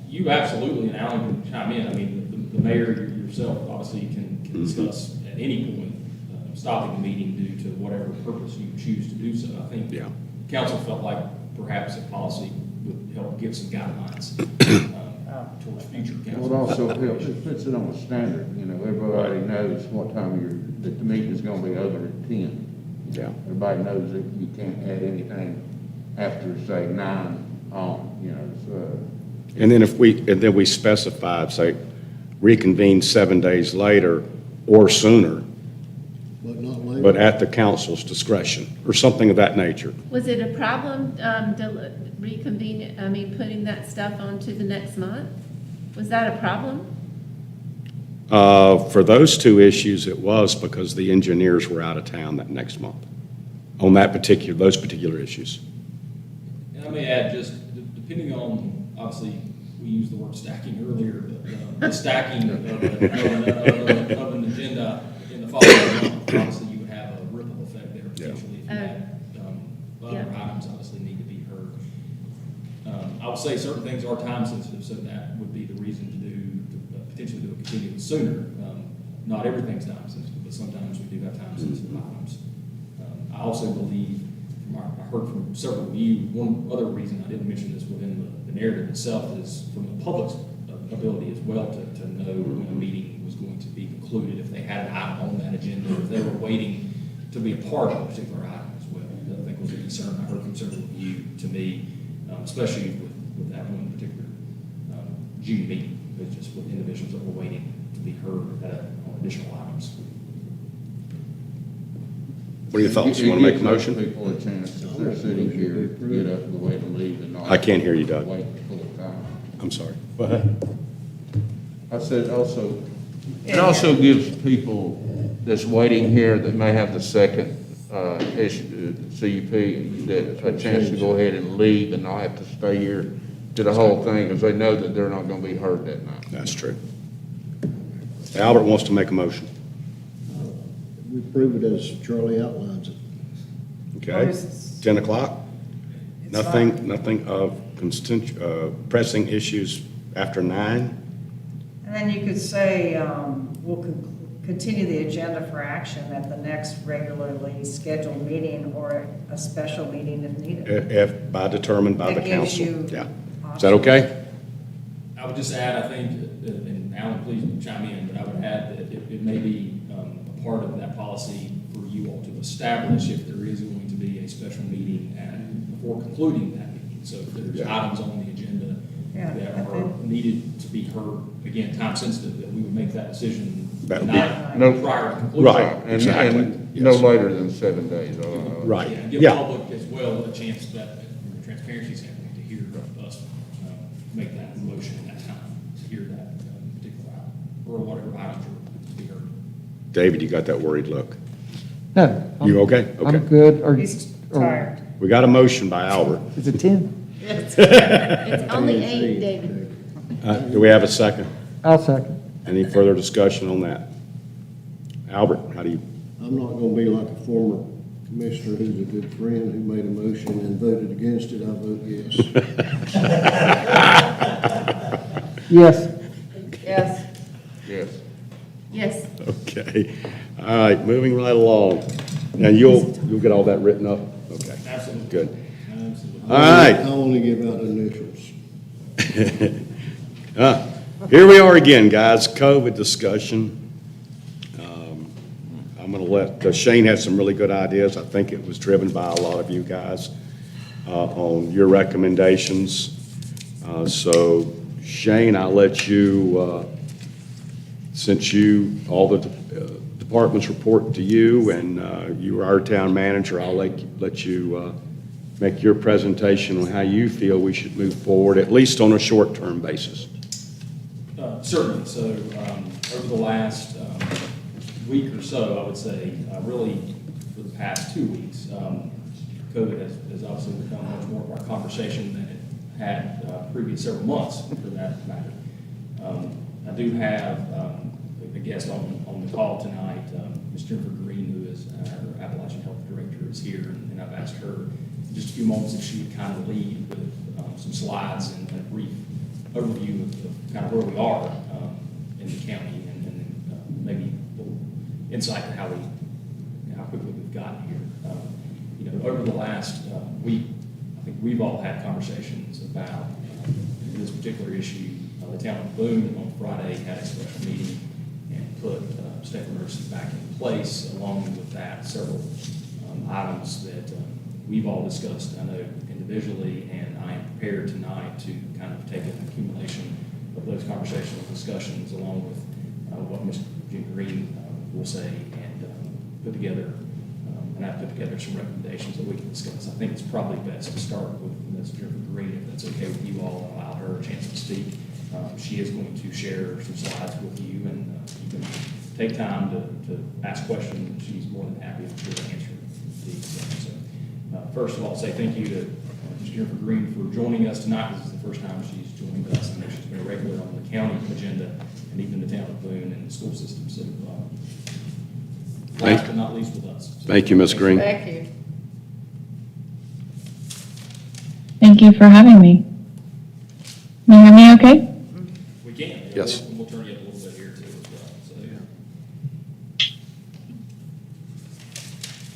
Speaker 2: You absolutely, and Alan can chime in, I mean, the mayor yourself obviously can discuss at any point stopping the meeting due to whatever purpose you choose to do so. I think council felt like perhaps a policy would help give some guidelines towards future council.
Speaker 16: Well, it also helps, it puts it on a standard, everybody knows what time that the meeting is gonna be over at 10.
Speaker 1: Yeah.
Speaker 16: Everybody knows that you can't add anything after, say, 9 on, so.
Speaker 1: And then we specified, say, reconvene 7 days later or sooner,
Speaker 7: But not later.
Speaker 1: but at the council's discretion, or something of that nature.
Speaker 10: was it a problem putting that stuff onto the next month? Was that a problem?
Speaker 1: For those two issues, it was because the engineers were out of town that next month on those particular issues.
Speaker 2: And I may add, just depending on, obviously, we used the word stacking earlier, but the stacking of an agenda in the following month, obviously, you would have a ripple effect there potentially if you had other items obviously need to be heard. I would say certain things are time sensitive, so that would be the reason to potentially do a continuance sooner. Not everything's time sensitive, but sometimes we do have time sensitive items. I also believe, I heard from several of you, one other reason I didn't mention this within the narrative itself is from the public's ability as well to know when a meeting was going to be concluded, if they had an item on that agenda, if they were waiting to be a part of a particular item as well. I think was a concern I heard from several of you to me, especially with that one particular June meeting, but just with individuals that were waiting to be heard on additional items.
Speaker 1: What are your thoughts? You want to make a
Speaker 16: It
Speaker 1: motion?
Speaker 16: gives people a chance, if they're sitting here, get up and go ahead and leave and not.
Speaker 1: I can't hear you, Doug.
Speaker 16: Wait full time.
Speaker 1: I'm sorry.
Speaker 16: I said also, it also gives people that's waiting here that may have the second CUP, that a chance to go ahead and leave and not have to stay here to the whole thing, because they know that they're not going to be heard that night.
Speaker 1: That's true. Albert wants to make a motion.
Speaker 7: We prove it as Charlie outlines it.
Speaker 1: Okay, 10 o'clock? Nothing of pressing issues after 9?
Speaker 3: And then you could say, we'll continue the agenda for action at the next regularly scheduled meeting or a special meeting if needed.
Speaker 1: If determined by the
Speaker 3: That gives
Speaker 1: council.
Speaker 3: you
Speaker 1: Yeah. Is that okay?
Speaker 2: I would just add, I think, and Alan, please chime in, but I would add that it may be a part of that policy for you all to establish if there is going to be a special meeting before concluding that meeting. So if there's items on the agenda
Speaker 3: Yeah,
Speaker 2: that are needed to be heard, again, time sensitive, that we would make that decision
Speaker 1: That would be-
Speaker 2: not
Speaker 16: No-
Speaker 2: prior to conclusion.
Speaker 1: Right,
Speaker 16: And,
Speaker 1: exactly.
Speaker 16: and no
Speaker 1: Yes.
Speaker 16: later than 7 days.
Speaker 1: Right,
Speaker 2: Yeah, and give the
Speaker 1: yeah.
Speaker 2: public as well a chance that, from a transparency standpoint, to hear us make that motion at that time, to hear that particular item, or whatever items are to be heard.
Speaker 1: David, you got that worried look.
Speaker 14: No.
Speaker 1: You okay?
Speaker 14: I'm
Speaker 1: Okay.
Speaker 14: good. Or-
Speaker 3: He's
Speaker 14: or-
Speaker 3: tired.
Speaker 1: We got a motion by Albert.
Speaker 14: Is it 10?
Speaker 10: It's only 8, David.
Speaker 1: Do we have a second?
Speaker 14: I'll second.
Speaker 1: Any further discussion on that? Albert, how do you?
Speaker 7: I'm not gonna be like a former commissioner who's a good friend who made a motion and voted against it. I vote yes.
Speaker 14: Yes.
Speaker 3: Yes.
Speaker 16: Yes.
Speaker 10: Yes.
Speaker 1: Okay. All right, moving right along. Now, you'll get all that written up? Okay.
Speaker 2: Absolutely.
Speaker 1: Good.
Speaker 2: Absolutely.
Speaker 1: All right.
Speaker 7: I only give out initials.
Speaker 1: Here we are again, guys, COVID discussion. I'm going to let Shane have some really good ideas. I think it was driven by a lot of you guys on your recommendations. So Shane, I'll let you, since all the departments report to you and you are our town manager, I'll let you make your presentation on how you feel we should move forward, at least on a short-term basis.
Speaker 2: Certainly. So over the last week or so, I would say, really for the past 2 weeks, COVID has obviously become much more of our conversation than it had previous several months, for that matter. I do have a guest on the call tonight, Ms. Jennifer Green, who is our Appalachian Health Director, is here, and I've asked her in just a few moments if she would kind of lead with some slides and a brief overview of kind of where we are in the county, and maybe a little insight to how quickly we've gotten here. Over the last week, I think we've all had conversations about this particular issue. The town of Boone on Friday had a special meeting and put state emergency back in place. Along with that, several items that we've all discussed, I know individually, and I am prepared tonight to kind of take an accumulation of those conversational discussions along with what Ms. Jim Green will say and put together, and I've put together some recommendations that we can discuss. I think it's probably best to start with Ms. Jennifer Green, if that's okay with you all, and allow her a chance to speak. She is going to share some slides with you, and you can take time to ask questions. She's more than happy, I'm sure, to answer these. So, first of all, say thank you to Ms. Jennifer Green for joining us tonight. This is the first time she's joined us. I know she's been a regular on the county agenda and even the town of Boone and the school system. So, last but not least with us. So,
Speaker 1: Thank you, Ms. Green.
Speaker 3: Thank you.
Speaker 19: Thank you for having me. Can you hear me okay?
Speaker 2: we can.
Speaker 1: Yes.
Speaker 2: We'll turn you up a little bit here too as well. So,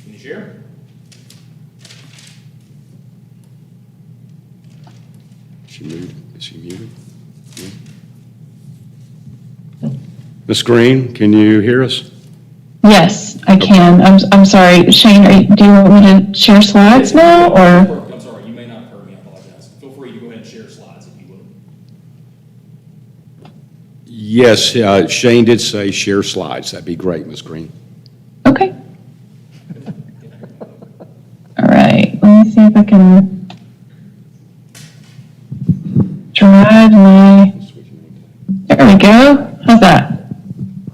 Speaker 2: can you share?
Speaker 1: She muted? Is she muted? Ms. Green, can you hear us?
Speaker 19: Yes, I can. I'm sorry, Shane, do you want me to share slides now, or?
Speaker 2: I'm sorry, you may not have heard me, I apologize. Feel free to go ahead and share slides if you would.
Speaker 1: Yes, Shane did say share slides. That'd be great, Ms. Green.
Speaker 19: Okay. All right, let me see if I can drive my, there we go. How's that?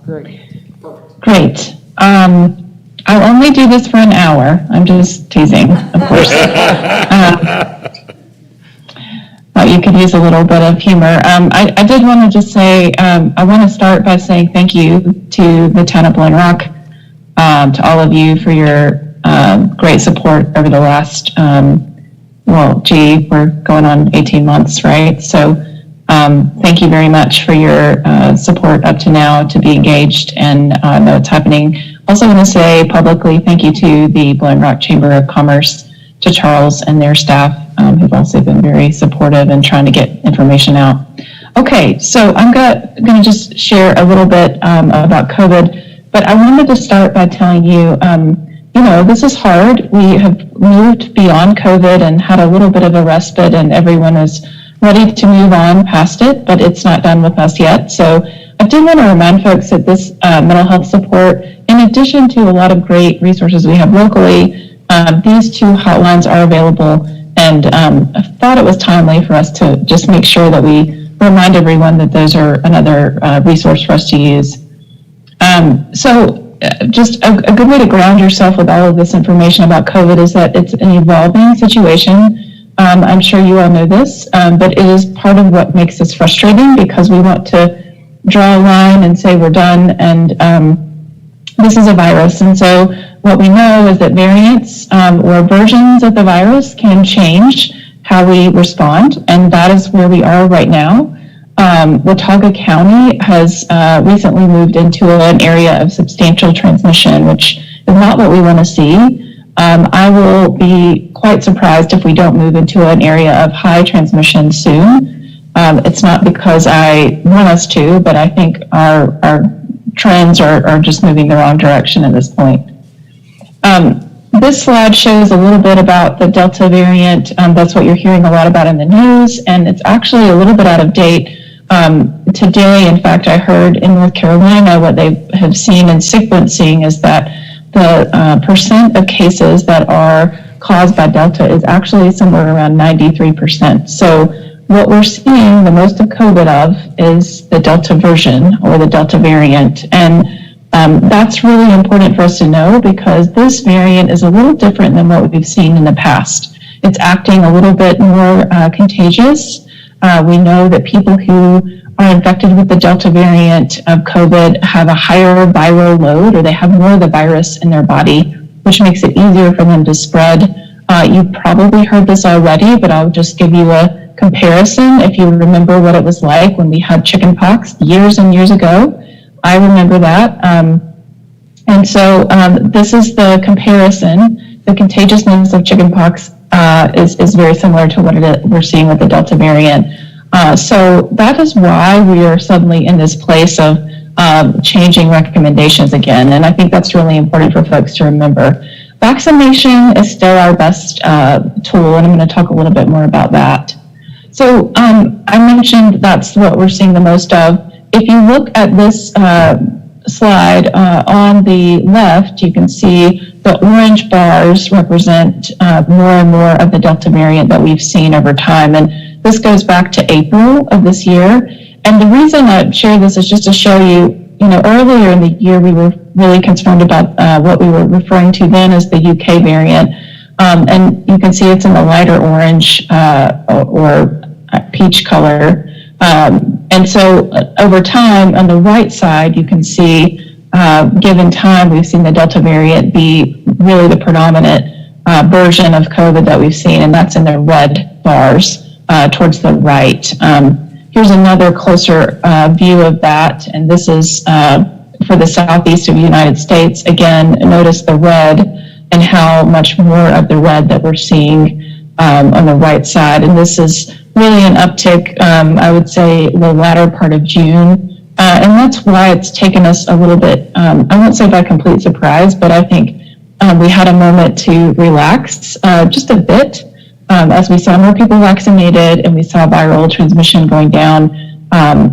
Speaker 14: Great.
Speaker 19: Great. I'll only do this for an hour. I'm just teasing, of course. Thought you could use a little bit of humor. I did want to just say, I want to start by saying thank you to the town of Blowing Rock, to all of you for your great support over the last, we're going on 18 months, right? So thank you very much for your support up to now to be engaged and know what's happening. Also want to say publicly thank you to the Blowing Rock Chamber of Commerce, to Charles and their staff, who've also been very supportive in trying to get information out. Okay, so I'm going to just share a little bit about COVID, but I wanted to start by telling you, this is hard. We have moved beyond COVID and had a little bit of a respite, and everyone is ready to move on past it, but it's not done with us yet. So I do want to remind folks that this mental health support, in addition to a lot of great resources we have locally, these two hotlines are available. And I thought it was timely for us to just make sure that we remind everyone that those are another resource for us to use. Just a good way to ground yourself with all of this information about COVID is that it's an evolving situation. I'm sure you all know this, but it is part of what makes us frustrating because we want to draw a line and say we're done, and this is a virus. And so what we know is that variants or versions of the virus can change how we respond, and that is where we are right now. Watauga County has recently moved into an area of substantial transmission, which is not what we want to see. I will be quite surprised if we don't move into an area of high transmission soon. It's not because I want us to, but I think our trends are just moving the wrong direction at this point. This slide shows a little bit about the Delta variant. That's what you're hearing a lot about in the news, and it's actually a little bit out of date. Today, in fact, I heard in North Carolina what they have seen in sequencing is that the percent of cases that are caused by Delta is actually somewhere around 93%. So what we're seeing the most of COVID of is the Delta version or the Delta variant. And that's really important for us to know because this variant is a little different than what we've seen in the past. It's acting a little bit more contagious. We know that people who are infected with the Delta variant of COVID have a higher viral load, or they have more of the virus in their body, which makes it easier for them to spread. You've probably heard this already, but I'll just give you a comparison. If you remember what it was like when we had chickenpox years and years ago, I remember that. And so this is the comparison. The contagiousness of chickenpox is very similar to what we're seeing with the Delta variant. So that is why we are suddenly in this place of changing recommendations again. And I think that's really important for folks to remember. Vaccination is still our best tool, and I'm going to talk a little bit more about that. So I mentioned that's what we're seeing the most of. If you look at this slide on the left, you can see the orange bars represent more and more of the Delta variant that we've seen over time. And this goes back to April of this year. And the reason I share this is just to show you, earlier in the year, we were really concerned about what we were referring to then as the UK variant. And you can see it's in the lighter orange or peach color. And so over time, on the right side, you can see, given time, we've seen the Delta variant be really the predominant version of COVID that we've seen, and that's in the red bars towards the right. Here's another closer view of that, and this is for the southeast of the United States. Again, notice the red and how much more of the red that we're seeing on the right side, and this is really an uptick, I would say, the latter part of June. And that's why it's taken us a little bit, I won't say by complete surprise, but I think we had a moment to relax just a bit as we saw more people vaccinated and we saw viral transmission going down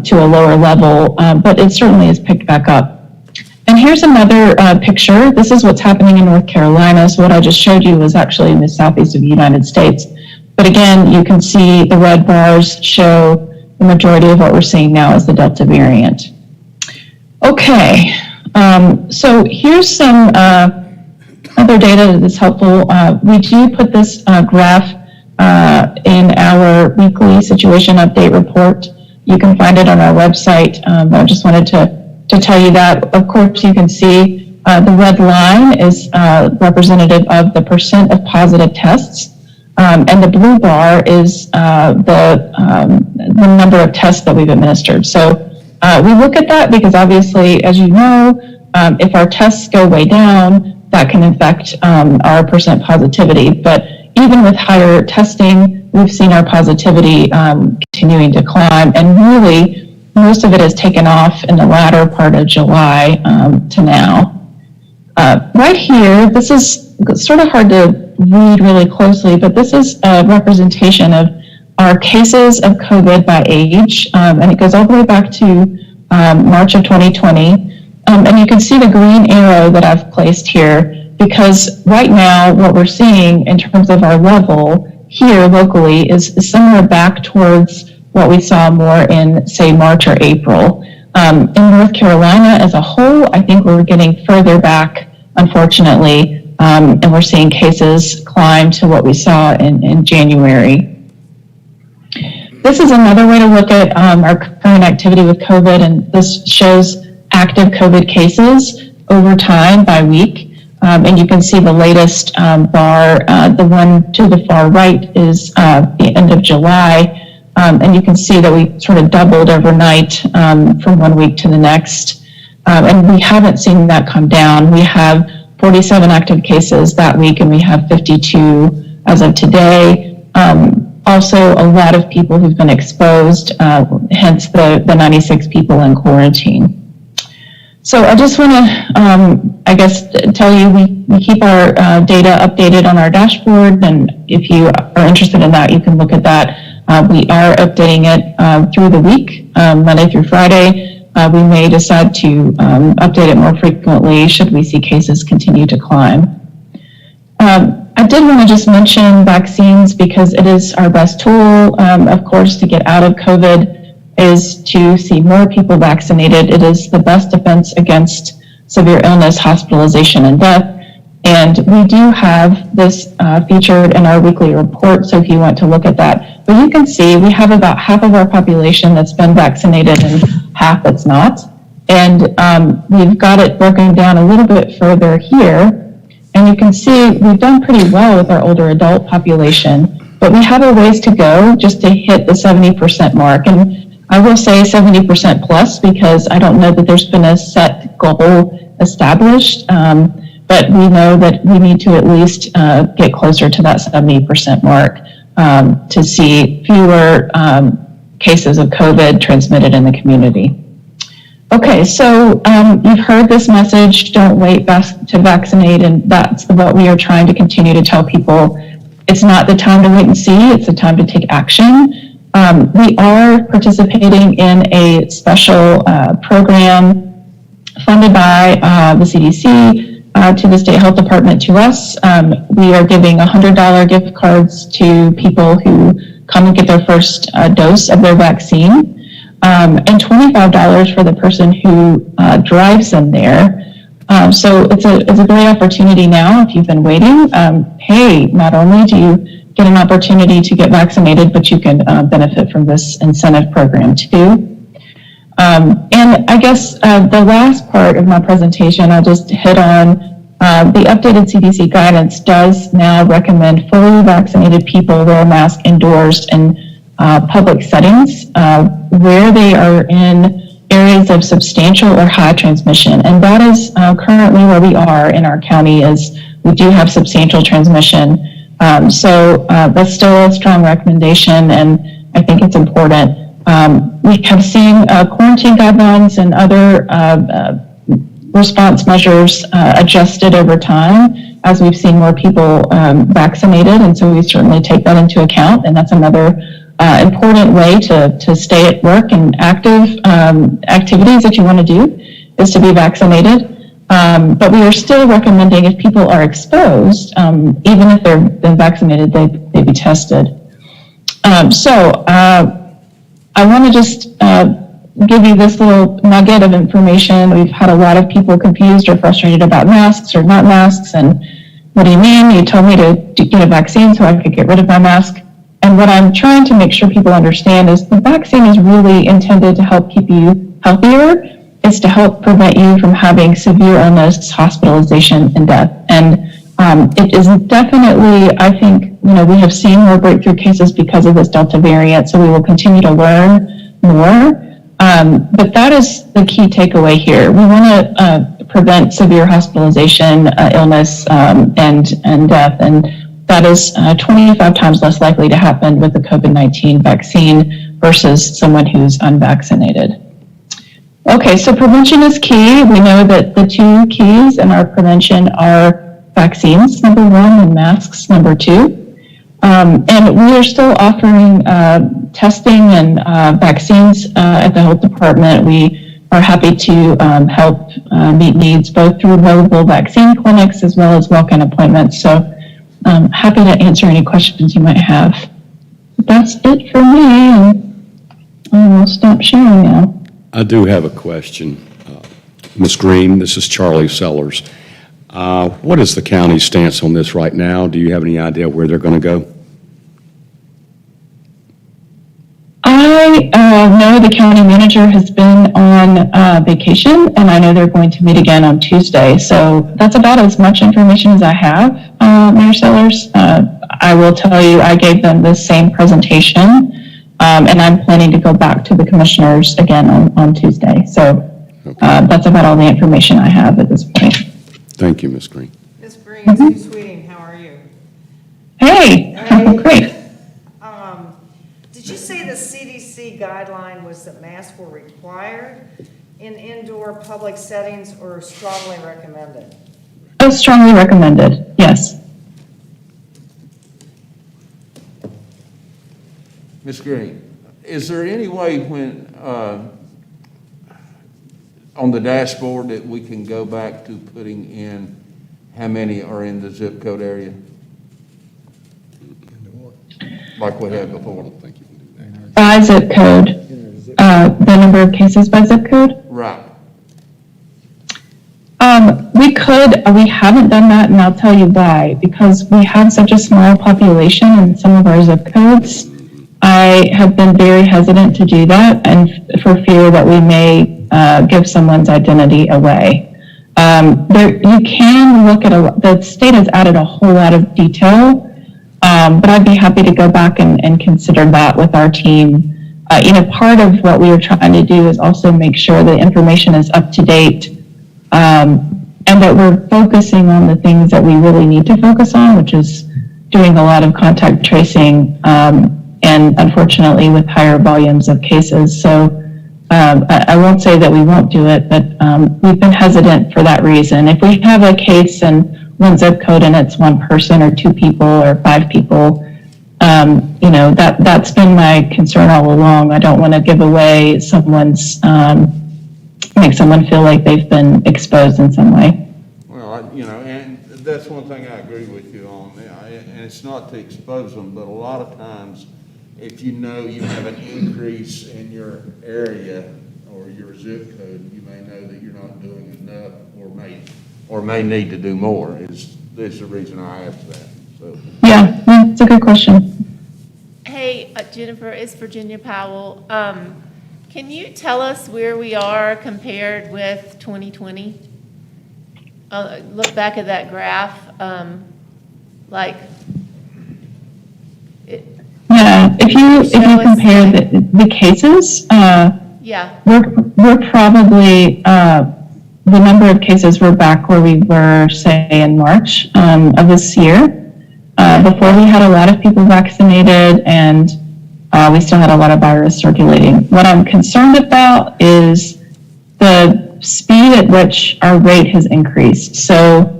Speaker 19: to a lower level, but it certainly has picked back up. And here's another picture. This is what's happening in North Carolina. So what I just showed you was actually in the southeast of the United States. But again, you can see the red bars show the majority of what we're seeing now is the Delta variant. Okay, so here's some other data that's helpful. We do put this graph in our weekly situation update report. You can find it on our website, but I just wanted to tell you that. Of course, you can see the red line is representative of the percent of positive tests. And the blue bar is the number of tests that we've administered. So we look at that because obviously, as you know, if our tests go way down, that can affect our percent positivity. But even with higher testing, we've seen our positivity continuing to climb. And really, most of it has taken off in the latter part of July to now. Right here, this is sort of hard to read really closely, but this is a representation of are cases of COVID by age, and it goes all the way back to March of 2020. And you can see the green arrow that I've placed here, because right now what we're seeing in terms of our level here locally is somewhere back towards what we saw more in, say, March or April. In North Carolina as a whole, I think we're getting further back, unfortunately, and we're seeing cases climb to what we saw in January. This is another way to look at our current activity with COVID, and this shows active COVID cases over time by week. And you can see the latest bar, the one to the far right is the end of July. And you can see that we sort of doubled overnight from one week to the next. And we haven't seen that come down. We have 47 active cases that week, and we have 52 as of today. Also, a lot of people who've been exposed, hence the 96 people in quarantine. So I just want to, I guess, tell you we keep our data updated on our dashboard, and if you are interested in that, you can look at that. We are updating it through the week, Monday through Friday. We may decide to update it more frequently should we see cases continue to climb. I did want to just mention vaccines because it is our best tool, of course, to get out of COVID is to see more people vaccinated. It is the best defense against severe illness, hospitalization, and death. And we do have this featured in our weekly report, so if you want to look at that. But you can see we have about half of our population that's been vaccinated and half that's not. And we've got it broken down a little bit further here. And you can see we've done pretty well with our older adult population, but we have a ways to go just to hit the 70% mark. And I will say 70% plus because I don't know that there's been a set goal established, but we know that we need to at least get closer to that 70% mark to see fewer cases of COVID transmitted in the community. Okay, so you've heard this message, don't wait to vaccinate, and that's what we are trying to continue to tell people. It's not the time to wait and see, it's the time to take action. We are participating in a special program funded by the CDC to the State Health Department to us. We are giving $100 gift cards to people who come and get their first dose of their vaccine. And $25 for the person who drives them there. So it's a great opportunity now if you've been waiting. Hey, not only do you get an opportunity to get vaccinated, but you can benefit from this incentive program too. And I guess the last part of my presentation, I'll just hit on the updated CDC guidance does now recommend fully vaccinated people wear a mask indoors and public settings where they are in areas of substantial or high transmission. And that is currently where we are in our county is we do have substantial transmission. So that's still a strong recommendation, and I think it's important. We have seen quarantine guidelines and other response measures adjusted over time as we've seen more people vaccinated, and so we certainly take that into account, and that's another important way to stay at work and active activities that you want to do is to be vaccinated. But we are still recommending if people are exposed, even if they've been vaccinated, they be tested. So I want to just give you this little nugget of information. We've had a lot of people confused or frustrated about masks or not masks. And what do you mean? You told me to get a vaccine so I could get rid of my mask. And what I'm trying to make sure people understand is the vaccine is really intended to help keep you healthier. It's to help prevent you from having severe illness, hospitalization, and death. And it is definitely, I think, we have seen more breakthrough cases because of this Delta variant, so we will continue to learn more. But that is the key takeaway here. We want to prevent severe hospitalization, illness, and death. And that is 25 times less likely to happen with the COVID-19 vaccine versus someone who's unvaccinated. Okay, so prevention is key. We know that the two keys in our prevention are vaccines, number one, and masks, number two. And we are still offering testing and vaccines at the health department. We are happy to help meet needs both through mobile vaccine clinics as well as walk-in appointments. So happy to answer any questions you might have. That's it for me, and I will stop sharing now.
Speaker 1: I do have a question. Ms. Green, this is Charlie Sellers. What is the county's stance on this right now? Do you have any idea where they're going to go?
Speaker 19: I know the county manager has been on vacation, and I know they're going to meet again on Tuesday. So that's about as much information as I have, Mayor Sellers. I will tell you, I gave them the same presentation, and I'm planning to go back to the commissioners again on Tuesday. So that's about all the information I have at this point.
Speaker 1: Thank you, Ms. Green.
Speaker 3: Ms. Green, Sue Sweeting, how are you?
Speaker 19: Hey, great.
Speaker 3: Did you say the CDC guideline was that masks were required in indoor public settings or strongly recommended?
Speaker 19: Oh, strongly recommended, yes.
Speaker 16: Ms. Green, is there any way when, on the dashboard that we can go back to putting in how many are in the zip code area? Like we had before.
Speaker 19: By zip code, the number of cases by zip code?
Speaker 16: Right.
Speaker 19: We haven't done that, and I'll tell you why. Because we have such a small population in some of our zip codes, I have been very hesitant to do that, and for fear that we may give someone's identity away. You can look at the state has added a whole lot of detail, but I'd be happy to go back and consider that with our team. Part of what we are trying to do is also make sure the information is up to date, and that we're focusing on the things that we really need to focus on, which is doing a lot of contact tracing, and unfortunately with higher volumes of cases. So I won't say that we won't do it, but we've been hesitant for that reason. If we have a case in one zip code and it's one person or two people or five people, that's been my concern all along. I don't want to give away make someone feel like they've been exposed in some way.
Speaker 16: Well, and that's one thing I agree with you on. And it's not to expose them, but a lot of times, if you know you have an increase in your area or your zip code, you may know that you're not doing enough or may need to do more is the reason I asked that. So.
Speaker 19: Yeah, it's a good question.
Speaker 10: Hey, Jennifer, it's Virginia Powell. Can you tell us where we are compared with 2020? Look back at that graph.
Speaker 19: If you compare the cases,
Speaker 10: yeah,
Speaker 19: we're probably the number of cases we're back where we were, say, in March of this year. Before we had a lot of people vaccinated and we still had a lot of virus circulating. What I'm concerned about is the speed at which our rate has increased. So,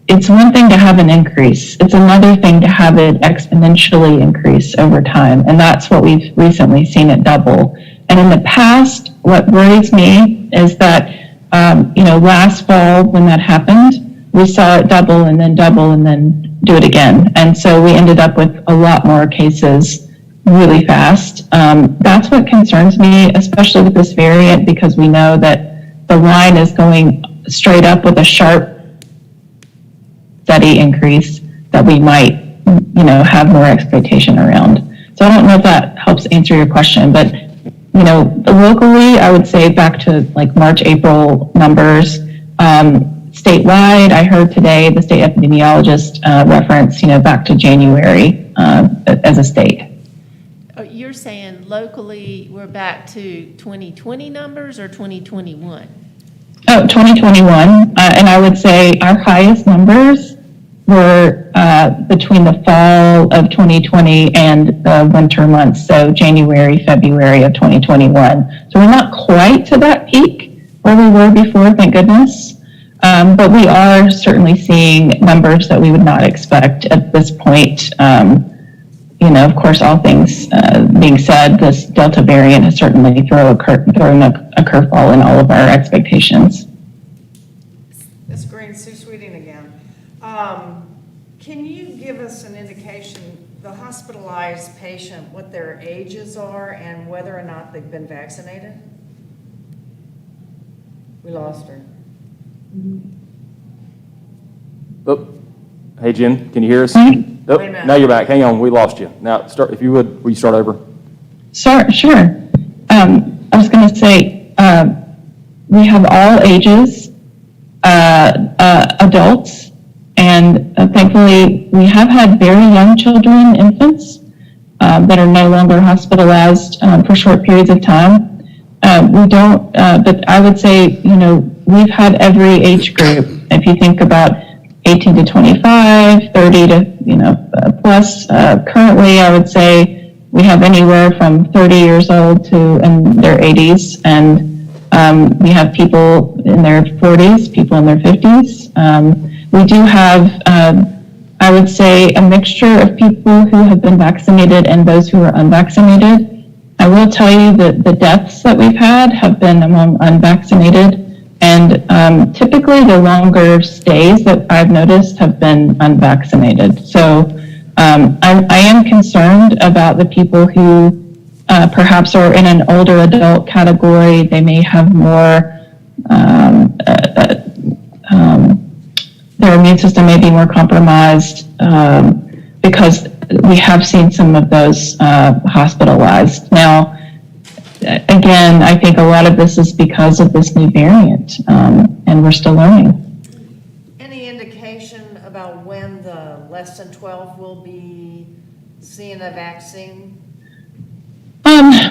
Speaker 19: it's one thing to have an increase. It's another thing to have it exponentially increase over time. And that's what we've recently seen it double. And in the past, what worries me is that, last fall when that happened, we saw it double and then do it again. And so we ended up with a lot more cases really fast. That's what concerns me, especially with this variant, because we know that the line is going straight up with a sharp, steady increase that we might, have more expectation around. So I don't know if that helps answer your question, but, locally, I would say back to like March, April numbers. Statewide, I heard today the state epidemiologist reference, back to January as a state.
Speaker 10: You're saying locally we're back to 2020 numbers or 2021?
Speaker 19: Oh, 2021, and I would say our highest numbers were between the fall of 2020 and the winter months, so January, February of 2021. So we're not quite to that peak where we were before, thank goodness. But we are certainly seeing numbers that we would not expect at this point. Of course, all things being said, this Delta variant has certainly thrown a curveball in all of our expectations.
Speaker 3: Ms. Green, Sue Sweeting again. Can you give us an indication, the hospitalized patient, what their ages are and whether or not they've been vaccinated? We lost her.
Speaker 20: Oh, hey, Jen, can you hear us?
Speaker 19: Wait
Speaker 20: Oh,
Speaker 3: a minute.
Speaker 20: now you're back. Hang on, we lost you. Now, start, if you would you start over?
Speaker 19: Sure. I was going to say, we have all ages, adults, and thankfully we have had very young children, infants, that are no longer hospitalized for short periods of time. We don't, but I would say, we've had every age group. If you think about 18 to 25, 30 to, plus, currently I would say we have anywhere from 30 years old to in their 80s, and we have people in their 40s, people in their 50s. We do have, I would say, a mixture of people who have been vaccinated and those who are unvaccinated. I will tell you that the deaths that we've had have been among unvaccinated, and typically the longer stays that I've noticed have been unvaccinated. So I am concerned about the people who perhaps are in an older adult category. They may have more, their immune system may be more compromised because we have seen some of those hospitalized. Now, again, I think a lot of this is because of this new variant, and we're still learning.
Speaker 3: Any indication about when the less than 12 will be seeing a vaccine?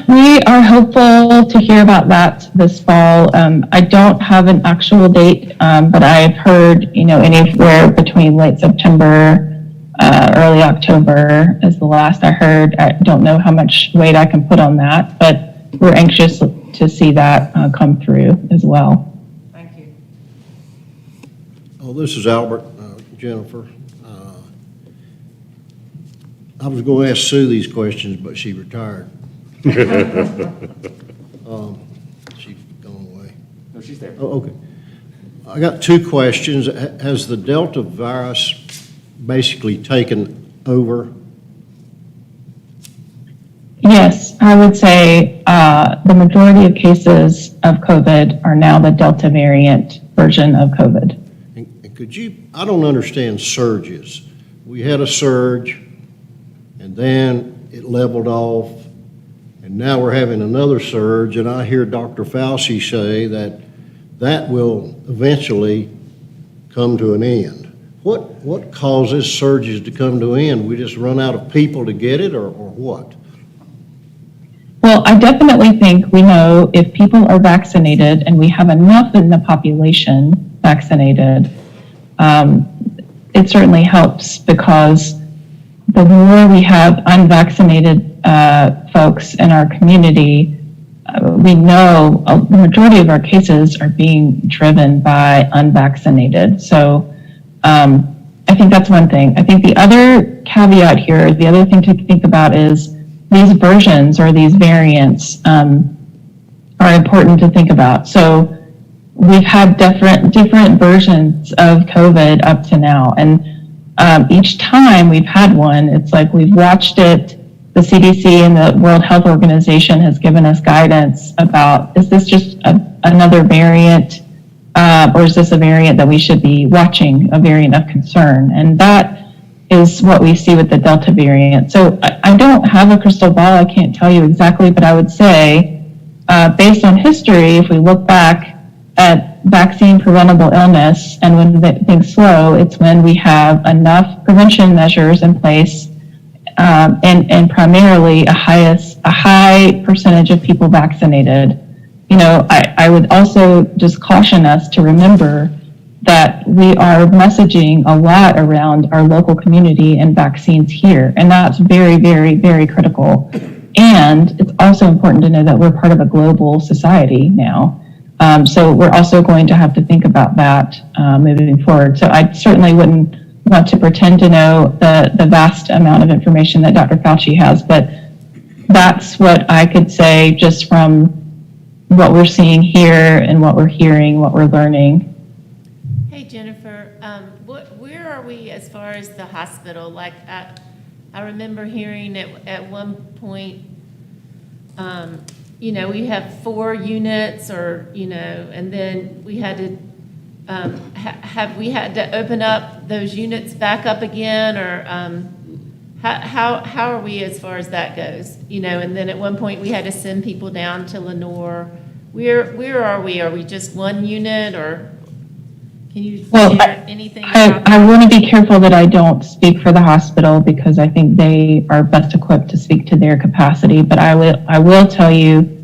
Speaker 19: We are hopeful to hear about that this fall. I don't have an actual date, but I've heard, anywhere between late September, early October is the last I heard. I don't know how much weight I can put on that, but we're anxious to see that come through as well.
Speaker 3: Thank you.
Speaker 7: Oh, this is Albert, Jennifer. I was going to ask Sue these questions, but she retired. She's gone away.
Speaker 20: No, she's there.
Speaker 7: Oh, okay. I got two questions. Has the Delta virus basically taken over?
Speaker 19: Yes, I would say the majority of cases of COVID are now the Delta variant version of COVID.
Speaker 7: And could you, I don't understand surges. We had a surge, and then it leveled off, and now we're having another surge, and I hear Dr. Fauci say that that will eventually come to an end. What causes surges to come to an end? We just run out of people to get it, or what?
Speaker 19: Well, I definitely think we know if people are vaccinated and we have enough in the population vaccinated, it certainly helps, because the more we have unvaccinated folks in our community, we know the majority of our cases are being driven by unvaccinated. So I think that's one thing. I think the other caveat here, the other thing to think about is these versions or these variants are important to think about. So we've had different versions of COVID up to now, and each time we've had one, it's like we've watched it. The CDC and the World Health Organization has given us guidance about, is this just another variant, or is this a variant that we should be watching, a variant of concern? And that is what we see with the Delta variant. So I don't have a crystal ball, I can't tell you exactly, but I would say, based on history, if we look back at vaccine preventable illness and when things slow, it's when we have enough prevention measures in place, and primarily a high percentage of people vaccinated. I would also just caution us to remember that we are messaging a lot around our local community and vaccines here, and that's very, very, very critical. And it's also important to know that we're part of a global society now. So we're also going to have to think about that moving forward. So I certainly wouldn't want to pretend to know the vast amount of information that Dr. Fauci has, but that's what I could say just from what we're seeing here and what we're hearing, what we're learning.
Speaker 10: Hey, Jennifer, where are we as far as the hospital? Like, I remember hearing at one point, you know, we have 4 units or, you know, and then we had to, have we had to open up those units back up again, or how are we as far as that goes? You know, and then at one point we had to send people down to Lenore. Where are we? Are we just 1 unit, or can you share anything about that?
Speaker 19: I want to be careful that I don't speak for the hospital because I think they are best equipped to speak to their capacity. But I will tell you,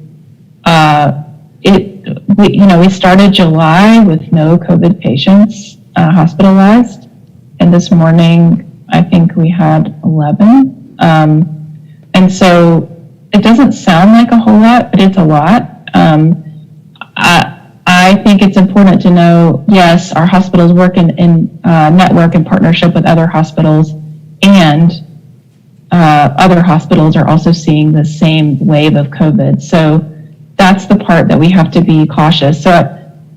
Speaker 19: we started July with no COVID patients hospitalized, and this morning I think we had 11. And so it doesn't sound like a whole lot, but it's a lot. I think it's important to know, yes, our hospitals work in network and partnership with other hospitals, and other hospitals are also seeing the same wave of COVID. So that's the part that we have to be cautious. So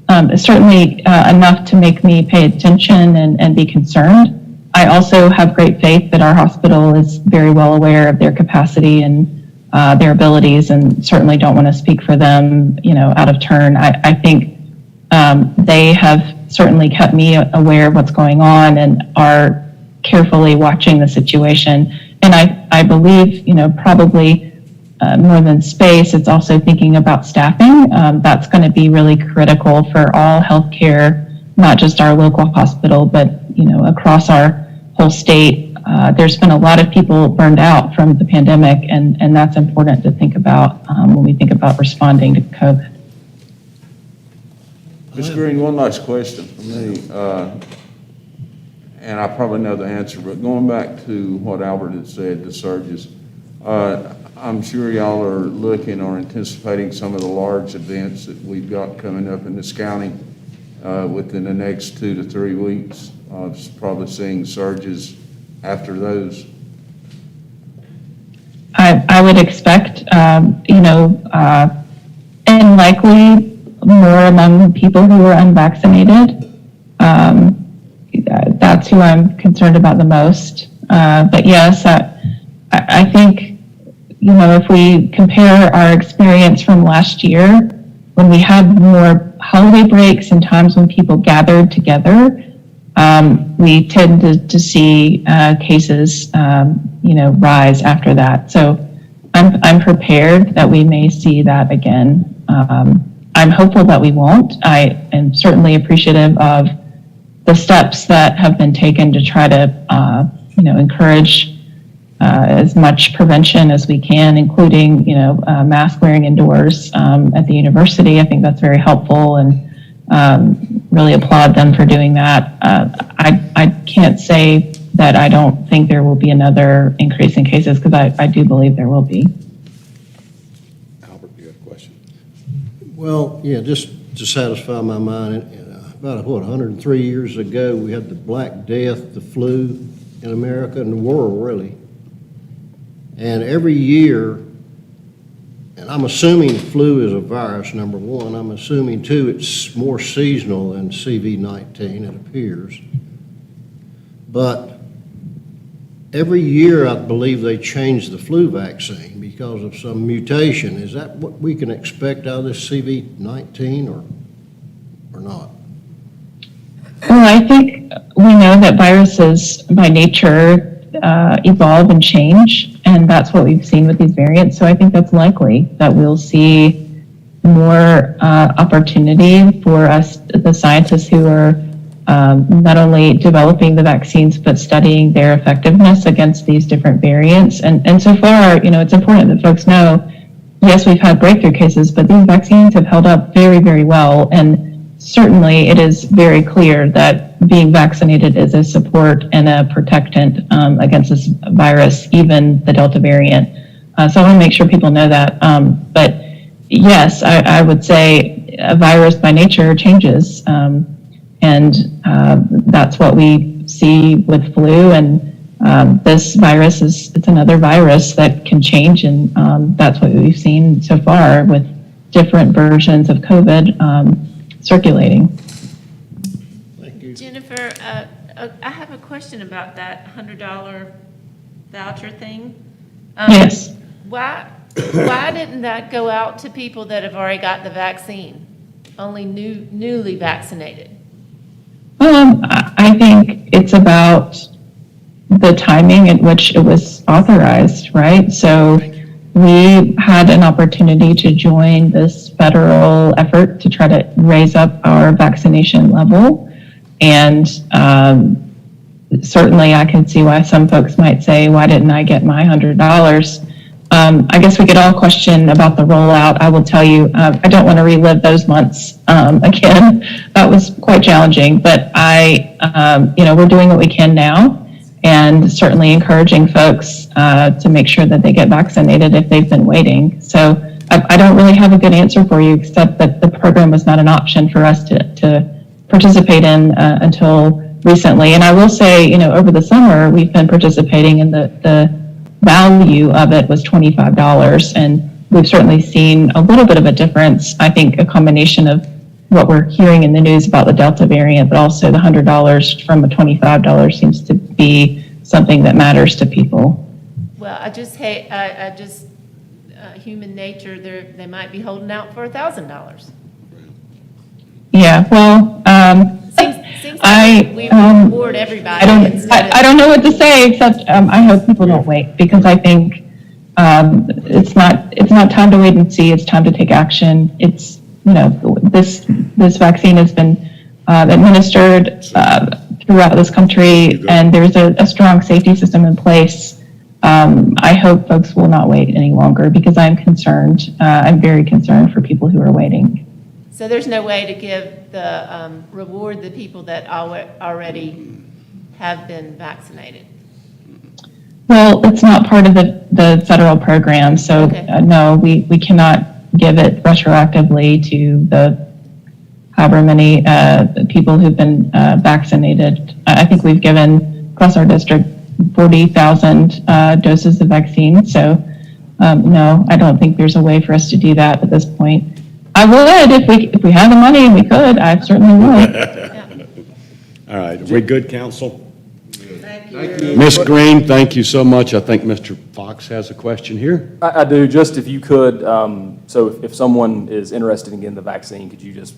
Speaker 19: it's certainly enough to make me pay attention and be concerned. I also have great faith that our hospital is very well aware of their capacity and their abilities, and certainly don't want to speak for them, you know, out of turn. I think they have certainly kept me aware of what's going on and are carefully watching the situation. And I believe, you know, probably more than space, it's also thinking about staffing. That's going to be really critical for all healthcare, not just our local hospital, but, you know, across our whole state. There's been a lot of people burned out from the pandemic, and that's important to think about when we think about responding to COVID.
Speaker 16: Ms. Green, one last question for me, and I probably know the answer, but going back to what Albert had said, the surges, I'm sure y'all are looking or anticipating some of the large events that we've got coming up in this county within the next 2 to 3 weeks. Probably seeing surges after those.
Speaker 19: I would expect, you know, and likely more among people who are unvaccinated. That's who I'm concerned about the most. But yes, I think, you know, if we compare our experience from last year, when we had more holiday breaks and times when people gathered together, we tended to see cases, you know, rise after that. So I'm prepared that we may see that again. I'm hopeful that we won't. I am certainly appreciative of the steps that have been taken to try to, you know, encourage as much prevention as we can, including, you know, mask wearing indoors at the university. I think that's very helpful, and really applaud them for doing that. I can't say that I don't think there will be another increase in cases, because I do believe there will be.
Speaker 1: Albert, you have a question?
Speaker 7: Well, yeah, just to satisfy my mind, about, 103 years ago, we had the Black Death, the flu in America and the world, really. And every year, and I'm assuming flu is a virus, number one. I'm assuming, too, it's more seasonal than CV-19, it appears. But every year, I believe they change the flu vaccine because of some mutation. Is that what we can expect out of this CV-19 or not?
Speaker 19: Well, I think we know that viruses by nature evolve and change, and that's what we've seen with these variants. So I think that's likely that we'll see more opportunity for us, the scientists who are not only developing the vaccines, but studying their effectiveness against these different variants. And so far, you know, it's important that folks know, yes, we've had breakthrough cases, but these vaccines have held up very, very well. And certainly it is very clear that being vaccinated is a support and a protectant against this virus, even the Delta variant. So I want to make sure people know that. But yes, I would say a virus by nature changes. And that's what we see with flu. And this virus it's another virus that can change. And that's what we've seen so far with different versions of COVID circulating.
Speaker 10: Jennifer, I have a question about that $100 voucher thing.
Speaker 19: Yes.
Speaker 10: Why didn't that go out to people that have already got the vaccine, only newly vaccinated?
Speaker 19: I think it's about the timing at which it was authorized, right? So we had an opportunity to join this federal effort to try to raise up our vaccination level. And certainly I can see why some folks might say, why didn't I get my $100? I guess we could all question about the rollout. I will tell you, I don't want to relive those months again. That was quite challenging, but we're doing what we can now, and certainly encouraging folks to make sure that they get vaccinated if they've been waiting. So I don't really have a good answer for you, except that the program was not an option for us to participate in until recently. And I will say, over the summer, we've been participating in the value of it was $25, and we've certainly seen a little bit of a difference. I think a combination of what we're hearing in the news about the Delta variant, but also the $100 from a $25 seems to be something that matters to people.
Speaker 10: Well, I just human nature, they might be holding out for $1,000.
Speaker 19: Yeah, well,
Speaker 10: Seems like we reward everybody.
Speaker 19: I don't know what to say, except I hope people don't wait, because I think it's not time to wait and see. It's time to take action. It's this vaccine has been administered throughout this country, and there's a strong safety system in place. I hope folks will not wait any longer, because I'm concerned. I'm very concerned for people who are waiting.
Speaker 10: So there's no way to give the reward the people that already have been vaccinated?
Speaker 19: Well, it's not part of the federal program, so no, we cannot give it retroactively to the however many people who've been vaccinated. I think we've given across our district 40,000 doses of vaccine, so no, I don't think there's a way for us to do that at this point. I would if we had the money and we could. I certainly would.
Speaker 1: All right, are we good, council?
Speaker 16: Thank you.
Speaker 1: Ms. Green, thank you so much. I think Mr. Fox has a question here.
Speaker 20: I do, just if you could, so if someone is interested in getting the vaccine, could you just,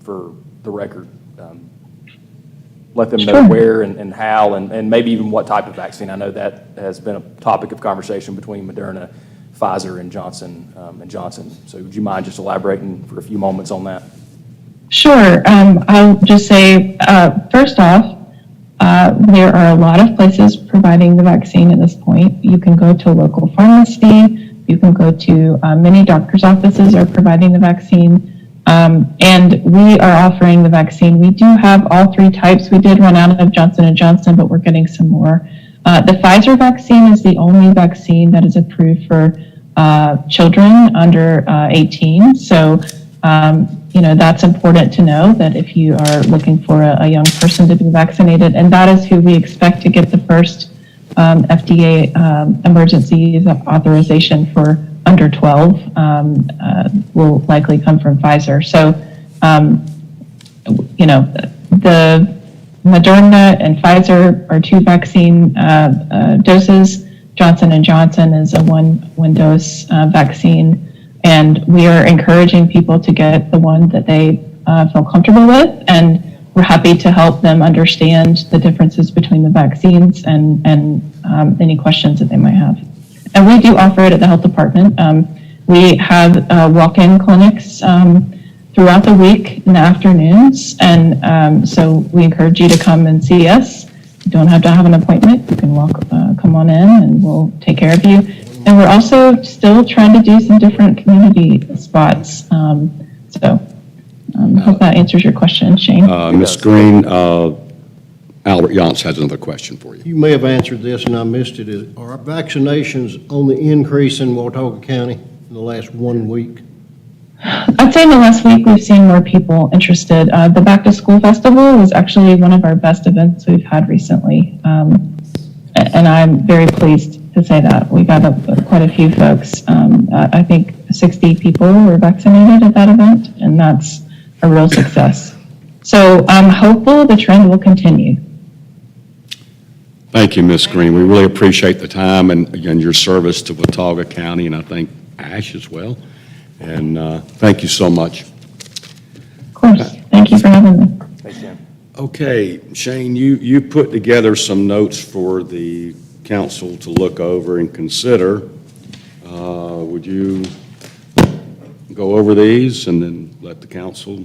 Speaker 20: for the record, let them know where and how and maybe even what type of vaccine? I know that has been a topic of conversation between Moderna, Pfizer, and Johnson & Johnson. So would you mind just elaborating for a few moments on that?
Speaker 19: Sure. I'll just say, first off, there are a lot of places providing the vaccine at this point. You can go to a local pharmacy. You can go to many doctors' offices are providing the vaccine. And we are offering the vaccine. We do have all three types. We did run out of Johnson & Johnson, but we're getting some more. The Pfizer vaccine is the only vaccine that is approved for children under 18. So, that's important to know, that if you are looking for a young person to be vaccinated, and that is who we expect to get the first FDA emergency use authorization for under 12, will likely come from Pfizer. So, the Moderna and Pfizer are two vaccine doses. Johnson & Johnson is a one dose vaccine. And we are encouraging people to get the one that they feel comfortable with. And we're happy to help them understand the differences between the vaccines and any questions that they might have. And we do offer it at the health department. We have walk-in clinics throughout the week in the afternoons. And so we encourage you to come and see us. You don't have to have an appointment. You can come on in and we'll take care of you. And we're also still trying to do some different community spots. So hope that answers your question, Shane.
Speaker 1: Ms. Green, Albert Yance has another question for you.
Speaker 7: You may have answered this and I missed it. Are vaccinations on the increase in Watauga County in the last 1 week?
Speaker 19: I'd say in the last week, we've seen more people interested. The Back to School Festival was actually one of our best events we've had recently. And I'm very pleased to say that. We got quite a few folks. I think 60 people were vaccinated at that event, and that's a real success. So I'm hopeful the trend will continue.
Speaker 1: Thank you, Ms. Green. We really appreciate the time and, again, your service to Watauga County, and I think Ash as well. And thank you so much.
Speaker 19: Of course. Thank you for having me.
Speaker 20: Thanks, Jim.
Speaker 1: Okay, Shane, you put together some notes for the council to look over and consider. Would you go over these and then let the council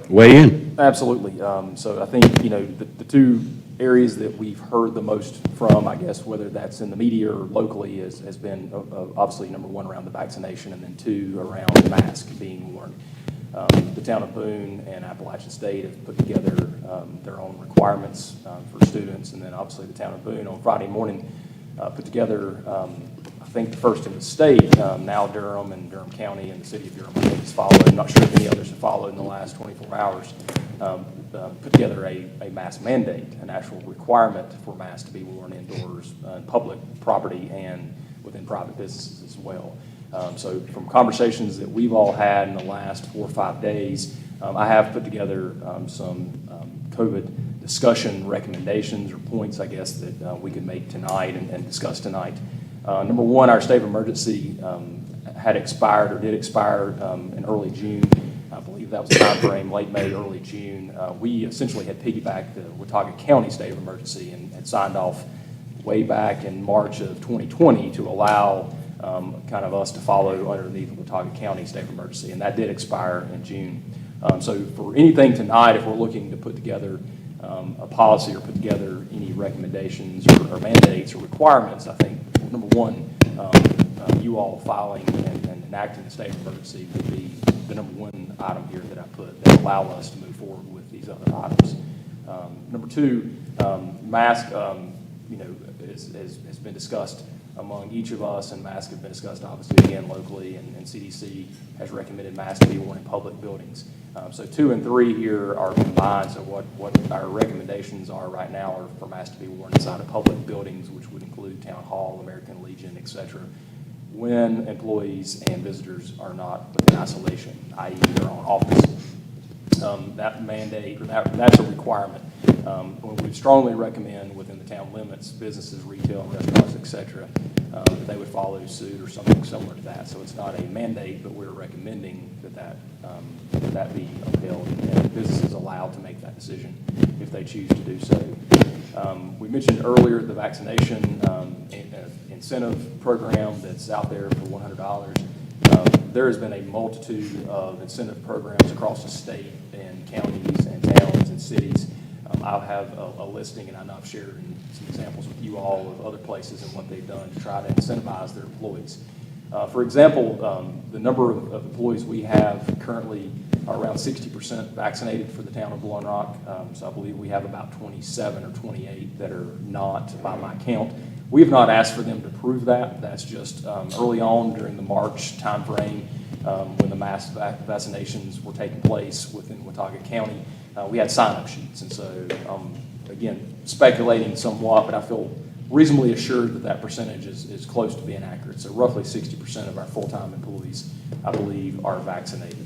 Speaker 1: weigh in?
Speaker 20: Absolutely. So I think, the two areas that we've heard the most from, I guess, whether that's in the media or locally, has been obviously number one around the vaccination, and then two around the mask being worn. The town of Boone and Appalachian State have put together their own requirements for students, and then obviously the town of Boone on Friday morning put together, I think the first in the state, now Durham and Durham County and the city of Durham, I think, has followed. I'm not sure if any others have followed in the last 24 hours. Put together a mask mandate, an actual requirement for masks to be worn indoors, in public property and within private businesses as well. So from conversations that we've all had in the last 4 or 5 days, I have put together some COVID discussion recommendations or points, I guess, that we could make tonight and discuss tonight. Number one, our state of emergency had expired or did expire in early June. I believe that was the time frame, late May, early June. We essentially had piggybacked the Watauga County state of emergency and had signed off way back in March of 2020 to allow kind of us to follow underneath the Watauga County state of emergency, and that did expire in June. So for anything tonight, if we're looking to put together a policy or put together any recommendations or mandates or requirements, I think, number one, you all filing and enacting the state of emergency would be the number one item here that I put that allow us to move forward with these other items. Number two, mask, has been discussed among each of us, and masks have been discussed obviously again locally, and CDC has recommended masks to be worn in public buildings. So 2 and 3 here are combined, so what our recommendations are right now are for masks to be worn inside of public buildings, which would include Town Hall, American Legion, et cetera, when employees and visitors are not within isolation, i.e. their own office. That mandate, or that's a requirement. We strongly recommend within the town limits, businesses, retail, restaurants, et cetera, that they would follow suit or something similar to that. So it's not a mandate, but we're recommending that be upheld, and businesses allowed to make that decision if they choose to do so. We mentioned earlier the vaccination incentive program that's out there for $100. There has been a multitude of incentive programs across the state and counties and towns and cities. I'll have a listing, and I know I've shared some examples with you all of other places and what they've done to try to incentivize their employees. For example, the number of employees we have currently are around 60% vaccinated for the town of Blowing Rock. So I believe we have about 27 or 28 that are not by my count. We have not asked for them to prove that. That's just early on during the March timeframe when the mass vaccinations were taking place within Watauga County. We had sign-up sheets, and so again, speculating somewhat, but I feel reasonably assured that that percentage is close to being accurate. So roughly 60% of our full-time employees, I believe, are vaccinated,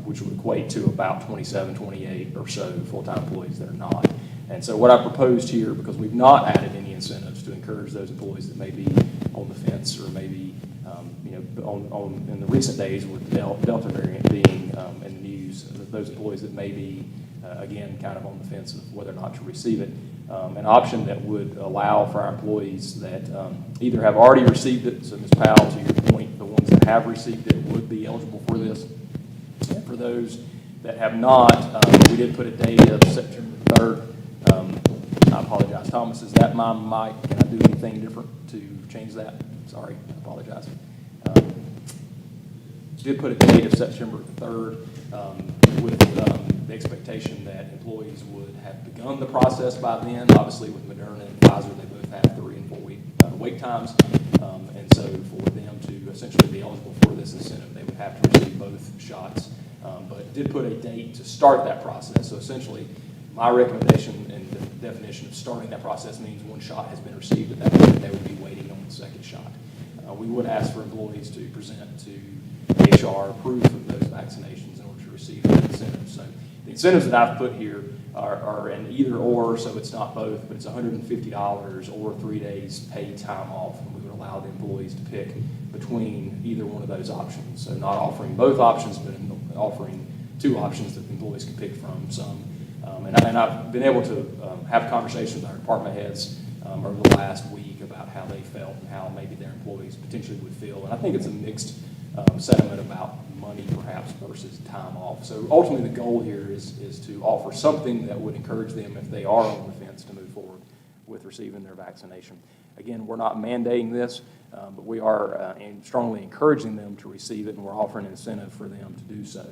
Speaker 20: which would equate to about 27, 28 or so full-time employees that are not. And so what I proposed here, because we've not added any incentives to encourage those employees that may be on the fence or maybe in the recent days with the Delta variant being in the news, those employees that may be, again, kind of on the fence of whether or not to receive it. An option that would allow for our employees that either have already received it, so Ms. Powell, to your point, the ones that have received it would be eligible for this. And for those that have not, we did put a date of September 3rd. I apologize, Thomas, is that my mic? Can I do anything different to change that? Sorry, I apologize. Did put a date of September 3rd with the expectation that employees would have begun the process by then. Obviously, with Moderna and Pfizer, they both have 3 and 4 week wait times. And so for them to essentially be eligible for this incentive, they would have to receive both shots. But did put a date to start that process. So essentially, my recommendation and the definition of starting that process means one shot has been received at that point, they would be waiting on the second shot. We would ask for employees to present to HR proof of those vaccinations in order to receive that incentive. So the incentives that I've put here are an either or, so it's not both, but it's $150 or 3 days paid time off. And we would allow the employees to pick between either one of those options. So not offering both options, but offering two options that the employees can pick from. And I've been able to have conversations with our department heads over the last week about how they felt and how maybe their employees potentially would feel. And I think it's a mixed sentiment about money perhaps versus time off. So ultimately the goal here is to offer something that would encourage them, if they are on the fence, to move forward with receiving their vaccination. Again, we're not mandating this, but we are strongly encouraging them to receive it, and we're offering an incentive for them to do so.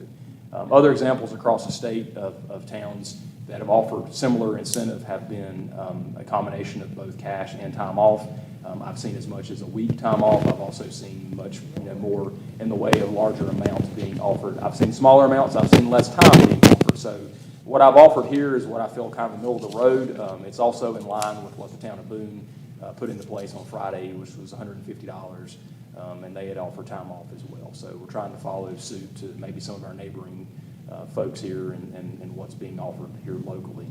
Speaker 20: Other examples across the state of towns that have offered similar incentive have been a combination of both cash and time off. I've seen as much as a week time off. I've also seen much more in the way of larger amounts being offered. I've seen smaller amounts. I've seen less time being offered. So what I've offered here is what I feel kind of the middle of the road. It's also in line with what the town of Boone put into place on Friday, which was $150, and they had offered time off as well. So we're trying to follow suit to maybe some of our neighboring folks here and what's being offered here locally.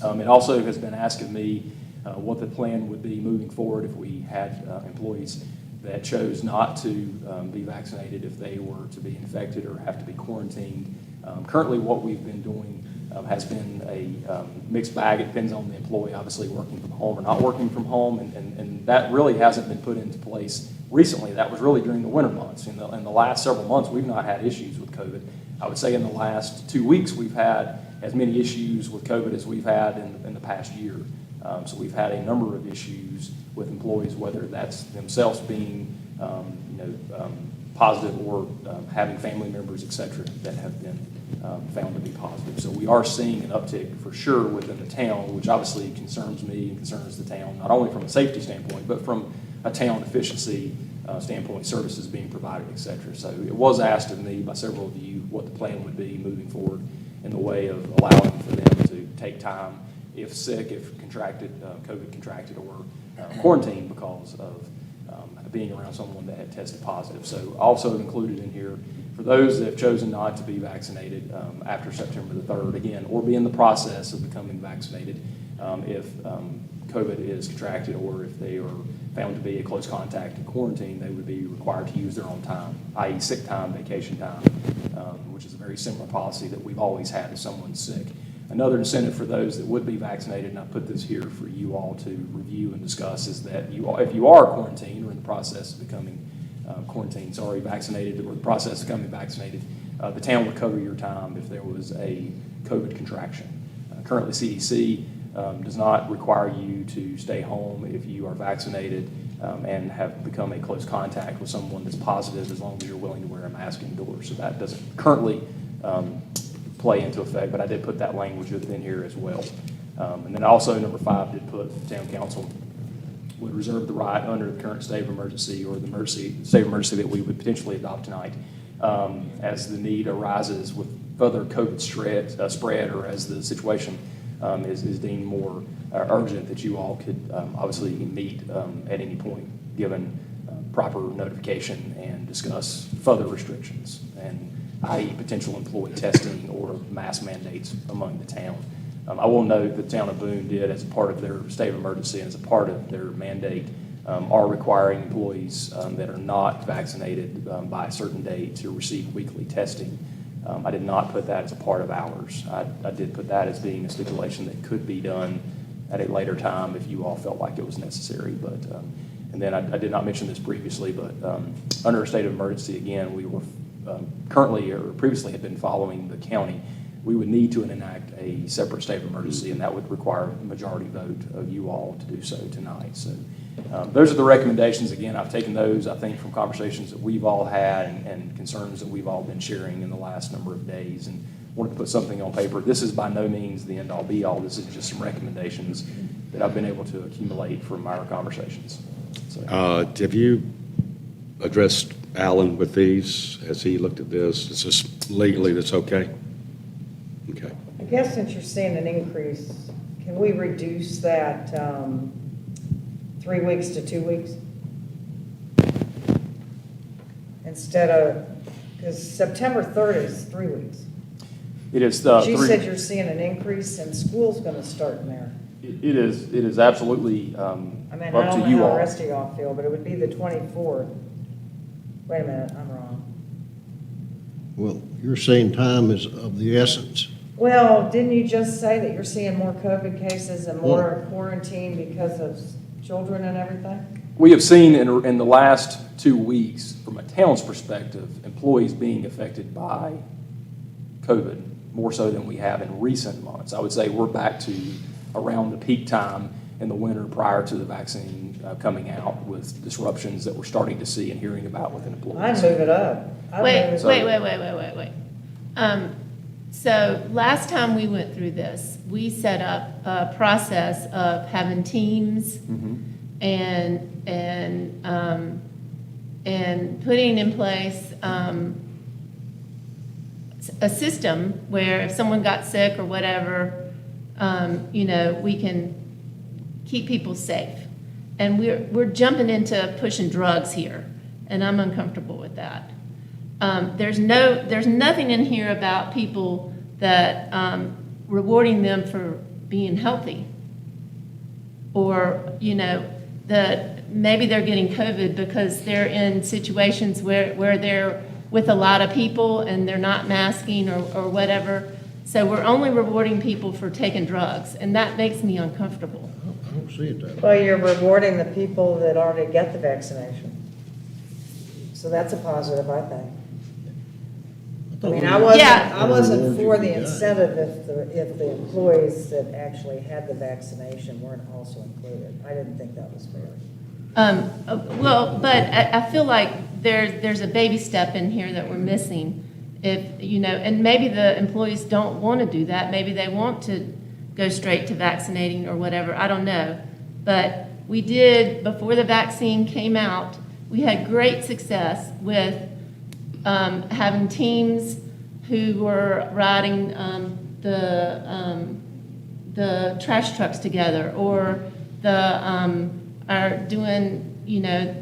Speaker 20: It also has been asked of me what the plan would be moving forward if we had employees that chose not to be vaccinated if they were to be infected or have to be quarantined. Currently, what we've been doing has been a mixed bag. It depends on the employee, obviously, working from home or not working from home, and that really hasn't been put into place recently. That was really during the winter months. In the last several months, we've not had issues with COVID. I would say in the last 2 weeks, we've had as many issues with COVID as we've had in the past year. So we've had a number of issues with employees, whether that's themselves being positive or having family members, et cetera, that have been found to be positive. So we are seeing an uptick for sure within the town, which obviously concerns me and concerns the town, not only from a safety standpoint, but from a town efficiency standpoint, services being provided, et cetera. So it was asked of me by several of you what the plan would be moving forward in the way of allowing for them to take time if sick, if contracted, COVID contracted, or quarantined because of being around someone that had tested positive. So also included in here, for those that have chosen not to be vaccinated after September the 3rd, again, or be in the process of becoming vaccinated, if COVID is contracted or if they are found to be a close contact in quarantine, they would be required to use their own time, i.e. sick time, vacation time, which is a very similar policy that we've always had if someone's sick. Another incentive for those that would be vaccinated, and I put this here for you all to review and discuss, is that if you are quarantined or in the process of becoming vaccinated, or the process of becoming vaccinated, the town would cover your time if there was a COVID contraction. Currently, CDC does not require you to stay home if you are vaccinated and have become a close contact with someone that's positive, as long as you're willing to wear a mask indoors. So that doesn't currently play into effect, but I did put that language in here as well. And then also, number 5 did put the town council would reserve the right under the current state of emergency or the state of emergency that we would potentially adopt tonight as the need arises with further COVID spread or as the situation is deemed more urgent, that you all could obviously meet at any point given proper notification and discuss further restrictions, and i.e. potential employee testing or mask mandates among the town. I will note that the town of Boone did, as a part of their state of emergency and as a part of their mandate, are requiring employees that are not vaccinated by a certain date to receive weekly testing. I did not put that as a part of ours. I did put that as being a stipulation that could be done at a later time if you all felt like it was necessary. But and then I did not mention this previously, but under a state of emergency, again, we were currently or previously had been following the county. We would need to enact a separate state of emergency, and that would require a majority vote of you all to do so tonight. So those are the recommendations. Again, I've taken those, I think, from conversations that we've all had and concerns that we've all been sharing in the last number of days, and wanted to put something on paper. This is by no means the end-all be-all. This is just some recommendations that I've been able to accumulate from our conversations. So,
Speaker 1: Have you addressed Alan with these? Has he looked at this? Is this legally, that's okay? Okay.
Speaker 3: I guess since you're seeing an increase, can we reduce that 3 weeks to 2 weeks? Instead of, because September 3rd is 3 weeks.
Speaker 20: It is,
Speaker 3: She said you're seeing an increase and school's going to start in there.
Speaker 20: it is absolutely
Speaker 3: I mean, I
Speaker 20: up
Speaker 3: don't
Speaker 20: to
Speaker 3: know
Speaker 20: you
Speaker 3: how the
Speaker 20: all.
Speaker 3: rest of y'all feel, but it would be the 24th. Wait a minute, I'm wrong.
Speaker 7: Well, you're saying time is of the essence.
Speaker 3: Well, didn't you just say that you're seeing more COVID cases and more quarantine because of children and everything?
Speaker 20: We have seen in the last 2 weeks, from a town's perspective, employees being affected by COVID, more so than we have in recent months. I would say we're back to around the peak time in the winter prior to the vaccine coming out, with disruptions that we're starting to see and hearing about within employees.
Speaker 3: I'd move it up.
Speaker 10: Wait. So last time we went through this, we set up a process of having teams and putting in place a system where if someone got sick or whatever, we can keep people safe. And we're jumping into pushing drugs here, and I'm uncomfortable with that. There's nothing in here about people that rewarding them for being healthy, or that maybe they're getting COVID because they're in situations where they're with a lot of people and they're not masking or whatever. So we're only rewarding people for taking drugs, and that makes me uncomfortable.
Speaker 7: I don't see it that way.
Speaker 3: Well, you're rewarding the people that already get the vaccination. So that's a positive, I think. I mean, I wasn't for the incentive if the employees that actually had the vaccination weren't also included. I didn't think that was fair.
Speaker 10: Well, but I feel like there's a baby step in here that we're missing. And maybe the employees don't want to do that. Maybe they want to go straight to vaccinating or whatever. I don't know. But we did, before the vaccine came out, we had great success with having teams who were riding the trash trucks together, or are doing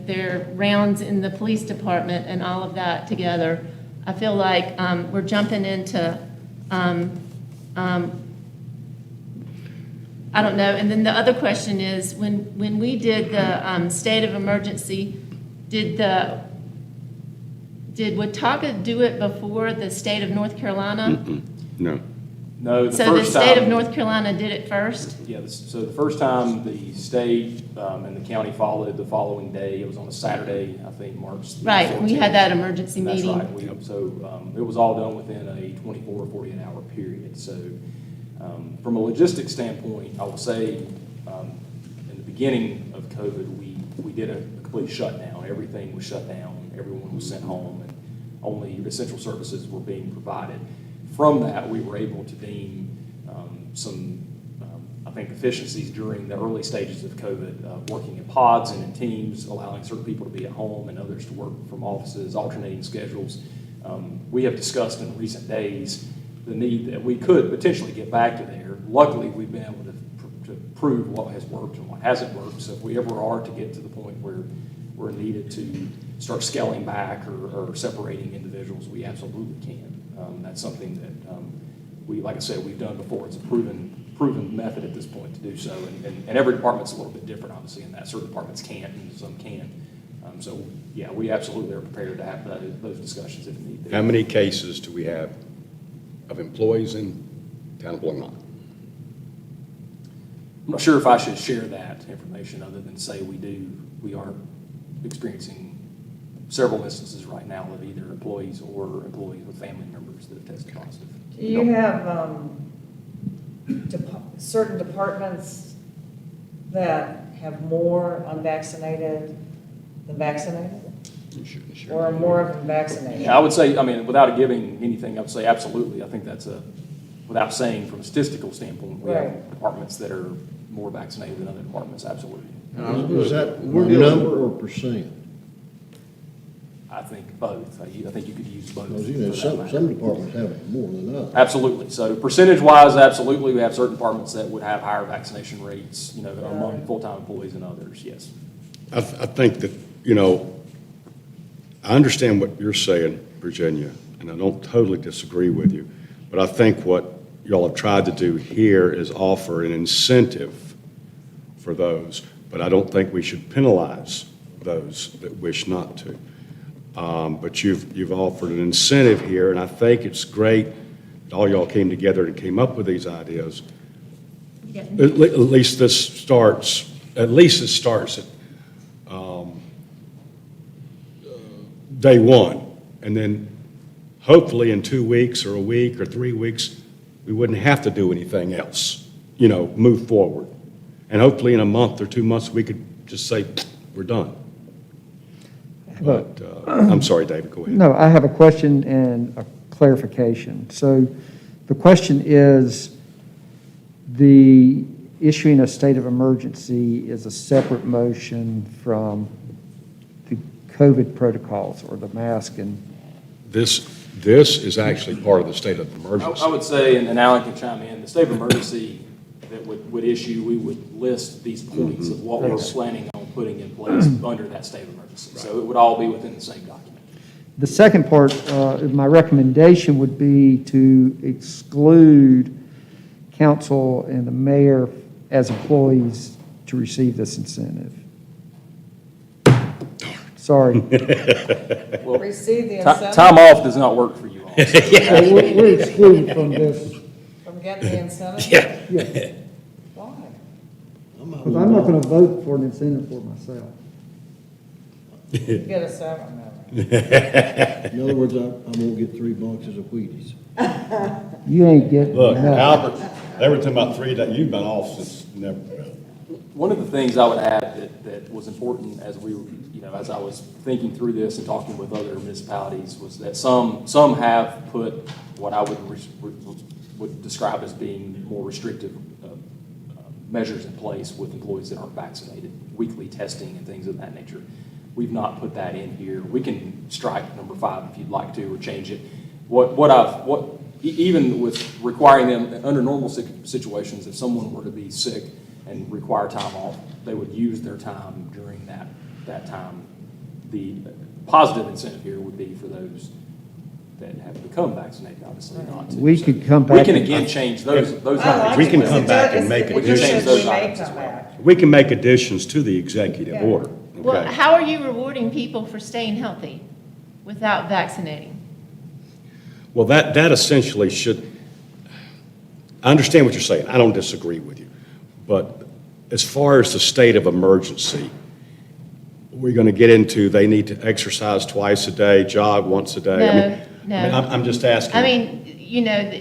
Speaker 10: their rounds in the police department and all of that together. I feel like we're jumping into I don't know. And then the other question is, when we did the state of emergency, did Watauga do it before the state of North Carolina?
Speaker 1: No.
Speaker 20: No,
Speaker 10: So the state of North Carolina did it first?
Speaker 20: Yeah, so the first time the state and the county followed the following day, it was on a Saturday, I think, March the
Speaker 10: Right, we
Speaker 20: 14th.
Speaker 10: had that emergency
Speaker 20: That's
Speaker 10: meeting.
Speaker 20: right. So it was all done within a 24 or 48-hour period. So from a logistics standpoint, I will say in the beginning of COVID, we did a complete shutdown. Everything was shut down. Everyone was sent home, and only essential services were being provided. From that, we were able to deem some, I think, efficiencies during the early stages of COVID, working in pods and in teams, allowing certain people to be at home and others to work from offices, alternating schedules. We have discussed in recent days the need that we could potentially get back to there. Luckily, we've been able to prove what has worked and what hasn't worked. So if we ever are to get to the point where we're needed to start scaling back or separating individuals, we absolutely can. That's something that like I said, we've done before. It's a proven method at this point to do so. And every department's a little bit different, obviously, in that certain departments can't and some can. So, yeah, we absolutely are prepared to have those discussions if need be.
Speaker 1: How many cases do we have of employees in town of Beaumont?
Speaker 20: I'm not sure if I should share that information other than say we are experiencing several instances right now of either employees or employees with family members that have tested positive.
Speaker 3: Do you have certain departments that have more unvaccinated than vaccinated? Or more of them vaccinated?
Speaker 20: Yeah, I would say, without giving anything, I would say absolutely. I think that's without saying from a statistical standpoint, we
Speaker 3: Right.
Speaker 20: have departments that are more vaccinated than other departments, absolutely.
Speaker 7: Is that
Speaker 16: We're dealing-
Speaker 7: number or percent?
Speaker 20: I think both. I think you could use both.
Speaker 7: Because, you know,
Speaker 20: for that
Speaker 7: some
Speaker 20: matter.
Speaker 7: departments have more than others.
Speaker 20: Absolutely. So percentage-wise, absolutely, we have certain departments that would have higher vaccination rates, you know, among full-time employees and others, yes.
Speaker 1: I think that, you know, I understand what you're saying, Virginia, and I don't totally disagree with you, but I think what y'all have tried to do here is offer an incentive for those, but I don't think we should penalize those that wish not to. But you've offered an incentive here, and I think it's great that all y'all came together and came up with these ideas. At least this starts at day one. And then hopefully in 2 weeks or a week or 3 weeks, we wouldn't have to do anything else, you know, move forward. And hopefully in a month or 2 months, we could just say, we're done. But, I'm sorry, David, go ahead.
Speaker 14: No, I have a question and a clarification. So the question is, the issuing a state of emergency is a separate motion from the COVID protocols or the mask and?
Speaker 1: This is actually part of the state of emergency.
Speaker 20: I would say, and Alan can chime in, the state of emergency that would issue, we would list these points of what we're planning on putting in place under that state of emergency. So it would all be within the same document.
Speaker 14: The second part, my recommendation would be to exclude council and the mayor as employees to receive this incentive. Sorry.
Speaker 20: Well,
Speaker 3: Receive the incentive?
Speaker 20: time off does not work for you all. So
Speaker 14: So we're excluded from this.
Speaker 3: From getting the incentive?
Speaker 14: Yeah.
Speaker 3: Why?
Speaker 14: Because I'm not going to vote for an incentive for myself.
Speaker 3: You get a 7, no.
Speaker 7: In other words, I'm gonna get 3 boxes of Wheaties.
Speaker 14: You ain't getting
Speaker 1: Look,
Speaker 14: nothing.
Speaker 1: Albert, they were talking about 3 days, you've been off since never.
Speaker 20: One of the things I would add that was important as we, you know, as I was thinking through this and talking with other municipalities was that some have put what I would describe as being more restrictive measures in place with employees that aren't vaccinated, weekly testing and things of that nature. We've not put that in here. We can strike number 5 if you'd like to, or change it. Even with requiring them under normal situations, if someone were to be sick and require time off, they would use their time during that time. The positive incentive here would be for those that have become vaccinated, obviously not to.
Speaker 14: We could come back.
Speaker 20: We can again change those.
Speaker 1: We can come back and make
Speaker 20: We can change
Speaker 1: additions.
Speaker 20: those items as well.
Speaker 1: We can make additions to the executive order,
Speaker 10: Well,
Speaker 1: okay?
Speaker 10: how are you rewarding people for staying healthy without vaccinating?
Speaker 1: Well, that essentially should, I understand what you're saying. I don't disagree with you. But as far as the state of emergency, we're going to get into, they need to exercise twice a day, jog once a day.
Speaker 10: No.
Speaker 1: I'm just asking.
Speaker 10: I mean, you know,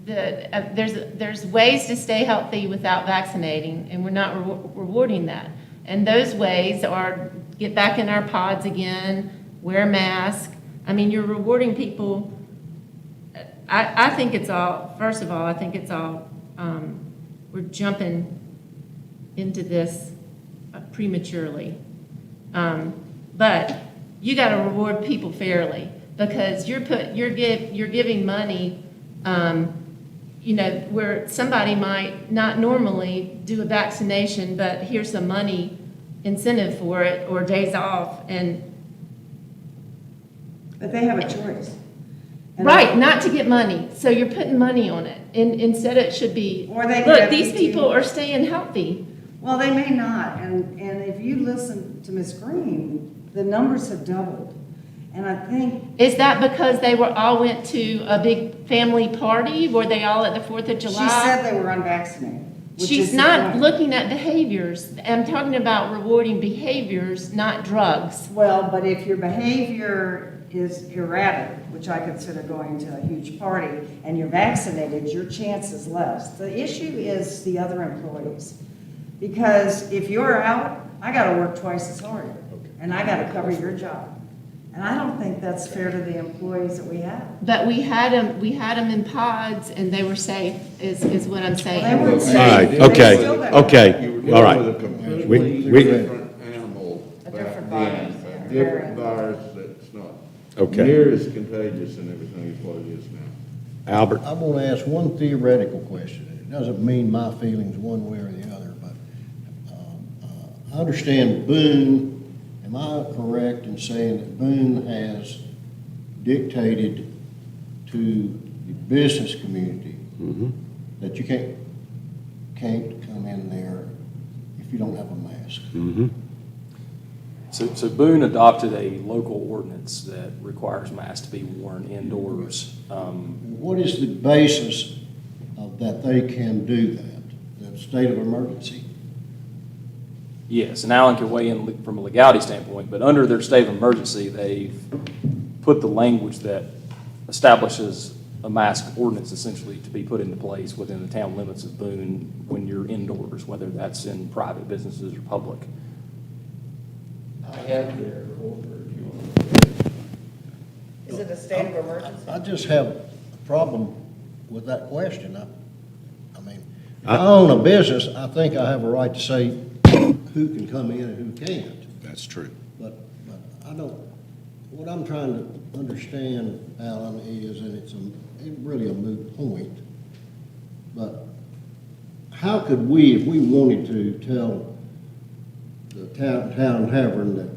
Speaker 10: there's ways to stay healthy without vaccinating, and we're not rewarding that. And those ways are get back in our pods again, wear a mask. I mean, you're rewarding people. I think it's all, first of all, I think it's all, we're jumping into this prematurely. But you got to reward people fairly, because you're giving money, you know, where somebody might not normally do a vaccination, but here's some money incentive for it or days off, and
Speaker 3: But they have a choice. And
Speaker 10: right, not to get money. So you're putting money on it, and instead it should be,
Speaker 3: Or they could
Speaker 10: look,
Speaker 3: have
Speaker 10: these
Speaker 3: PTO.
Speaker 10: people are staying healthy.
Speaker 3: Well, they may not, and if you listen to Ms. Green, the numbers have doubled. And I think
Speaker 10: Is that because they all went to a big family party? Were they all at the 4th of July?
Speaker 3: she said they were unvaccinated. which
Speaker 10: She's
Speaker 3: is the
Speaker 10: not
Speaker 3: point.
Speaker 10: looking at behaviors. I'm talking about rewarding behaviors, not drugs.
Speaker 3: Well, but if your behavior is erratic, which I consider going to a huge party, and you're vaccinated, your chance is less. The issue is the other employees. Because if you're out, I gotta work twice as hard, and I gotta cover your job. And I don't think that's fair to the employees that we have.
Speaker 10: But we had them in pods, and they were safe, is what I'm saying.
Speaker 3: Well, they weren't
Speaker 1: All right,
Speaker 3: safe.
Speaker 1: okay,
Speaker 3: They still got-
Speaker 1: okay, all right.
Speaker 16: With a competitive
Speaker 1: we-
Speaker 16: different animal
Speaker 3: A
Speaker 16: back
Speaker 3: different
Speaker 16: then,
Speaker 3: virus,
Speaker 16: a
Speaker 3: yeah.
Speaker 16: different virus that's not
Speaker 1: Okay.
Speaker 16: near as contagious and everything as what it is now.
Speaker 1: Albert?
Speaker 7: I want to ask one theoretical question. It doesn't mean my feelings one way or the other, but I understand Boone, am I correct in saying that Boone has dictated to the business community that you can't come in there if you don't have a mask?
Speaker 20: So Boone adopted a local ordinance that requires masks to be worn indoors.
Speaker 7: What is the basis of that they can do that? The state of emergency?
Speaker 20: Yes, and Alan can weigh in from a legality standpoint, but under their state of emergency, they've put the language that establishes a mask ordinance essentially to be put into place within the town limits of Boone when you're indoors, whether that's in private businesses or public.
Speaker 18: I have their order if you want.
Speaker 3: Is it a state of emergency?
Speaker 7: I just have a problem with that question. I mean, if I own a business, I think I have a right to say who can come in and who can't.
Speaker 1: That's true.
Speaker 7: But I don't, what I'm trying to understand, Alan, is, and it's really a moot point, but how could we, if we wanted to, tell the town tavern that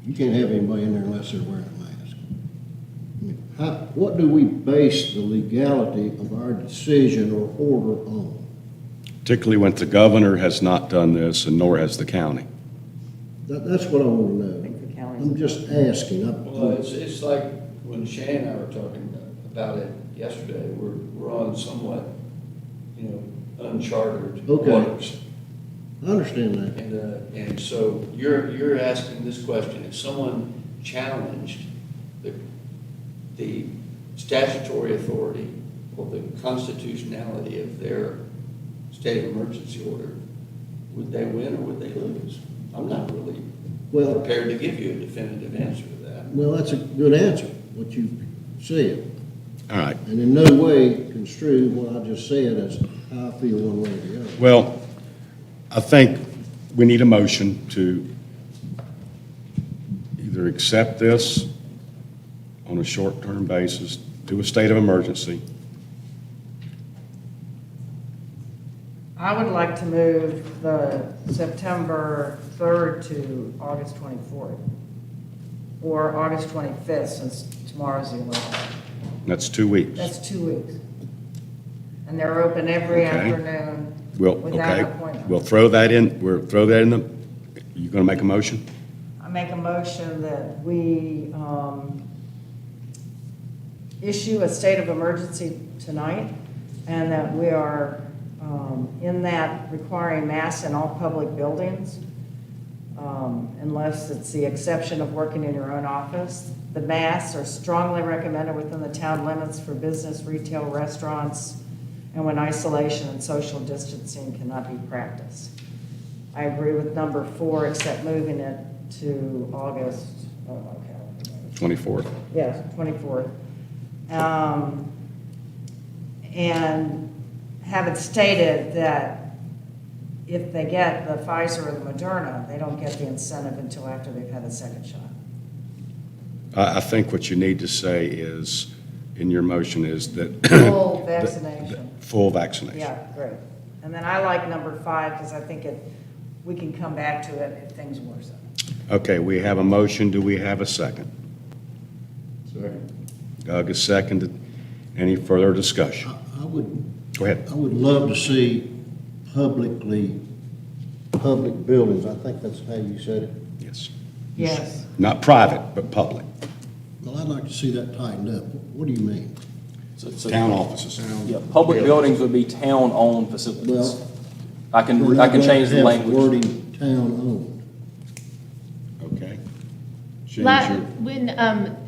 Speaker 7: you can't have anybody in there unless they're wearing a mask? I mean, what do we base the legality of our decision or order on?
Speaker 1: Particularly when the governor has not done this, and nor has the county.
Speaker 7: That's what I want to know. I'm just asking.
Speaker 18: Well, it's like when Shane and I were talking about it yesterday, we're on somewhat, uncharted
Speaker 7: Okay.
Speaker 18: waters.
Speaker 7: I understand that.
Speaker 18: And so you're asking this question, if someone challenged the statutory authority or the constitutionality of their state of emergency order, would they win or would they lose? I'm not really prepared to give you a definitive answer to that.
Speaker 7: Well, that's a good answer, what you said.
Speaker 1: All right.
Speaker 7: And in no way construe what I just said as how I feel one way or the other.
Speaker 1: Well, I think we need a motion to either accept this on a short-term basis, do a state of emergency.
Speaker 3: I would like to move the September 3rd to August 24th, or August 25th, since tomorrow's the 11th.
Speaker 1: That's 2 weeks.
Speaker 3: That's 2 weeks. And they're open every
Speaker 1: Okay.
Speaker 3: afternoon
Speaker 1: Well,
Speaker 3: without
Speaker 1: okay,
Speaker 3: appointment.
Speaker 1: we'll throw that in, you gonna make a motion?
Speaker 3: I make a motion that we issue a state of emergency tonight, and that we are in that requiring masks in all public buildings, unless it's the exception of working in your own office. The masks are strongly recommended within the town limits for business, retail, restaurants, and when isolation and social distancing cannot be practiced. I agree with number 4, except moving it to August,
Speaker 1: 24th.
Speaker 3: yes, 24th. And have it stated that if they get the Pfizer or the Moderna, they don't get the incentive until after they've had the second shot.
Speaker 1: I think what you need to say is, in your motion, is that.
Speaker 3: Full vaccination.
Speaker 1: Full vaccination.
Speaker 3: Yeah, great. And then I like number 5, because I think we can come back to it if things worsen.
Speaker 1: Okay, we have a motion. Do we have a second?
Speaker 7: Second.
Speaker 1: Doug has seconded. Any further discussion?
Speaker 7: I would.
Speaker 1: Go ahead.
Speaker 7: I would love to see public buildings, I think that's how you said it.
Speaker 1: Yes.
Speaker 3: Yes.
Speaker 1: Not private, but public.
Speaker 7: Well, I'd like to see that tightened up. What do you mean?
Speaker 1: Town offices.
Speaker 20: Yeah, public buildings would be town-owned facilities.
Speaker 7: Well,
Speaker 20: I can
Speaker 7: we're not
Speaker 20: change the
Speaker 7: gonna have
Speaker 20: language.
Speaker 7: wording town-owned.
Speaker 1: Okay. Change your-
Speaker 10: When,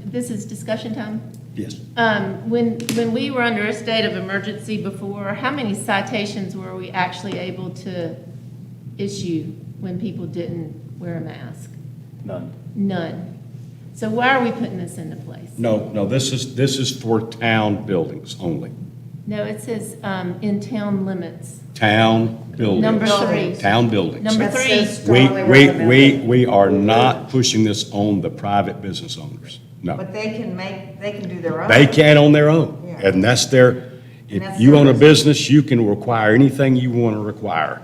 Speaker 10: this is discussion time?
Speaker 1: Yes.
Speaker 10: When we were under a state of emergency before, how many citations were we actually able to issue when people didn't wear a mask?
Speaker 20: None.
Speaker 10: None. So why are we putting this into place?
Speaker 1: No, this is for town buildings only.
Speaker 10: No, it says in town limits.
Speaker 1: town buildings.
Speaker 10: Number three.
Speaker 1: Town buildings.
Speaker 10: Number
Speaker 3: That
Speaker 10: three.
Speaker 3: says
Speaker 1: We,
Speaker 3: strongly
Speaker 1: we,
Speaker 3: recommended.
Speaker 1: we are not pushing this on the private business owners. No.
Speaker 3: But they can do their own.
Speaker 1: They can on their own.
Speaker 3: Yeah.
Speaker 1: And that's their, if
Speaker 3: that's
Speaker 1: you
Speaker 3: their
Speaker 1: own a
Speaker 3: business.
Speaker 1: business, you can require anything you want to require.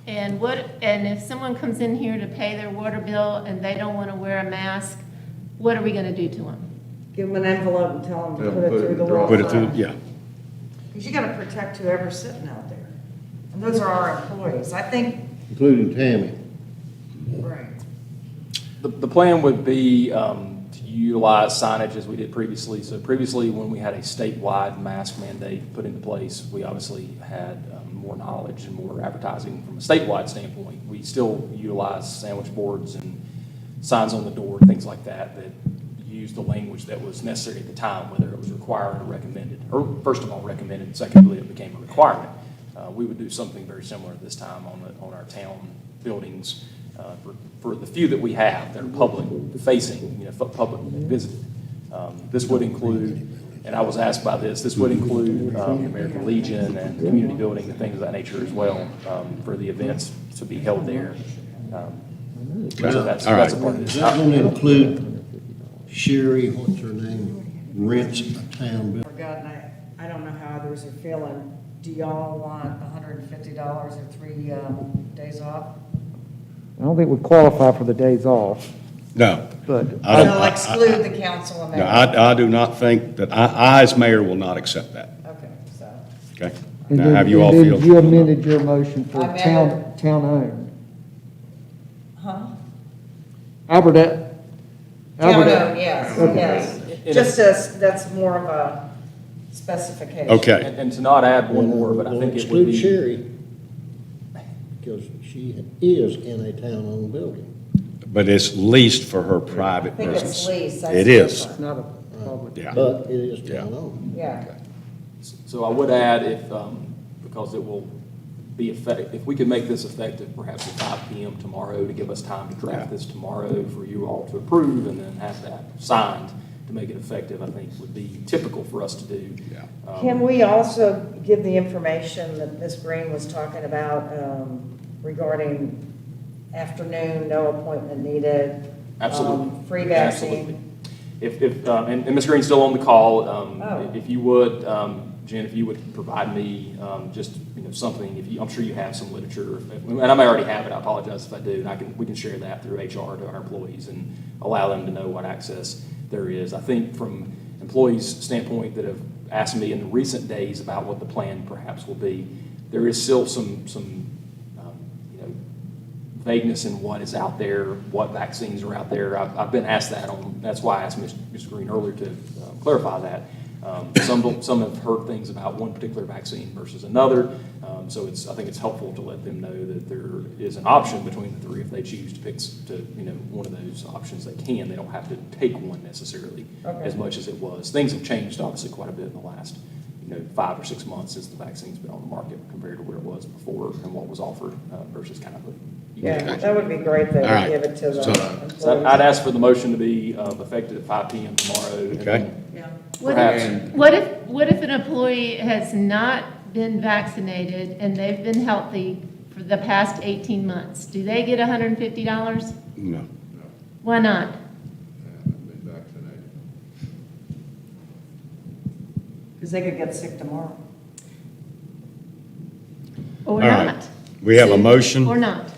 Speaker 10: And if someone comes in here to pay their water bill and they don't want to wear a mask, what are we going to do to them?
Speaker 3: Give them an envelope and tell them to
Speaker 16: They'll
Speaker 3: put it
Speaker 16: put it
Speaker 3: through
Speaker 16: in
Speaker 3: the
Speaker 16: the
Speaker 3: wall.
Speaker 1: Put it through, yeah.
Speaker 3: Because you gotta protect whoever's sitting out there. And those are our employees. I think,
Speaker 7: Including Tammy.
Speaker 3: right.
Speaker 20: The plan would be to utilize signage as we did previously. So previously, when we had a statewide mask mandate put into place, we obviously had more knowledge and more advertising from a statewide standpoint. We still utilize sandwich boards and signs on the door, things like that, that use the language that was necessary at the time, whether it was required or recommended. Or first of all, recommended, and secondly, it became a requirement. We would do something very similar this time on our town buildings for the few that we have that are public facing, public visited. This would include, and I was asked by this would include the American Legion and community building and things of that nature as well, for the events to be held there. So that's
Speaker 1: All right.
Speaker 7: Is
Speaker 3: Uh,
Speaker 20: a part of this.
Speaker 7: that gonna include Sherry, what's her name, rents a town building?
Speaker 3: Forgotten, I don't know how others are feeling. Do y'all want $150 or 3 days off?
Speaker 14: I don't think we qualify for the days off,
Speaker 1: No.
Speaker 14: but
Speaker 1: I don't-
Speaker 3: They'll exclude the council and
Speaker 1: No,
Speaker 3: mayor.
Speaker 1: I do not think that, I as mayor will not accept that,
Speaker 3: Okay, so.
Speaker 1: okay?
Speaker 14: And
Speaker 1: Now,
Speaker 14: then-
Speaker 1: have you all
Speaker 14: and then
Speaker 1: feel?
Speaker 14: you amended your motion for
Speaker 3: I
Speaker 14: town,
Speaker 3: amended-
Speaker 14: town-owned.
Speaker 3: Huh?
Speaker 14: Albert.
Speaker 3: Town owned, yes,
Speaker 14: Okay.
Speaker 3: yes.
Speaker 20: And
Speaker 3: Just as, that's more of a specification.
Speaker 1: Okay,
Speaker 20: And to not add one more, but I think it would
Speaker 7: Exclude
Speaker 20: be.
Speaker 7: Sherry, because she is in a town-owned building.
Speaker 1: but it's leased for her private
Speaker 3: I think it's
Speaker 1: business.
Speaker 3: leased, that's
Speaker 1: It is,
Speaker 3: different.
Speaker 14: It's not a public.
Speaker 1: yeah.
Speaker 7: But it is
Speaker 1: Yeah.
Speaker 7: town-owned.
Speaker 3: Yeah.
Speaker 20: So I would add if, because it will be effective, if we could make this effective perhaps at 5 PM tomorrow to give us time to draft this tomorrow for you all to approve and then have that signed to make it effective, I think would be typical for us to do.
Speaker 1: Yeah.
Speaker 3: Can we also give the information that Ms. Green was talking about regarding afternoon, no appointment needed?
Speaker 20: Absolutely.
Speaker 3: Free
Speaker 20: Absolutely.
Speaker 3: vaccine?
Speaker 20: And Ms. Green's still on the call,
Speaker 3: Oh.
Speaker 20: if you would, Jen, if you would provide me, just, something, I'm sure you have some literature, and I may already have it, I apologize if I do, and we can share that through HR to our employees and allow them to know what access there is. I think from employees' standpoint that have asked me in the recent days about what the plan perhaps will be, there is still some vagueness in what is out there, what vaccines are out there. I've been asked that that's why I asked Mr. Green earlier to clarify that. Some have heard things about one particular vaccine versus another. So I think it's helpful to let them know that there is an option between the three. If they choose to pick one of those options, they can. They don't have to take one necessarily as much as it was. Things have changed obviously quite a bit in the last 5 or 6 months since the vaccine's been on the market compared to where it was before and what was offered versus kind of
Speaker 3: Yeah, that would be great though,
Speaker 1: All
Speaker 3: to
Speaker 1: right.
Speaker 3: give it to the
Speaker 1: So-
Speaker 3: employees.
Speaker 20: So I'd ask for the motion to be effective at 5 PM tomorrow. and
Speaker 1: Okay.
Speaker 20: then
Speaker 3: Yeah.
Speaker 20: Perhaps.
Speaker 10: What if an employee has not been vaccinated and they've been healthy for the past 18 months? Do they get $150?
Speaker 1: No.
Speaker 10: Why not?
Speaker 16: Haven't been vaccinated.
Speaker 3: Because they could get sick tomorrow.
Speaker 10: Or
Speaker 1: All right.
Speaker 10: not?
Speaker 1: We have a motion.
Speaker 10: Or not?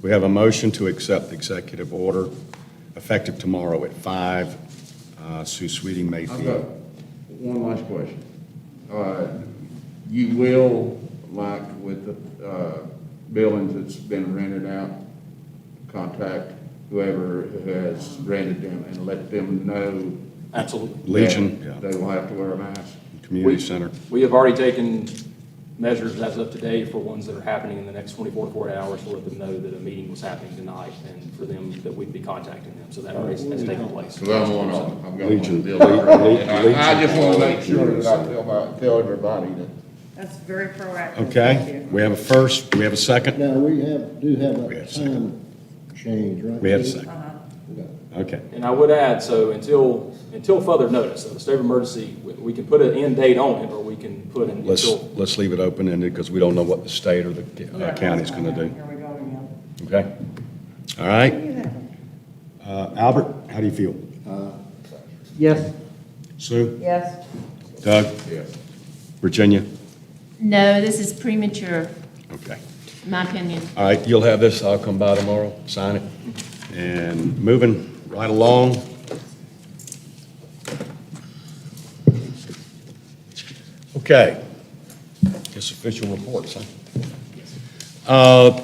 Speaker 1: We have a motion to accept the executive order effective tomorrow at 5. Sue Sweeting made
Speaker 16: I've got
Speaker 1: the,
Speaker 16: one last question. You will, like with the buildings that's been rented out, contact whoever has rented them and let them know.
Speaker 20: Absolutely.
Speaker 1: Legion,
Speaker 16: that
Speaker 1: yeah.
Speaker 16: They will have to wear a mask.
Speaker 1: community center.
Speaker 20: We have already taken measures as of today for ones that are happening in the next 24 to 48 hours to let them know that a meeting was happening tonight and for them, that we'd be contacting them. So that already has taken place.
Speaker 16: Because I'm one of them. I've got
Speaker 1: Legion.
Speaker 16: one deal. And I just want to
Speaker 1: Legion.
Speaker 16: make sure that I tell everybody that.
Speaker 3: That's very proactive. Thank
Speaker 1: Okay,
Speaker 3: you.
Speaker 1: we have a first, we have a second.
Speaker 7: Now, do have
Speaker 1: We
Speaker 7: a
Speaker 1: have a second.
Speaker 7: time change, right?
Speaker 1: We have a second.
Speaker 3: Uh-huh.
Speaker 1: Okay.
Speaker 20: And I would add, so until further notice, of a state of emergency, we can put an end date on it, or we can put an until.
Speaker 1: Let's leave it open-ended because we don't know what the state or the county's going to do.
Speaker 14: Here we go again.
Speaker 1: Okay? All right? Albert, how do you feel?
Speaker 14: Yes.
Speaker 1: Sue?
Speaker 5: Yes.
Speaker 1: Doug?
Speaker 16: Yes.
Speaker 1: Virginia?
Speaker 10: No, this is premature,
Speaker 1: Okay.
Speaker 10: in my opinion.
Speaker 1: All right, you'll have this. I'll come by tomorrow, sign it. And moving right along. Okay. Guess official reports, huh?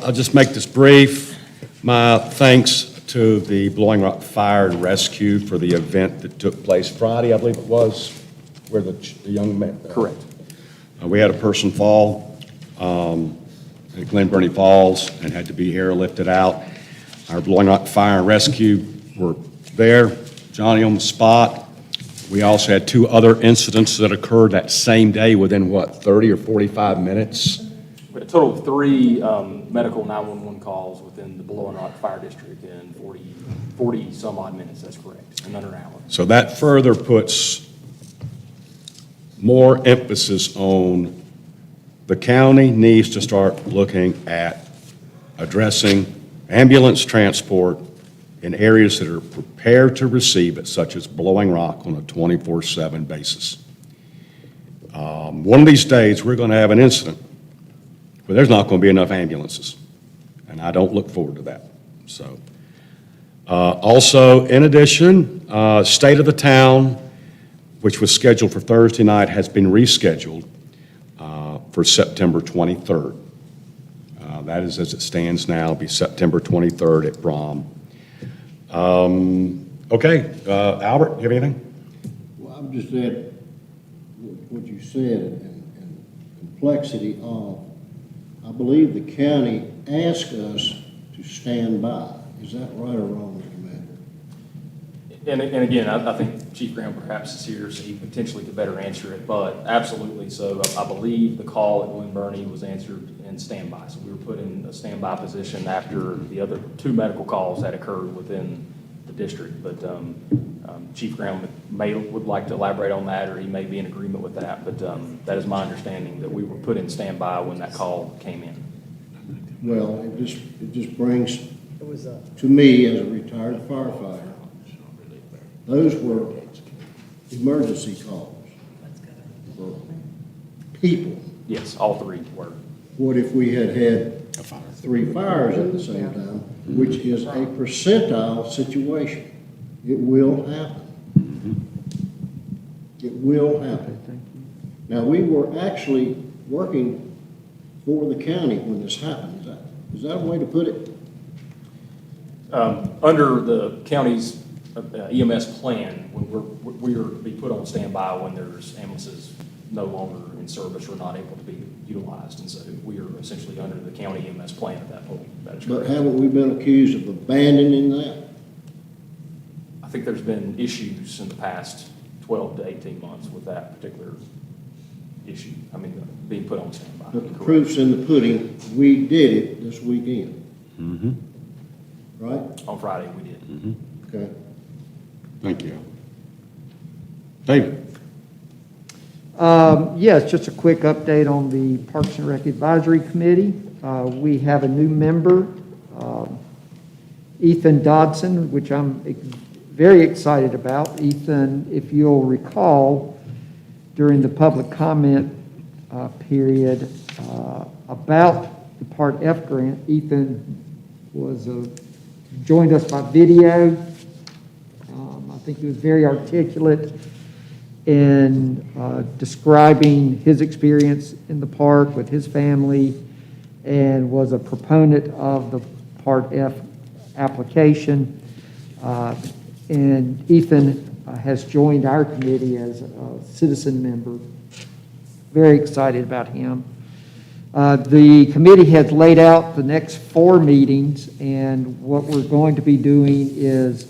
Speaker 1: I'll just make this brief. My thanks to the Blowing Rock Fire and Rescue for the event that took place Friday, I believe it was, where the young man.
Speaker 20: Correct.
Speaker 1: We had a person fall at Glen Burnie Falls and had to be airlifted out. Our Blowing Rock Fire and Rescue were there, Johnny on the spot. We also had 2 other incidents that occurred that same day within, 30 or 45 minutes?
Speaker 20: We had a total of 3 medical 911 calls within the Blowing Rock Fire District in 40 some odd minutes, that's correct, in under an hour.
Speaker 1: So that further puts more emphasis on the county needs to start looking at addressing ambulance transport in areas that are prepared to receive it, such as Blowing Rock, on a 24/7 basis. One of these days, we're going to have an incident where there's not going to be enough ambulances, and I don't look forward to that. So, also, in addition, State of the Town, which was scheduled for Thursday night, has been rescheduled for September 23rd. That is, as it stands now, be September 23rd at Brom. Okay, Albert, you have anything?
Speaker 7: Well, I'm just at what you said and complexity of, I believe the county asked us to stand by. Is that right or wrong, Mr. Mayor?
Speaker 20: And again, I think Chief Graham perhaps is here, so he potentially could better answer it, but absolutely. So I believe the call at Glen Burnie was answered in standby. So we were put in a standby position after the other 2 medical calls that occurred within the district. But Chief Graham would like to elaborate on that, or he may be in agreement with that. But that is my understanding, that we were put in standby when that call came in.
Speaker 7: Well, it just brings to me, as a retired firefighter, those were emergency calls for people.
Speaker 20: Yes, all 3 were.
Speaker 7: What if we had 3 fires at the same time, which is a percentile situation? It will happen. It will happen. Now, we were actually working for the county when this happened. Is that a way to put it?
Speaker 20: Under the county's EMS plan, when we're be put on standby when there's ambulances no longer in service or not able to be utilized. And so we are essentially under the county EMS plan at that point. That is
Speaker 7: But
Speaker 20: correct.
Speaker 7: haven't we been accused of abandoning that?
Speaker 20: I think there's been issues in the past 12 to 18 months with that particular issue. I mean, being put on standby.
Speaker 7: But the proof's in the pudding. We did it this weekend.
Speaker 1: Mm-hmm.
Speaker 7: Right?
Speaker 20: On Friday, we did.
Speaker 1: Mm-hmm.
Speaker 7: Okay.
Speaker 1: Thank you. David?
Speaker 14: Yes, just a quick update on the Parks and Rec Advisory Committee. We have a new member, Ethan Dodson, which I'm very excited about. Ethan, if you'll recall, during the public comment period about the Part F grant, Ethan was joined us by video. I think he was very articulate in describing his experience in the park with his family, and was a proponent of the Part F application. And Ethan has joined our committee as a citizen member. Very excited about him. The committee has laid out the next 4 meetings, and what we're going to be doing is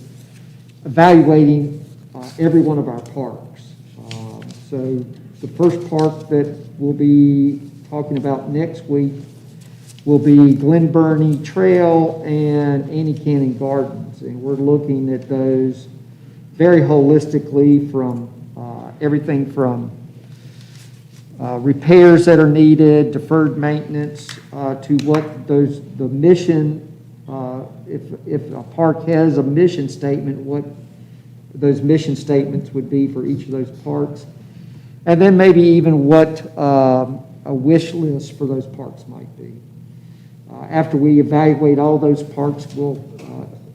Speaker 14: evaluating every one of our parks. So the first park that we'll be talking about next week will be Glen Burnie Trail and Annie Cannon Gardens. And we're looking at those very holistically from everything from repairs that are needed, deferred maintenance, to what the mission, if a park has a mission statement, what those mission statements would be for each of those parks. And then maybe even what a wish list for those parks might be. After we evaluate all those parks, we'll,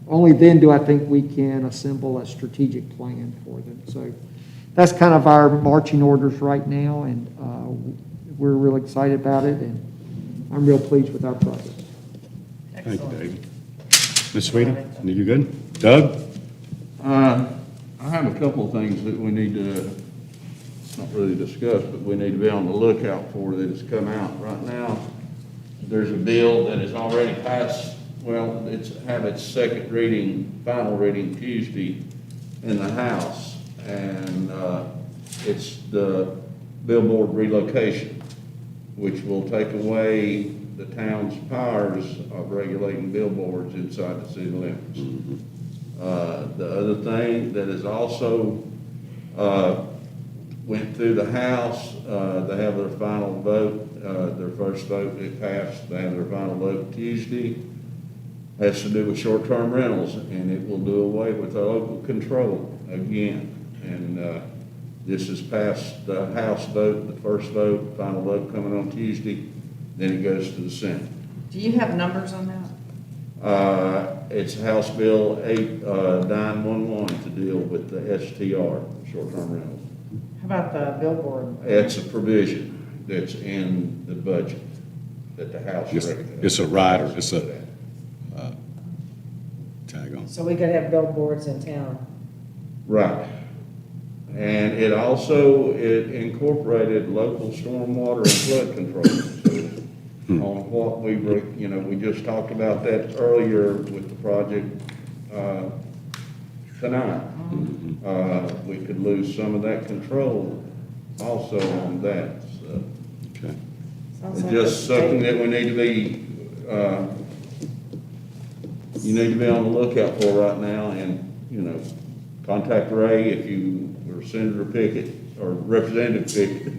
Speaker 14: only then do I think we can assemble a strategic plan for them. So that's kind of our marching orders right now, and we're real excited about it, and I'm real pleased with our progress.
Speaker 1: Thank you, David. Ms. Sweeney, you good? Doug?
Speaker 16: I have a couple of things that we need to, not really discuss, but we need to be on the lookout for that has come out. Right now, there's a bill that has already passed, well, it's have its second reading, final reading Tuesday in the House, and it's the billboard relocation, which will take away the town's powers of regulating billboards inside the city limits. The other thing that is also went through the House, they have their final vote, their first vote, it passed, they have their final vote Tuesday, has to do with short-term rentals, and it will do away with our local control again. And this has passed the House vote, the first vote, final vote coming on Tuesday, then it goes to the Senate.
Speaker 3: Do you have numbers on that?
Speaker 16: It's House Bill 911 to deal with the STR, short-term rentals.
Speaker 3: How about the billboard?
Speaker 16: It's a provision that's in the budget that the House recommends.
Speaker 1: It's a rider, it's a tag on.
Speaker 3: So we could have billboards in town.
Speaker 16: Right. And it also, it incorporated local stormwater and flood control. So on what we were, we just talked about that earlier with the project tonight. We could lose some of that control also on that, so.
Speaker 1: Okay.
Speaker 3: Sounds
Speaker 16: It's
Speaker 3: like
Speaker 16: just
Speaker 3: a
Speaker 16: something
Speaker 3: state-
Speaker 16: that we need to be, you need to be on the lookout for right now, and, contact Ray if you, or Senator Pickett, or Representative Pickett.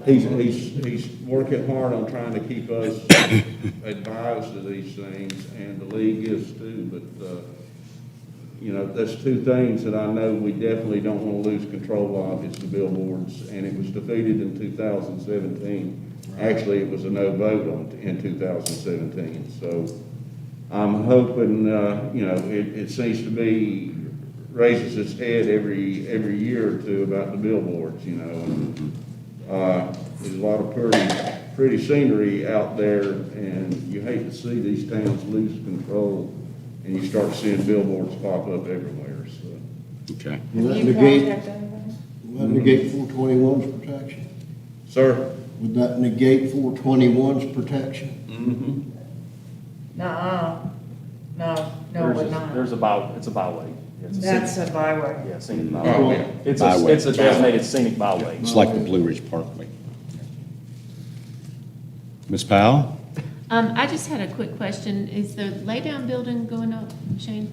Speaker 16: He's working hard on trying to keep us advised of these things, and the league is too, but, that's two things that I know we definitely don't want to lose control of, is the billboards, and it was defeated in 2017. Actually, it was a no vote in 2017, so I'm hoping, it seems to be, raises its head every year or two about the billboards, and, there's a lot of pretty scenery out there, and you hate to see these towns lose control, and you start seeing billboards pop up everywhere, so.
Speaker 1: Okay.
Speaker 7: Will that
Speaker 3: Have you
Speaker 7: negate,
Speaker 3: contacted anybody?
Speaker 7: will that negate 421's protection?
Speaker 16: Sir?
Speaker 7: Would that negate 421's protection?
Speaker 3: Nuh-uh. No, it would not.
Speaker 20: There's it's a byway. It's a
Speaker 3: That's
Speaker 20: scenic-
Speaker 3: a byway.
Speaker 20: Yeah, scenic
Speaker 16: Oh,
Speaker 20: byway.
Speaker 16: yeah.
Speaker 1: Byway.
Speaker 20: It's a designated scenic byway.
Speaker 1: It's like the Blue Ridge Parkway. Ms. Powell?
Speaker 10: I just had a quick question. Is the laydown building going up, Shane?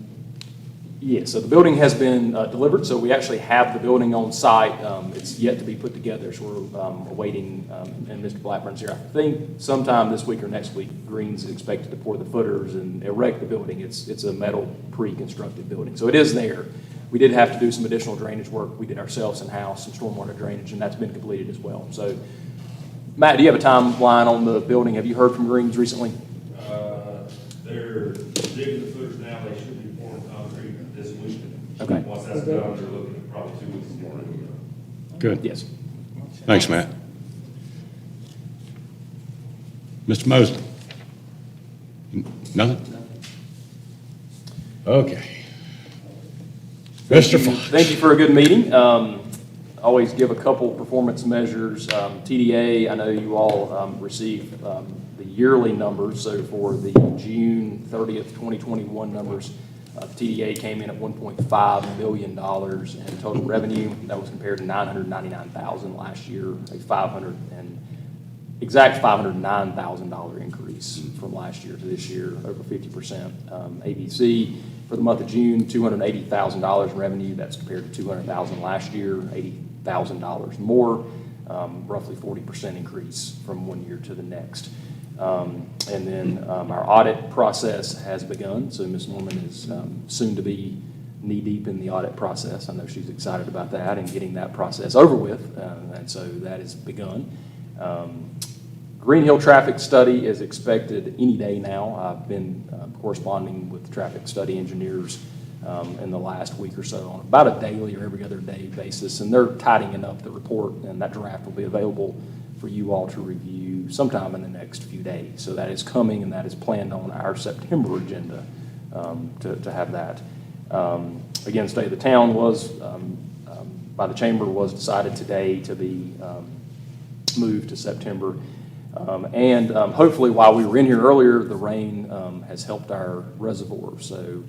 Speaker 20: Yes, so the building has been delivered, so we actually have the building on site. It's yet to be put together, so we're awaiting, and Mr. Blackburn's here. I think sometime this week or next week, Green's expected to pour the footers and erect the building. It's a metal pre-constructed building, so it is there. We did have to do some additional drainage work. We did ourselves in-house, some stormwater drainage, and that's been completed as well. So, Matt, do you have a timeline on the building? Have you heard from Green's recently?
Speaker 21: They're digging the footers now, they should be pouring concrete this week.
Speaker 20: Okay.
Speaker 21: Once that's done, they're looking at probably 2 weeks more.
Speaker 1: Good.
Speaker 20: Yes.
Speaker 1: Thanks, Matt. Mr. Mosley? Nothing? Okay. Mr. Fox?
Speaker 20: Thank you for a good meeting. Always give a couple performance measures. TDA, I know you all received the yearly numbers. So for the June 30th, 2021 numbers, TDA came in at $1.5 million in total revenue. That was compared to $999,000 last year, a exact $509,000 increase from last year to this year, over 50%. ABC for the month of June, $280,000 in revenue. That's compared to $200,000 last year, $80,000 more, roughly 40% increase from one year to the next. And then our audit process has begun, so Ms. Norman is soon to be knee-deep in the audit process. I know she's excited about that and getting that process over with, and so that has begun. Green Hill traffic study is expected any day now. I've been corresponding with traffic study engineers in the last week or so on about a daily or every other day basis, and they're tidying up the report, and that draft will be available for you all to review sometime in the next few days. So that is coming, and that is planned on our September agenda to have that. Again, State of the Town was, by the Chamber, was decided today to be moved to September. And hopefully, while we were in here earlier, the rain has helped our reservoir. So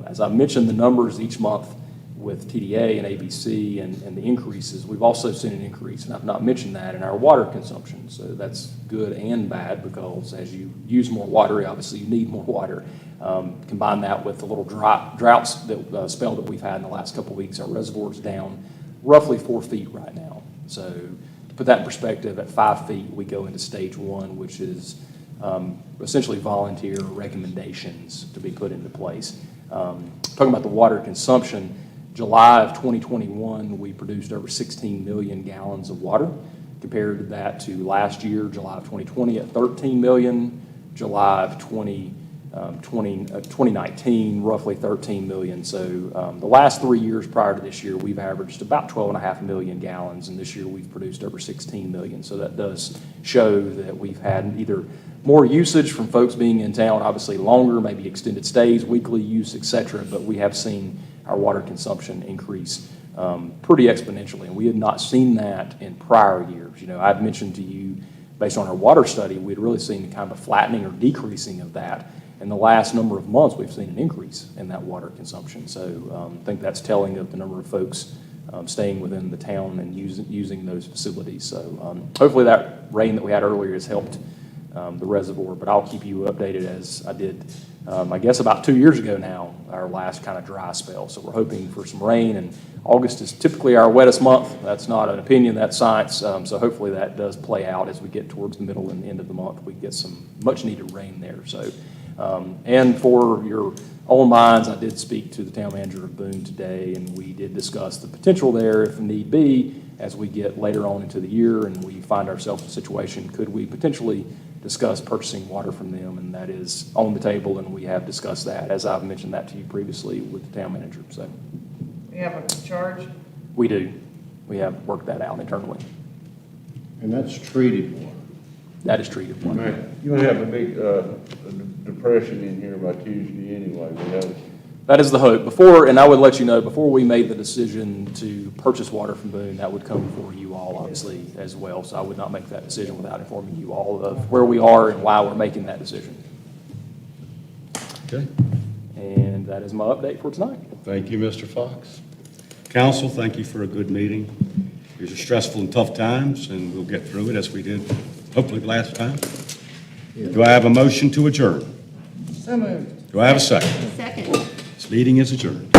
Speaker 20: as I mentioned the numbers each month with TDA and ABC and the increases, we've also seen an increase, and I've not mentioned that, in our water consumption. So that's good and bad, because as you use more water, obviously you need more water. Combine that with the little droughts that spell that we've had in the last couple of weeks, our reservoir's down roughly 4 feet right now. So to put that in perspective, at 5 feet, we go into stage 1, which is essentially volunteer recommendations to be put into place. Talking about the water consumption, July of 2021, we produced over 16 million gallons of water. Compared that to last year, July of 2020 at 13 million, July of 2019, roughly 13 million. So the last 3 years prior to this year, we've averaged about 12.5 million gallons, and this year we've produced over 16 million. So that does show that we've had either more usage from folks being in town, obviously longer, maybe extended stays, weekly use, et cetera, but we have seen our water consumption increase pretty exponentially, and we had not seen that in prior years. You know, I've mentioned to you, based on our water study, we'd really seen kind of a flattening or decreasing of that. In the last number of months, we've seen an increase in that water consumption. So I think that's telling of the number of folks staying within the town and using those facilities. So hopefully that rain that we had earlier has helped the reservoir, but I'll keep you updated as I did, I guess about 2 years ago now, our last kind of dry spell. So we're hoping for some rain, and August is typically our wettest month. That's not an opinion, that's science. So hopefully that does play out as we get towards the middle and the end of the month. We get some much needed rain there. So, and for your own minds, I did speak to the town manager of Boone today, and we did discuss the potential there, if need be, as we get later on into the year and we find ourselves in a situation, could we potentially discuss purchasing water from them, and that is on the table, and we have discussed that, as I've mentioned that to you previously with the town manager. So
Speaker 3: We have a charge?
Speaker 20: we do. We have worked that out internally.
Speaker 7: And that's treated water.
Speaker 20: That is treated water.
Speaker 16: Man, you'll have a big depression in here by Tuesday anyway.
Speaker 20: That is the hope. Before, and I would let you know, before we made the decision to purchase water from Boone, that would come before you all, obviously, as well. So I would not make that decision without informing you all of where we are and why we're making that decision.
Speaker 1: Okay.
Speaker 20: And that is my update for tonight.
Speaker 1: Thank you, Mr. Fox. Council, thank you for a good meeting. These are stressful and tough times, and we'll get through it as we did, hopefully, last time. Do I have a motion to adjourn?
Speaker 3: So moved.
Speaker 1: Do I have a second?
Speaker 10: Second.
Speaker 1: This meeting is adjourned.